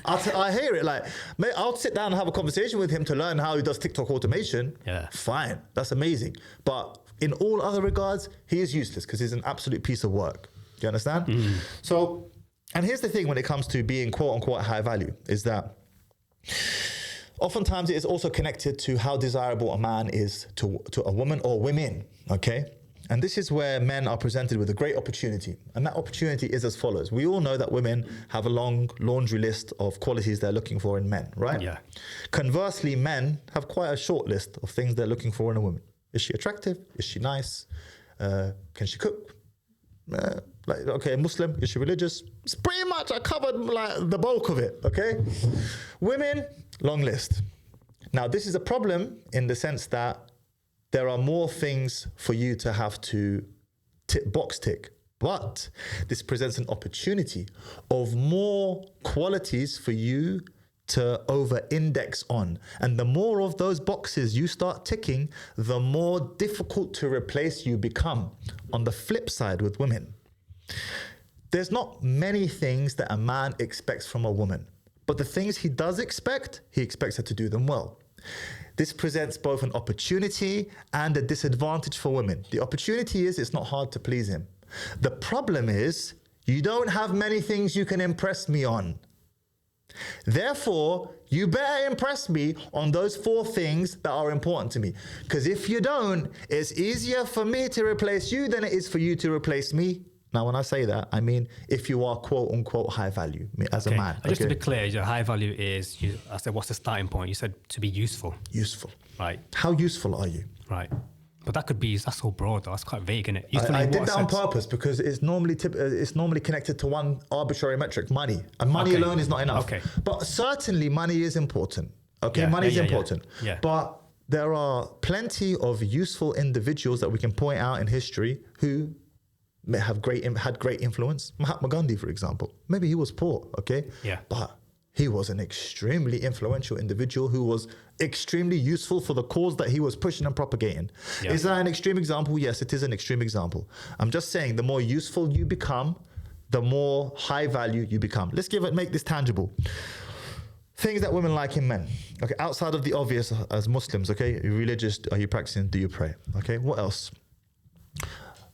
I hear it. Like, mate, I'll sit down and have a conversation with him to learn how he does TikTok automation. Yeah. Fine. That's amazing. But in all other regards, he is useless because he's an absolute piece of work. Do you understand? So, and here's the thing when it comes to being quote unquote high value is that oftentimes it is also connected to how desirable a man is to a woman or women, okay? And this is where men are presented with a great opportunity. And that opportunity is as follows. We all know that women have a long laundry list of qualities they're looking for in men, right? Yeah. Conversely, men have quite a short list of things they're looking for in a woman. Is she attractive? Is she nice? Can she cook? Okay, Muslim, is she religious? It's pretty much, I covered like the bulk of it, okay? Women, long list. Now, this is a problem in the sense that there are more things for you to have to box tick, but this presents an opportunity of more qualities for you to over-index on. And the more of those boxes you start ticking, the more difficult to replace you become. On the flip side with women, there's not many things that a man expects from a woman, but the things he does expect, he expects her to do them well. This presents both an opportunity and a disadvantage for women. The opportunity is it's not hard to please him. The problem is you don't have many things you can impress me on. Therefore, you better impress me on those 4 things that are important to me. Because if you don't, it's easier for me to replace you than it is for you to replace me. Now, when I say that, I mean if you are quote unquote high value as a man. Just to be clear, your high value is, I said, what's the starting point? You said to be useful. Useful. Right. How useful are you? Right. But that could be, that's so broad though. That's quite vague, isn't it? I did that on purpose because it's normally connected to one arbitrary metric, money. And money alone is not enough. Okay. But certainly money is important. Okay, money is important. Yeah. But there are plenty of useful individuals that we can point out in history who had great influence. Mahatma Gandhi, for example. Maybe he was poor, okay? Yeah. But he was an extremely influential individual who was extremely useful for the cause that he was pushing and propagating. Yeah. Is that an extreme example? Yes, it is an extreme example. I'm just saying the more useful you become, the more high value you become. Let's make this tangible. Things that women like in men. Okay, outside of the obvious as Muslims, okay? Are you religious? Are you practicing? Do you pray? Okay, what else?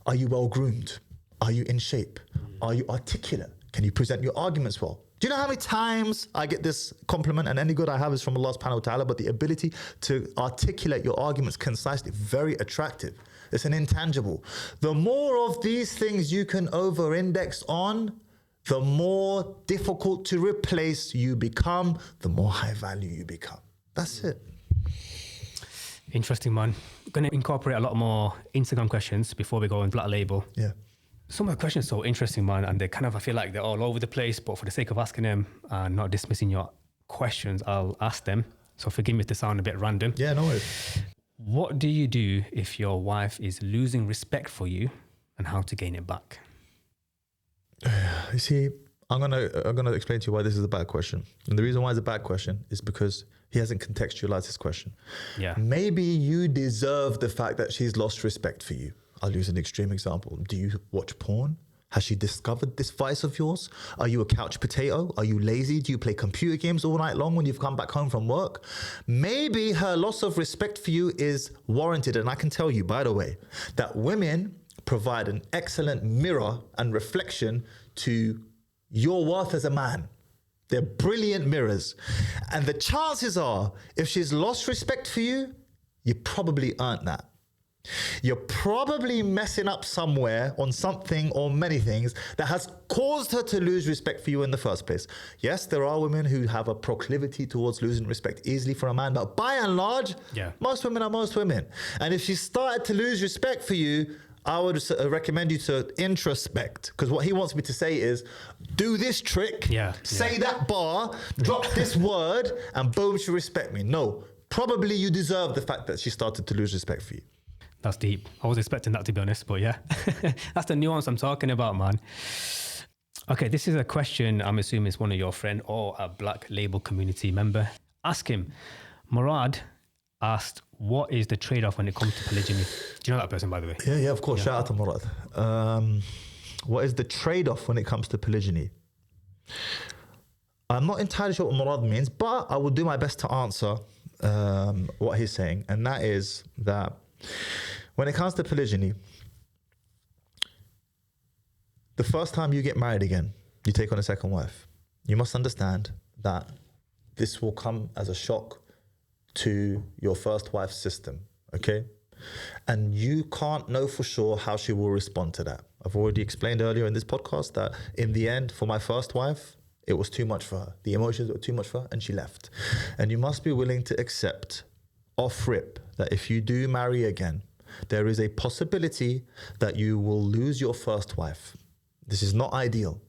Are you well groomed? Are you in shape? Are you articulate? Can you present your arguments well? Do you know how many times I get this compliment, and any good I have is from Allah subhanahu wa ta'ala, but the ability to articulate your arguments concisely, very attractive. It's an intangible. The more of these things you can over-index on, the more difficult to replace you become, the more high value you become. That's it. Interesting, man. I'm going to incorporate a lot more Instagram questions before we go on Black Label. Yeah. Some of the questions are so interesting, man, and they kind of, I feel like they're all over the place, but for the sake of asking them and not dismissing your questions, I'll ask them. So forgive me if they sound a bit random. Yeah, no worries. What do you do if your wife is losing respect for you, and how to gain it back? You see, I'm gonna explain to you why this is a bad question. And the reason why it's a bad question is because he hasn't contextualized his question. Yeah. Maybe you deserve the fact that she's lost respect for you. I'll use an extreme example. Do you watch porn? Has she discovered this vice of yours? Are you a couch potato? Are you lazy? Do you play computer games all night long when you've come back home from work? Maybe her loss of respect for you is warranted. And I can tell you, by the way, that women provide an excellent mirror and reflection to your worth as a man. They're brilliant mirrors. And the chances are, if she's lost respect for you, you probably earned that. You're probably messing up somewhere on something or many things that has caused her to lose respect for you in the first place. Yes, there are women who have a proclivity towards losing respect easily for a man, but by and large, most women are most women. And if she started to lose respect for you, I would recommend you to introspect, because what he wants me to say is, do this trick, say that bar, drop this word, and boom, she respect me. No, probably you deserve the fact that she started to lose respect for you. That's deep. I was expecting that, to be honest, but yeah. That's the nuance I'm talking about, man. Okay, this is a question I'm assuming it's one of your friend or a Black Label community member. Ask him. Murad asked, what is the trade-off when it comes to polygyny? Do you know that person, by the way? Yeah, of course. Shout out to Murad. What is the trade-off when it comes to polygyny? I'm not entirely sure what Murad means, but I will do my best to answer what he's saying. And that is that when it comes to polygyny, the first time you get married again, you take on a second wife. You must understand that this will come as a shock to your first wife's system, okay? And you can't know for sure how she will respond to that. I've already explained earlier in this podcast that in the end, for my first wife, it was too much for her. The emotions were too much for her and she left. And you must be willing to accept off rip that if you do marry again, there is a possibility that you will lose your first wife. This is not ideal.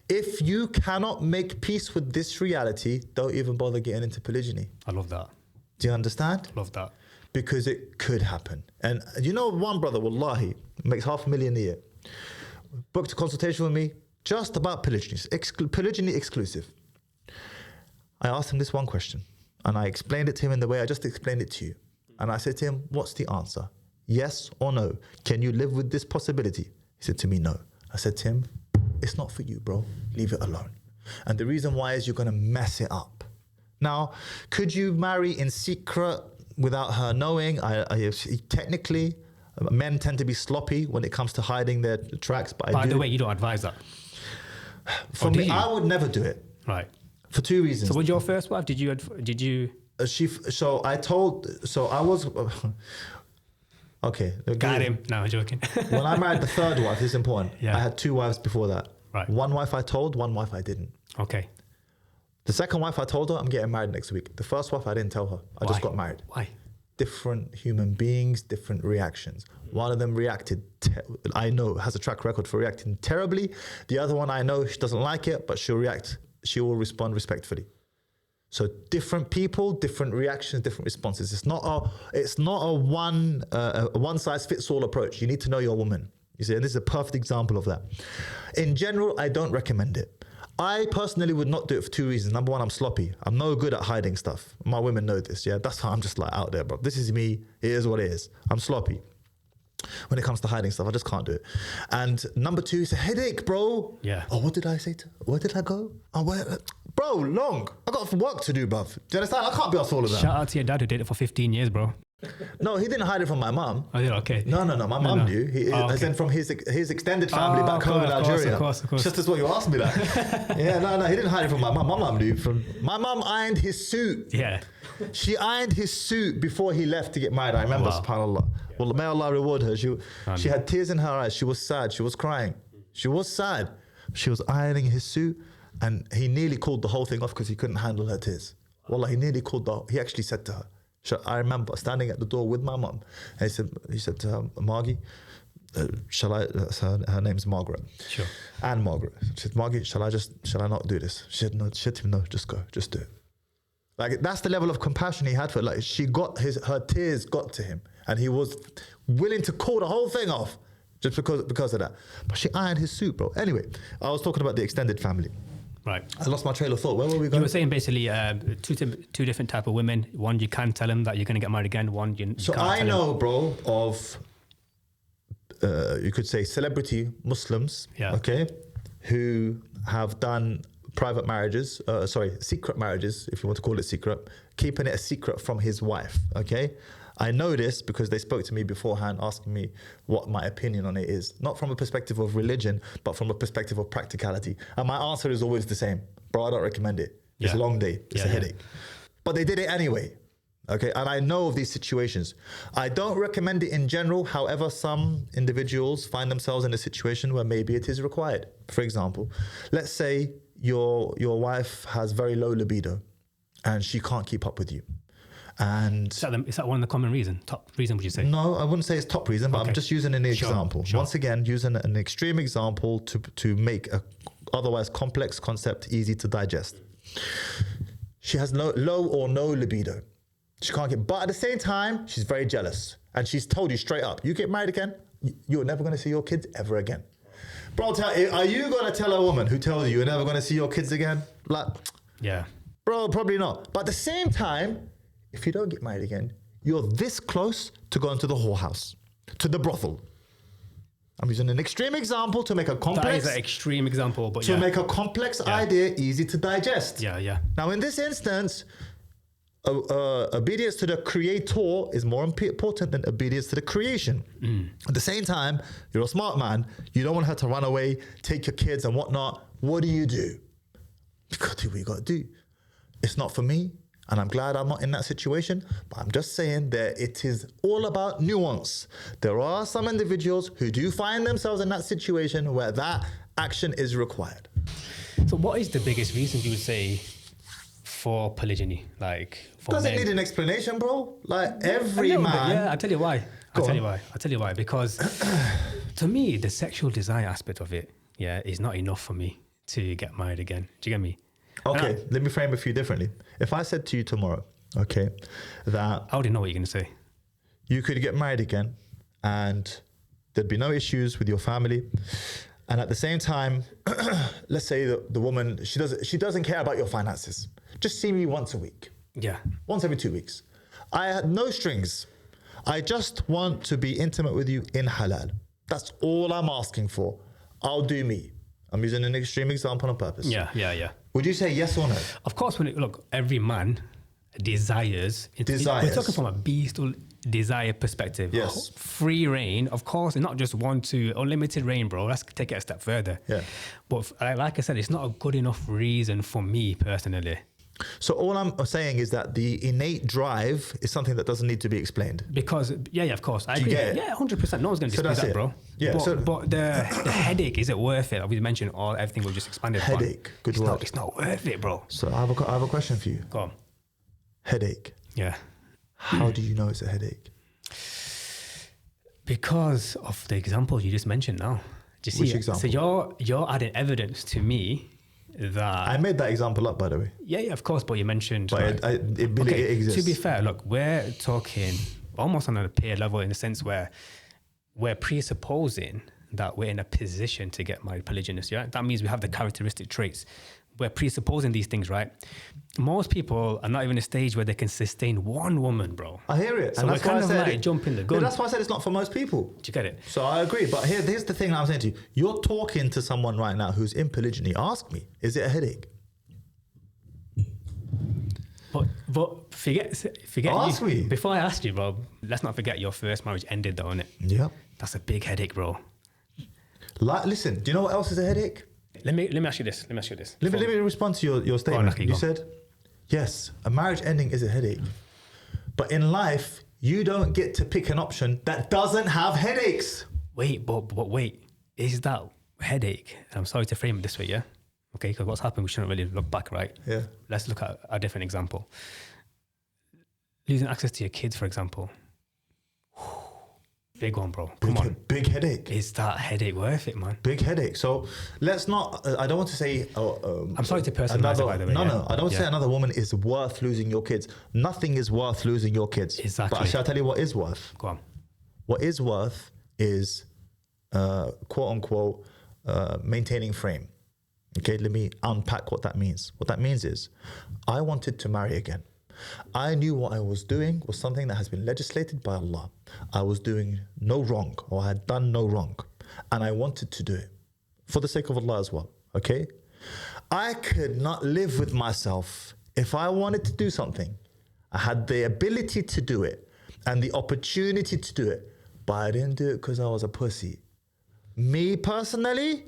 If you cannot make peace with this reality, don't even bother getting into polygyny. I love that. Do you understand? Love that. Because it could happen. And you know, one brother, wallahi, makes $500,000 a year. Booked a consultation with me just about polygyny, polygyny exclusive. I asked him this one question and I explained it to him in the way I just explained it to you. And I said to him, what's the answer? Yes or no? Can you live with this possibility? He said to me, no. I said to him, it's not for you, bro. Leave it alone. And the reason why is you're going to mess it up. Now, could you marry in secret without her knowing? Technically, men tend to be sloppy when it comes to hiding their tracks. But by the way, you don't advise that. For me, I would never do it. Right. For two reasons. So with your first wife, did you? Okay. Got him. No, I'm joking. When I married the third wife, this is important. Yeah. I had two wives before that. Right. One wife I told, one wife I didn't. Okay. The second wife I told her, I'm getting married next week. The first wife I didn't tell her. I just got married. Why? Different human beings, different reactions. One of them reacted, I know, has a track record for reacting terribly. The other one, I know she doesn't like it, but she will respond respectfully. So different people, different reactions, different responses. It's not a one size fits all approach. You need to know your woman. You see, and this is a perfect example of that. In general, I don't recommend it. I personally would not do it for two reasons. Number one, I'm sloppy. I'm no good at hiding stuff. My women know this, yeah? That's how I'm just like out there, bro. This is me. It is what it is. I'm sloppy. When it comes to hiding stuff, I just can't do it. And number two, it's a headache, bro. Yeah. Oh, what did I say? Where did I go? Oh, where? Bro, long. I got work to do, bruv. Do you understand? I can't be asked all of that. Shout out to your dad who did it for 15 years, bro. No, he didn't hide it from my mum. Oh, yeah, okay. No. My mum knew. As in from his extended family back home in Algeria. Of course. Just as what you asked me that. No, he didn't hide it from my mum. My mum knew. My mum ironed his suit. Yeah. She ironed his suit before he left to get married. I remember, subhanAllah. Well, may Allah reward her. She had tears in her eyes. She was sad. She was crying. She was sad. She was ironing his suit and he nearly called the whole thing off because he couldn't handle her tears. Wallah, he nearly he actually said to her, I remember standing at the door with my mum and he said to her, Margie, her name's Margaret. Sure. And Margaret. She said, Margie, shall I not do this? She said, no, to him, no, just go, just do it. Like, that's the level of compassion he had for her. Like, her tears got to him and he was willing to call the whole thing off just because of that. But she ironed his suit, bro. Anyway, I was talking about the extended family. Right. I lost my trail of thought. Where were we going? You were saying basically two different type of women. One, you can tell them that you're going to get married again. One, you So can't I tell know, bro, of you could say celebrity Muslims, Yeah. okay, who have done private marriages, secret marriages, if you want to call it secret, keeping it a secret from his wife, okay? I know this because they spoke to me beforehand asking me what my opinion on it is. Not from a perspective of religion, but from a perspective of practicality. And my answer is always the same. Bro, I don't recommend it. It's a long day. It's a headache. But they did it anyway. Okay, and I know of these situations. I don't recommend it in general. However, some individuals find themselves in a situation where maybe it is required. For example, let's say your wife has very low libido and she can't keep up with you. And is that one of the common top reason, would you say? No, I wouldn't say it's top reason, but I'm just using an example. Sure. Once again, using an extreme example to make a otherwise complex concept easy to digest. She has low or no libido. She can't get, but at the same time, she's very jealous. And she's told you straight up, you get married again, you're never going to see your kids ever again. Bro, are you going to tell a woman who tells you you're never going to see your kids again? Like, Yeah. bro, probably not. But at the same time, if you don't get married again, you're this close to going to the whorehouse, to the brothel. I'm using an extreme example to make a complex... That is an extreme example, but to make a complex idea easy to digest. Yeah. Now, in this instance, obedience to the creator is more important than obedience to the creation. At the same time, you're a smart man. You don't want her to run away, take your kids and whatnot. What do? You got to do what you got to do. It's not for me, and I'm glad I'm not in that situation, but I'm just saying that it is all about nuance. There are some individuals who do find themselves in that situation where that action is required. So what is the biggest reason you would say for polygyny? Like, for Doesn't men? need an explanation, bro. Like every man. Yeah, I'll tell you why. I'll tell you why. Because to me, the sexual desire aspect of it, is not enough for me to get married again. Do you get me? Okay, let me frame it for you differently. If I said to you tomorrow, okay, that I already know what you're going to say. You could get married again and there'd be no issues with your family. And at the same time, let's say the woman, she doesn't care about your finances. Just see me once a week. Yeah. Once every 2 weeks. I had no strings. I just want to be intimate with you in halal. That's all I'm asking for. I'll do me. I'm using an extreme example on purpose. Yeah. Would you say yes or no? Of course, look, every man desires. We're talking from a bestial desire perspective. Yes. Free reign, of course, it's not just unlimited reign, bro. Let's take it a step further. Yeah. But like I said, it's not a good enough reason for me personally. So all I'm saying is that the innate drive is something that doesn't need to be explained. Because, of course. I agree. Get it? Yeah, 100%. No one's going to dispute that, bro. Yeah, but the headache, is it worth it? We mentioned everything we've just expanded upon. Headache, good word. It's not worth it, bro. So I have a question for you. Go on. Headache. Yeah. How do you know it's a headache? Because of the example you just mentioned now. Do you see? Which example? So you're adding evidence to me that... I made that example up, by the way. Yeah, of course, but you mentioned... But it exists. To be fair, look, we're talking almost on a peer level in the sense where we're presupposing that we're in a position to get married polygynous, yeah? That means we have the characteristic traits. We're presupposing these things, right? Most people are not even in a stage where they can sustain one woman, bro. I hear it. So and we're that's why kind I of said like jumping the gun. Yeah, that's why I said it's not for most people. Do you get it? So I agree. But here's the thing I'm saying to you. You're talking to someone right now who's in polygyny. Ask me, is it a headache? But forget Ask me. Before I ask you, bro, let's not forget your first marriage ended though, innit? Yeah. That's a big headache, bro. Listen, do you know what else is a headache? Let me ask you this. Let me respond to your statement. Lucky, you said, yes, a marriage ending is a headache. But in life, you don't get to pick an option that doesn't have headaches. Wait, but wait. Is that headache? I'm sorry to frame it this way, yeah? Okay, because what's happened, we shouldn't really look back, right? Yeah. Let's look at a different example. Losing access to your kids, for example. Big one, bro. Come on. Big headache. Is that headache worth it, man? Big headache. So let's not, I don't want to say... I'm sorry to personalize it, by the way. No, I don't want to say another woman is worth losing your kids. Nothing is worth losing your kids. Exactly. But shall I tell you what is worth? Go on. What is worth is quote unquote, maintaining frame. Okay, let me unpack what that means. What that means is I wanted to marry again. I knew what I was doing was something that has been legislated by Allah. I was doing no wrong, or I had done no wrong. And I wanted to do it for the sake of Allah as well. Okay? I could not live with myself. If I wanted to do something, I had the ability to do it and the opportunity to do it, but I didn't do it because I was a pussy. Me personally,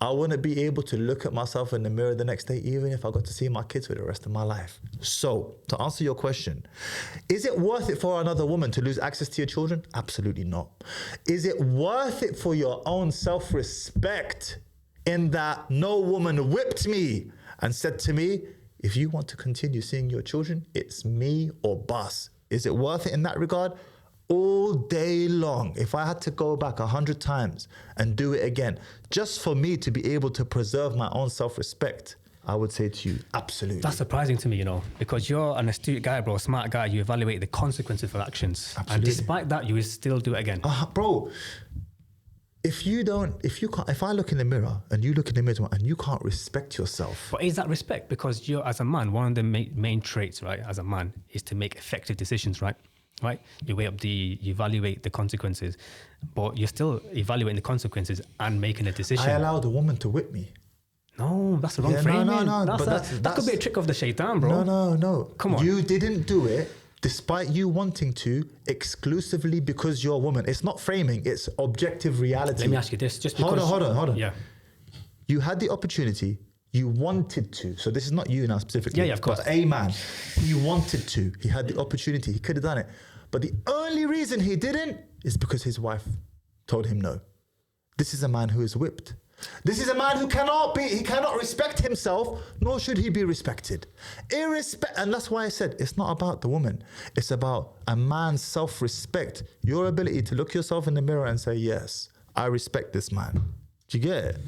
I wouldn't be able to look at myself in the mirror the next day, even if I got to see my kids for the rest of my life. So, to answer your question, is it worth it for another woman to lose access to your children? Absolutely not. Is it worth it for your own self-respect in that no woman whipped me and said to me, if you want to continue seeing your children, it's me or bus? Is it worth it in that regard? All day long. If I had to go back 100 times and do it again, just for me to be able to preserve my own self-respect, I would say to you, absolutely. That's surprising to me, you know, because you're an astute guy, bro, a smart guy. You evaluate the consequences of actions. Absolutely. And despite that, you will still do it again. Bro, if I look in the mirror and you look in the mirror and you can't respect yourself. But is that respect? Because you're, as a man, one of the main traits, right, as a man, is to make effective decisions, right? Right? You evaluate the consequences, but you're still evaluating the consequences and making a decision. I allowed a woman to whip me. No, that's the wrong framing. No. That could be a trick of the shaitan, bro. No. Come on. You didn't do it despite you wanting to exclusively because you're a woman. It's not framing, it's objective reality. Let me ask you this. Just because... Hold on. Yeah. You had the opportunity. You wanted to. So this is not you now specifically. Yeah, of course. But a man, he wanted to. He had the opportunity. He could have done it. But the only reason he didn't is because his wife told him no. This is a man who is whipped. This is a man who he cannot respect himself, nor should he be respected. And that's why I said it's not about the woman. It's about a man's self-respect. Your ability to look yourself in the mirror and say, yes, I respect this man. Do you get it?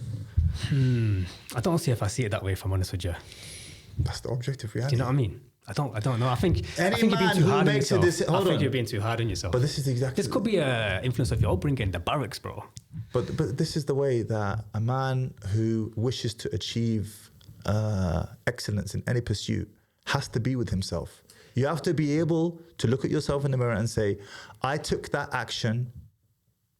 I don't see if I see it that way, if I'm honest with you. That's the objective reality. Do you know what I mean? I don't know. I think you're being too hard on yourself. I think you're being too hard on yourself. But this is exactly... This could be an influence of your upbringing, the barracks, bro. But this is the way that a man who wishes to achieve excellence in any pursuit has to be with himself. You have to be able to look at yourself in the mirror and say, I took that action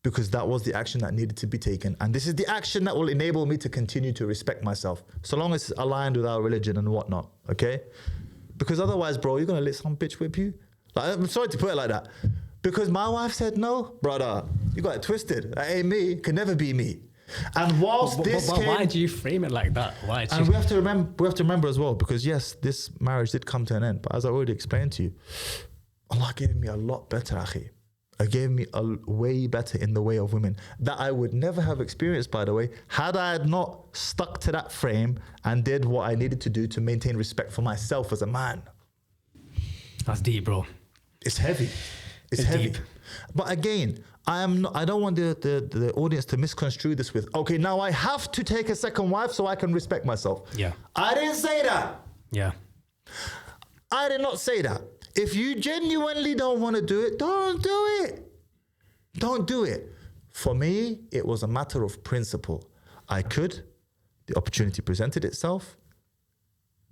because that was the action that needed to be taken. And this is the action that will enable me to continue to respect myself, so long as it's aligned with our religion and whatnot, okay? Because otherwise, bro, you're going to let some bitch whip you? Like, I'm sorry to put it like that. Because my wife said no, brother, you got it twisted. That ain't me, can never be me. And whilst why do you frame it like that? Why? And we have to remember as well, because yes, this marriage did come to an end, but as I already explained to you, Allah gave me a lot better, akhi. It gave me a way better in the way of women that I would never have experienced, by the way, had I had not stuck to that frame and did what I needed to do to maintain respect for myself as a man. That's deep, bro. It's heavy. It's heavy. Deep. But again, I don't want the audience to misconstrue this with, okay, now I have to take a second wife so I can respect myself. Yeah. I didn't say that. Yeah. I did not say that. If you genuinely don't want to do it, don't do it. Don't do it. For me, it was a matter of principle. I could. The opportunity presented itself.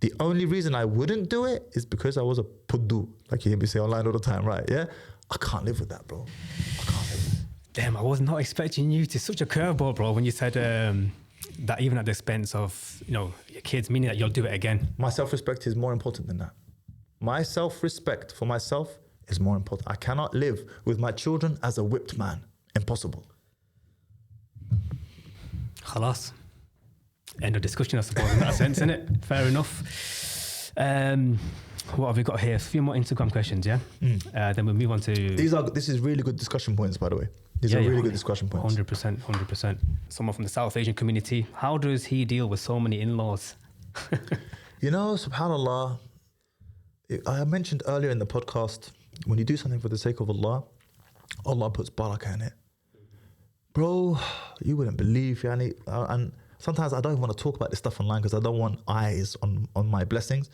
The only reason I wouldn't do it is because I was a puddu, like you hear me say online all the time, right? Yeah? I can't live with that, bro. I can't live with it. Damn, I was not expecting you to such a curveball, bro, when you said that even at the expense of, your kids, meaning that you'll do it again. My self-respect is more important than that. My self-respect for myself is more important. I cannot live with my children as a whipped man. Impossible. Khalas. End of discussion, I suppose, in that sense, innit? Fair enough. What have we got here? A few more Instagram questions, yeah? Then we'll move on to... This is really good discussion points, by the way. These are really good discussion points. 100%. Someone from the South Asian community. How does he deal with so many in-laws? SubhanAllah, I mentioned earlier in the podcast, when you do something for the sake of Allah, Allah puts barakah in it. Bro, you wouldn't believe, and sometimes I don't even want to talk about this stuff online because I don't want eyes on my blessings.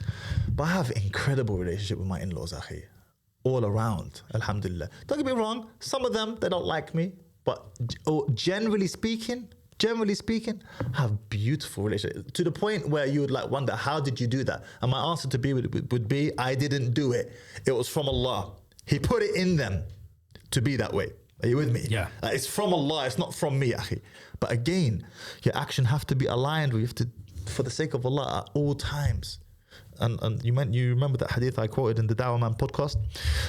But I have an incredible relationship with my in-laws, akhi. All around, alhamdulillah. Don't get me wrong, some of them, they don't like me, but generally speaking, have beautiful relationships to the point where you would like wonder, how did you do that? And my answer to be would be, I didn't do it. It was from Allah. He put it in them to be that way. Are you with me? Yeah. It's from Allah. It's not from me, akhi. But again, your action have to be aligned. We have to, for the sake of Allah, at all times. And you remember that hadith I quoted in the Dawah Man podcast,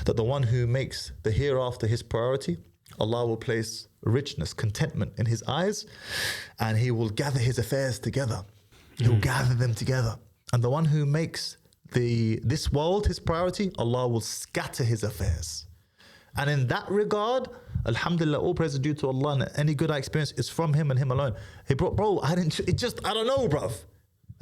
that the one who makes the hereafter his priority, Allah will place richness, contentment in his eyes, and he will gather his affairs together. He'll gather them together. And the one who makes this world his priority, Allah will scatter his affairs. And in that regard, alhamdulillah, all praise is due to Allah, and any good I experience is from him and him alone. Hey bro, I don't know, bruv.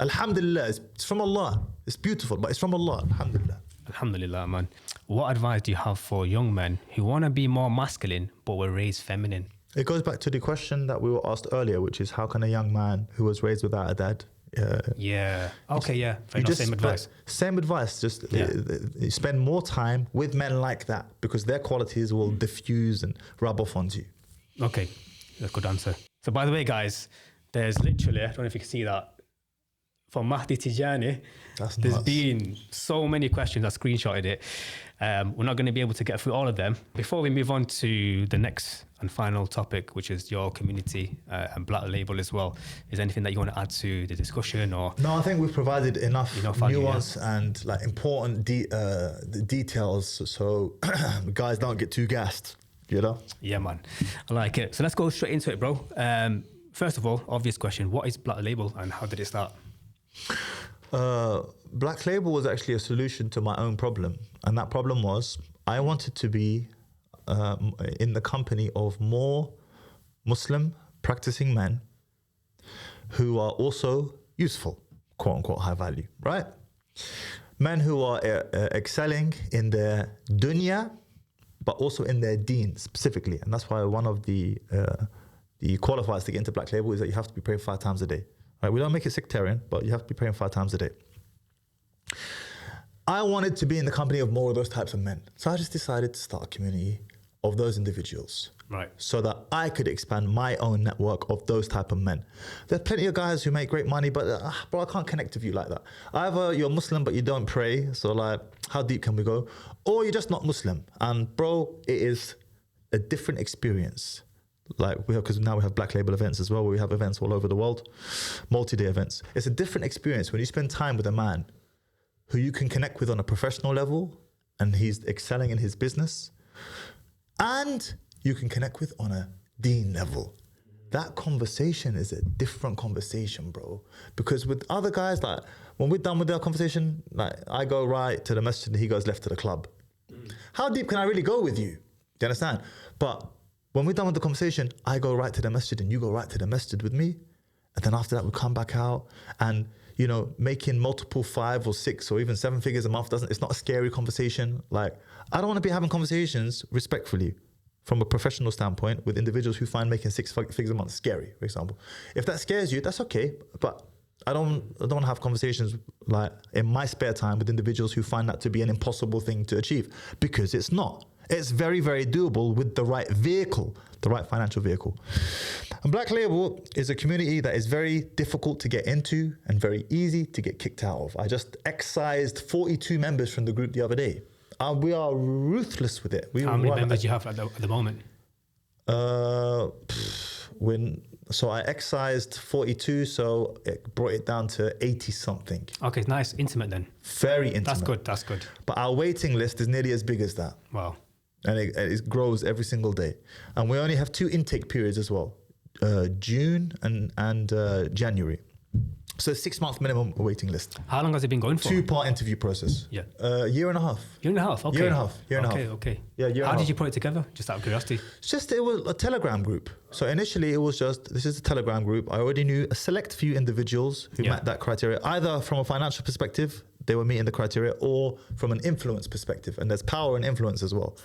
Alhamdulillah, it's from Allah. It's beautiful, but it's from Allah, alhamdulillah. Alhamdulillah, man. What advice do you have for young men who want to be more masculine but were raised feminine? It goes back to the question that we were asked earlier, which is, how can a young man who was raised without a dad? Same advice. Same advice. Just you spend more time with men like that, because their qualities will diffuse and rub off onto you. Okay, that's a good answer. So by the way, guys, there's literally, I don't know if you can see that, for MAHDI TIDJANI, there's been so many questions. I screenshotted it. We're not going to be able to get through all of them. Before we move on to the next and final topic, which is your community and Black Label as well, is there anything that you want to add to the discussion? Or no, I think we've provided enough nuance and like important details, so guys don't get too gassed, you know? Yeah, man. I like it. So let's go straight into it, bro. First of all, obvious question, what is Black Label and how did it start? Black Label was actually a solution to my own problem, and that problem was I wanted to be in the company of more Muslim practicing men who are also useful, quote unquote high value, right? Men who are excelling in their dunya, but also in their deen specifically. And that's why one of the qualifiers to get into Black Label is that you have to be praying 5 times a day. Right? We don't make it sectarian, but you have to be praying 5 times a day. I wanted to be in the company of more of those types of men. So I just decided to start a community of those individuals. Right. So that I could expand my own network of those type of men. There's plenty of guys who make great money, but bro, I can't connect with you like that. Either you're Muslim, but you don't pray. So like, how deep can we go? Or you're just not Muslim. And bro, it is a different experience. Like because now we have Black Label events as well, where we have events all over the world, multi-day events. It's a different experience when you spend time with a man who you can connect with on a professional level and he's excelling in his business, and you can connect with on a deen level. That conversation is a different conversation, bro. Because with other guys, like when we're done with our conversation, like I go right to the masjid and he goes left to the club. How deep can I really go with you? Do you understand? But when we're done with the conversation, I go right to the masjid and you go right to the masjid with me. And then after that, we come back out and, you know, making multiple 5 or 6 or even 7 figures a month it's not a scary conversation. Like, I don't want to be having conversations respectfully from a professional standpoint with individuals who find making 6 figures a month scary, for example. If that scares you, that's okay. But I don't want to have conversations like in my spare time with individuals who find that to be an impossible thing to achieve, because it's not. It's very, very doable with the right vehicle, the right financial vehicle. And Black Label is a community that is very difficult to get into and very easy to get kicked out of. I just excised 42 members from the group the other day. We are ruthless with it. How many members do you have at the moment? So I excised 42, so it brought it down to 80 something. Okay, nice. Intimate then. Very intimate. That's good. But our waiting list is nearly as big as that. Wow. And it grows every single day. And we only have 2 intake periods as well, June and January. So 6-month minimum waiting list. How long has it been going for? 2-part interview process. Yeah. Year and a half. Year and a half. Okay. Year and a half. Okay. Yeah. How did you put it together? Just out of curiosity. It was a Telegram group. So initially it was this is a Telegram group. I already knew a select few individuals who met that criteria, either from a financial perspective, they were meeting the criteria, or from an influence perspective. And there's power and influence as well.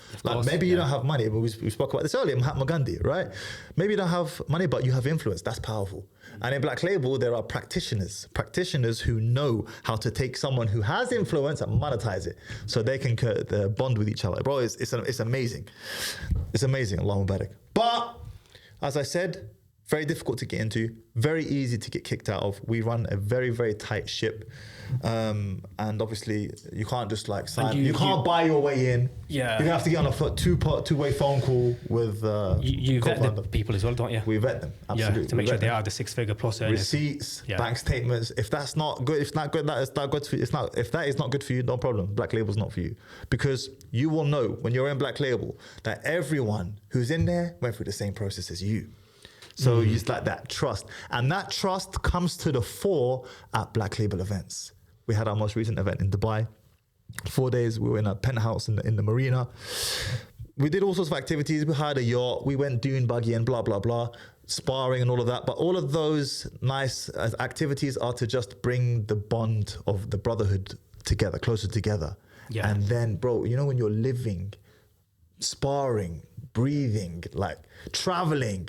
Maybe you don't have money, but we spoke about this earlier, Mahatma Gandhi, right? Maybe you don't have money, but you have influence. That's powerful. And in Black Label, there are practitioners who know how to take someone who has influence and monetize it so they can bond with each other. Bro, it's amazing. It's amazing, Allahumma barak. But as I said, very difficult to get into, very easy to get kicked out of. We run a very, very tight ship. And obviously you can't just like sign, you can't buy your way in. Yeah. You have to get on a two-way phone call with you vet the people as well, don't you? We vet them, absolutely. Yeah, to make sure they are the 6-figure plus earners. Receipts, bank statements. If that's not good, if not good, that is not good for you. If that is not good for you, no problem. Black Label's not for you, because you will know when you're in Black Label that everyone who's in there went through the same process as you. So it's like that trust, and that trust comes to the fore at Black Label events. We had our most recent event in Dubai. 4 days, we were in a penthouse in the marina. We did all sorts of activities. We hired a yacht. We went dune buggy and blah, blah, blah, sparring and all of that. But all of those nice activities are to just bring the bond of the brotherhood together, closer together. Yeah. And then, bro, you know, when you're living, sparring, breathing, like traveling,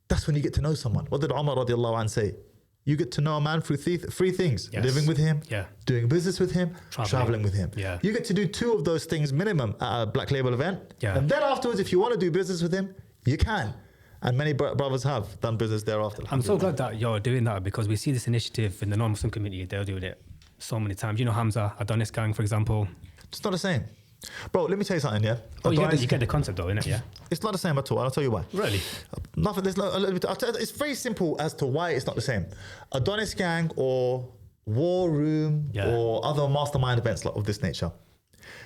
that's when you get to know someone. What did Umar radiallahu anh say? You get to know a man through three things. Yes. Living with him, Yeah. doing business with him, traveling with him. Yeah. You get to do 2 of those things minimum at a Black Label event. Yeah. And then afterwards, if you want to do business with him, you can. And many brothers have done business thereafter. I'm so glad that you're doing that, because we see this initiative in the non-Muslim community. They're doing it so many times. You know, Hamza, Adonis Gang, for example. It's not the same. Bro, let me tell you something, yeah? Oh, you get the concept though, innit? Yeah. It's not the same at all. I'll tell you why. Really? Nothing. There's no, it's very simple as to why it's not the same. Adonis Gang or War Room or other mastermind events of this nature,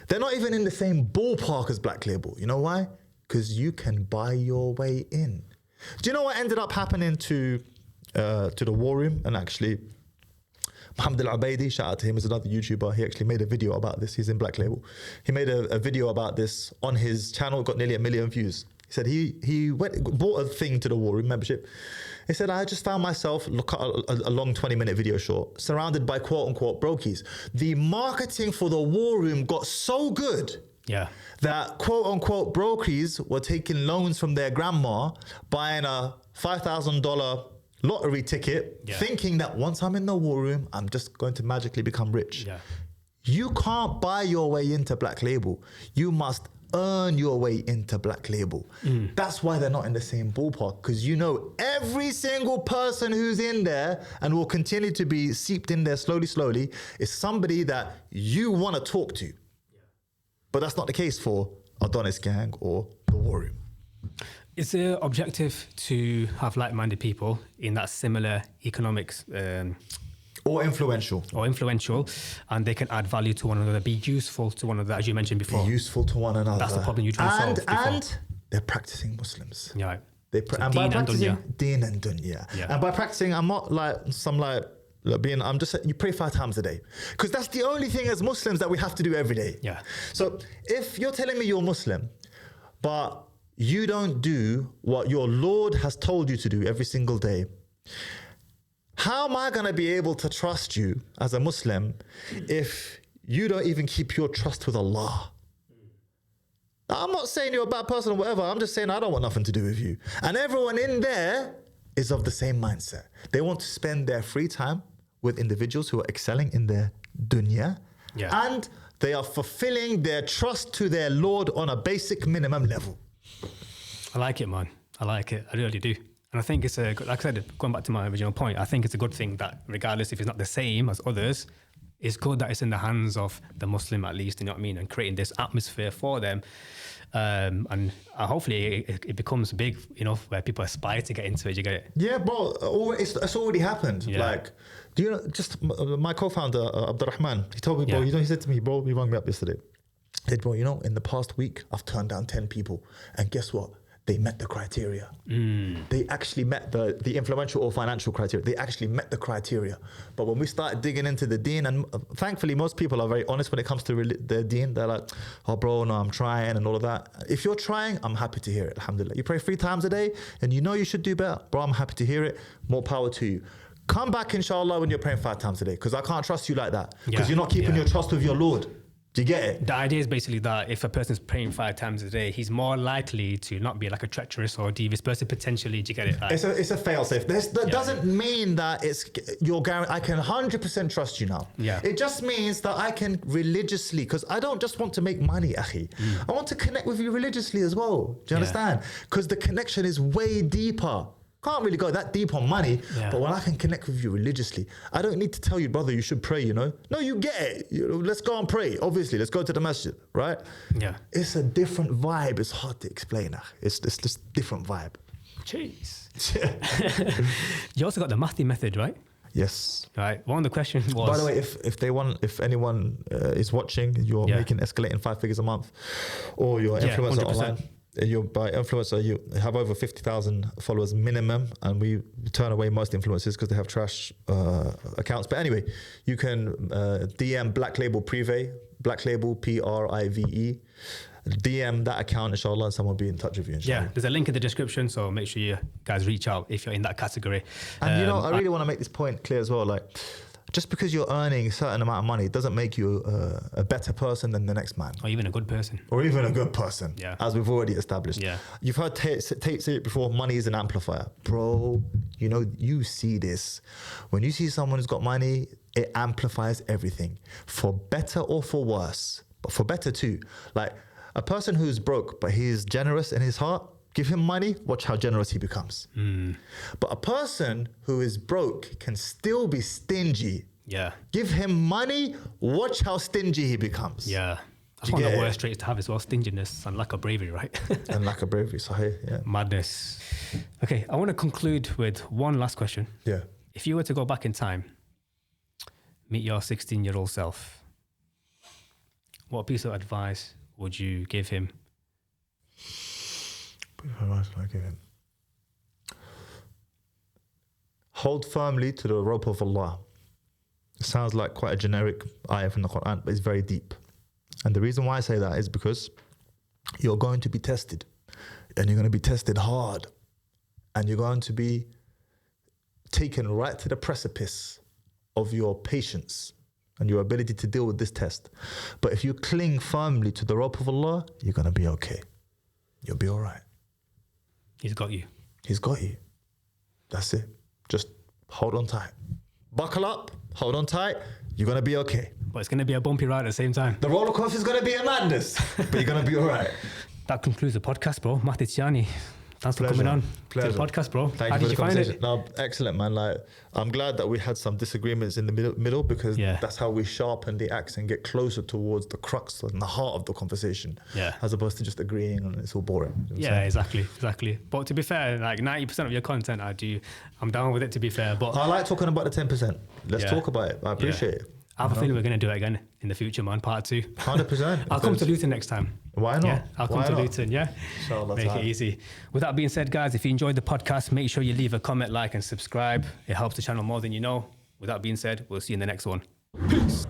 they're not even in the same ballpark as Black Label. You know why? Because you can buy your way in. Do you know what ended up happening to the War Room? And actually, Mohammed Al-Abaidi, shout out to him, is another YouTuber. He actually made a video about this. He's in Black Label. He made a video about this on his channel, got nearly 1 million views. He said he bought a thing to the War Room membership. He said, I just found myself, look at a long 20-minute video short, surrounded by quote-unquote brokies. The marketing for the War Room got so good that quote-unquote brokies were taking loans from their grandma, buying a $5,000 lottery ticket, thinking that once I'm in the War Room, I'm just going to magically become rich. Yeah. You can't buy your way into Black Label. You must earn your way into Black Label. That's why they're not in the same ballpark, because you know every single person who's in there and will continue to be seeped in there slowly is somebody that you want to talk to. But that's not the case for Adonis Gang or the War Room. Is the objective to have like-minded people in that similar economics or influential, and they can add value to one another, be useful to one another, as you mentioned before? Be useful to one another. That's the problem you try to solve before. And they're practicing Muslims. Yeah. And by practicing deen and dunya. And by practicing, I'm not like I'm just saying, you pray 5 times a day, because that's the only thing as Muslims that we have to do every day. Yeah. So if you're telling me you're Muslim, but you don't do what your Lord has told you to do every single day, how am I going to be able to trust you as a Muslim if you don't even keep your trust with Allah? I'm not saying you're a bad person or whatever. I'm just saying I don't want nothing to do with you. And everyone in there is of the same mindset. They want to spend their free time with individuals who are excelling in their dunya. Yeah. And they are fulfilling their trust to their Lord on a basic minimum level. I like it, man. I like it. I really do. And I think it's a good, like I said, going back to my original point, I think it's a good thing that regardless if it's not the same as others, it's good that it's in the hands of the Muslim at least, you know what I mean? And creating this atmosphere for them. And hopefully it becomes big, you know, where people aspire to get into it. You get it? Yeah, bro. It's already happened. Yeah. Like, do you know, just my co-founder, Abdurrahman, he told me, bro, you know, he said to me, bro, he rang me up yesterday. He said, bro, you know, in the past week, I've turned down 10 people. And guess what? They met the criteria. They actually met the influential or financial criteria. They actually met the criteria. But when we started digging into the deen, and thankfully most people are very honest when it comes to their deen. They're like, oh bro, no, I'm trying and all of that. If you're trying, I'm happy to hear it, alhamdulillah. You pray 3 times a day and you know you should do better. Bro, I'm happy to hear it. More power to you. Come back inshallah when you're praying 5 times a day, because I can't trust you like that. Because you're not keeping your trust with your Lord. Do you get it? The idea is basically that if a person's praying 5 times a day, he's more likely to not be like a treacherous or devious person potentially. Do you get it? Like, It's a fail-safe. That doesn't mean that you're guaranteed. I can 100% trust you now. Yeah. It just means that I can religiously, because I don't just want to make money, akhi. I want to connect with you religiously as well. Do you understand? Because the connection is way deeper. Can't really go that deep on money, but when I can connect with you religiously, I don't need to tell you, brother, you should pray, you know? No, you get it. Let's go and pray. Obviously, let's go to the masjid, right? Yeah. It's a different vibe. It's hard to explain. It's just different vibe. Jeez. You also got the MAHDI method, right? Yes. Right. One of the questions was... By the way, if anyone is watching, you're making escalating 5 figures a month, or you're influencer 100%. online, you're by influencer, you have over 50,000 followers minimum, and we turn away most influencers because they have trash accounts. But anyway, you can DM Black Label Prive, Black Label Prive. DM that account, inshallah, and someone will be in touch with you, inshallah. Yeah, there's a link in the description, so make sure you guys reach out if you're in that category. And you know, I really want to make this point clear as well. Like, just because you're earning a certain amount of money doesn't make you a better person than the next man. Or even a good person. Or even a good person, as we've already established. Yeah. You've heard Tate say it before, money is an amplifier. Bro, you know, you see this. When you see someone who's got money, it amplifies everything. For better or for worse. But for better too. Like, a person who's broke, but he's generous in his heart, give him money, watch how generous he becomes. But a person who is broke can still be stingy. Yeah. Give him money, watch how stingy he becomes. Yeah. That's one of the worst traits to have as well, stinginess and lack of bravery, right? And lack of bravery, sahih, yeah. Madness. Okay, I want to conclude with one last question. Yeah. If you were to go back in time, meet your 16-year-old self, what piece of advice would you give him? What advice would I give him? Hold firmly to the rope of Allah. It sounds like quite a generic ayah from the Quran, but it's very deep. And the reason why I say that is because you're going to be tested, and you're going to be tested hard, and you're going to be taken right to the precipice of your patience and your ability to deal with this test. But if you cling firmly to the rope of Allah, you're going to be okay. You'll be all right. He's got you. He's got you. That's it. Just hold on tight. Buckle up, hold on tight. You're going to be okay. But it's going to be a bumpy ride at the same time. The roller coaster is going to be a madness, but you're going to be all right. That concludes the podcast, bro. MAHDI TIDJANI. Thanks for coming on to the podcast, bro. Thank How you did for you the find conversation. it? No, excellent, man. Like, I'm glad that we had some disagreements in the middle because that's how we sharpen the axe and get closer towards the crux and the heart of the conversation. Yeah. As opposed to just agreeing and it's all boring. You know what I'm saying? exactly. But to be fair, like 90% of your content, I'm down with it, to be fair. But I like talking about the 10%. Let's talk about it. I appreciate it. I have a feeling we're going to do it again in the future, man. Part 2. 100%. I'll come to Luton next time. Why not? Yeah, I'll come to Luton, yeah? Inshallah. Make it easy. With that being said, guys, if you enjoyed the podcast, make sure you leave a comment, like, and subscribe. It helps the channel more than you know. With that being said, we'll see you in the next one. Peace.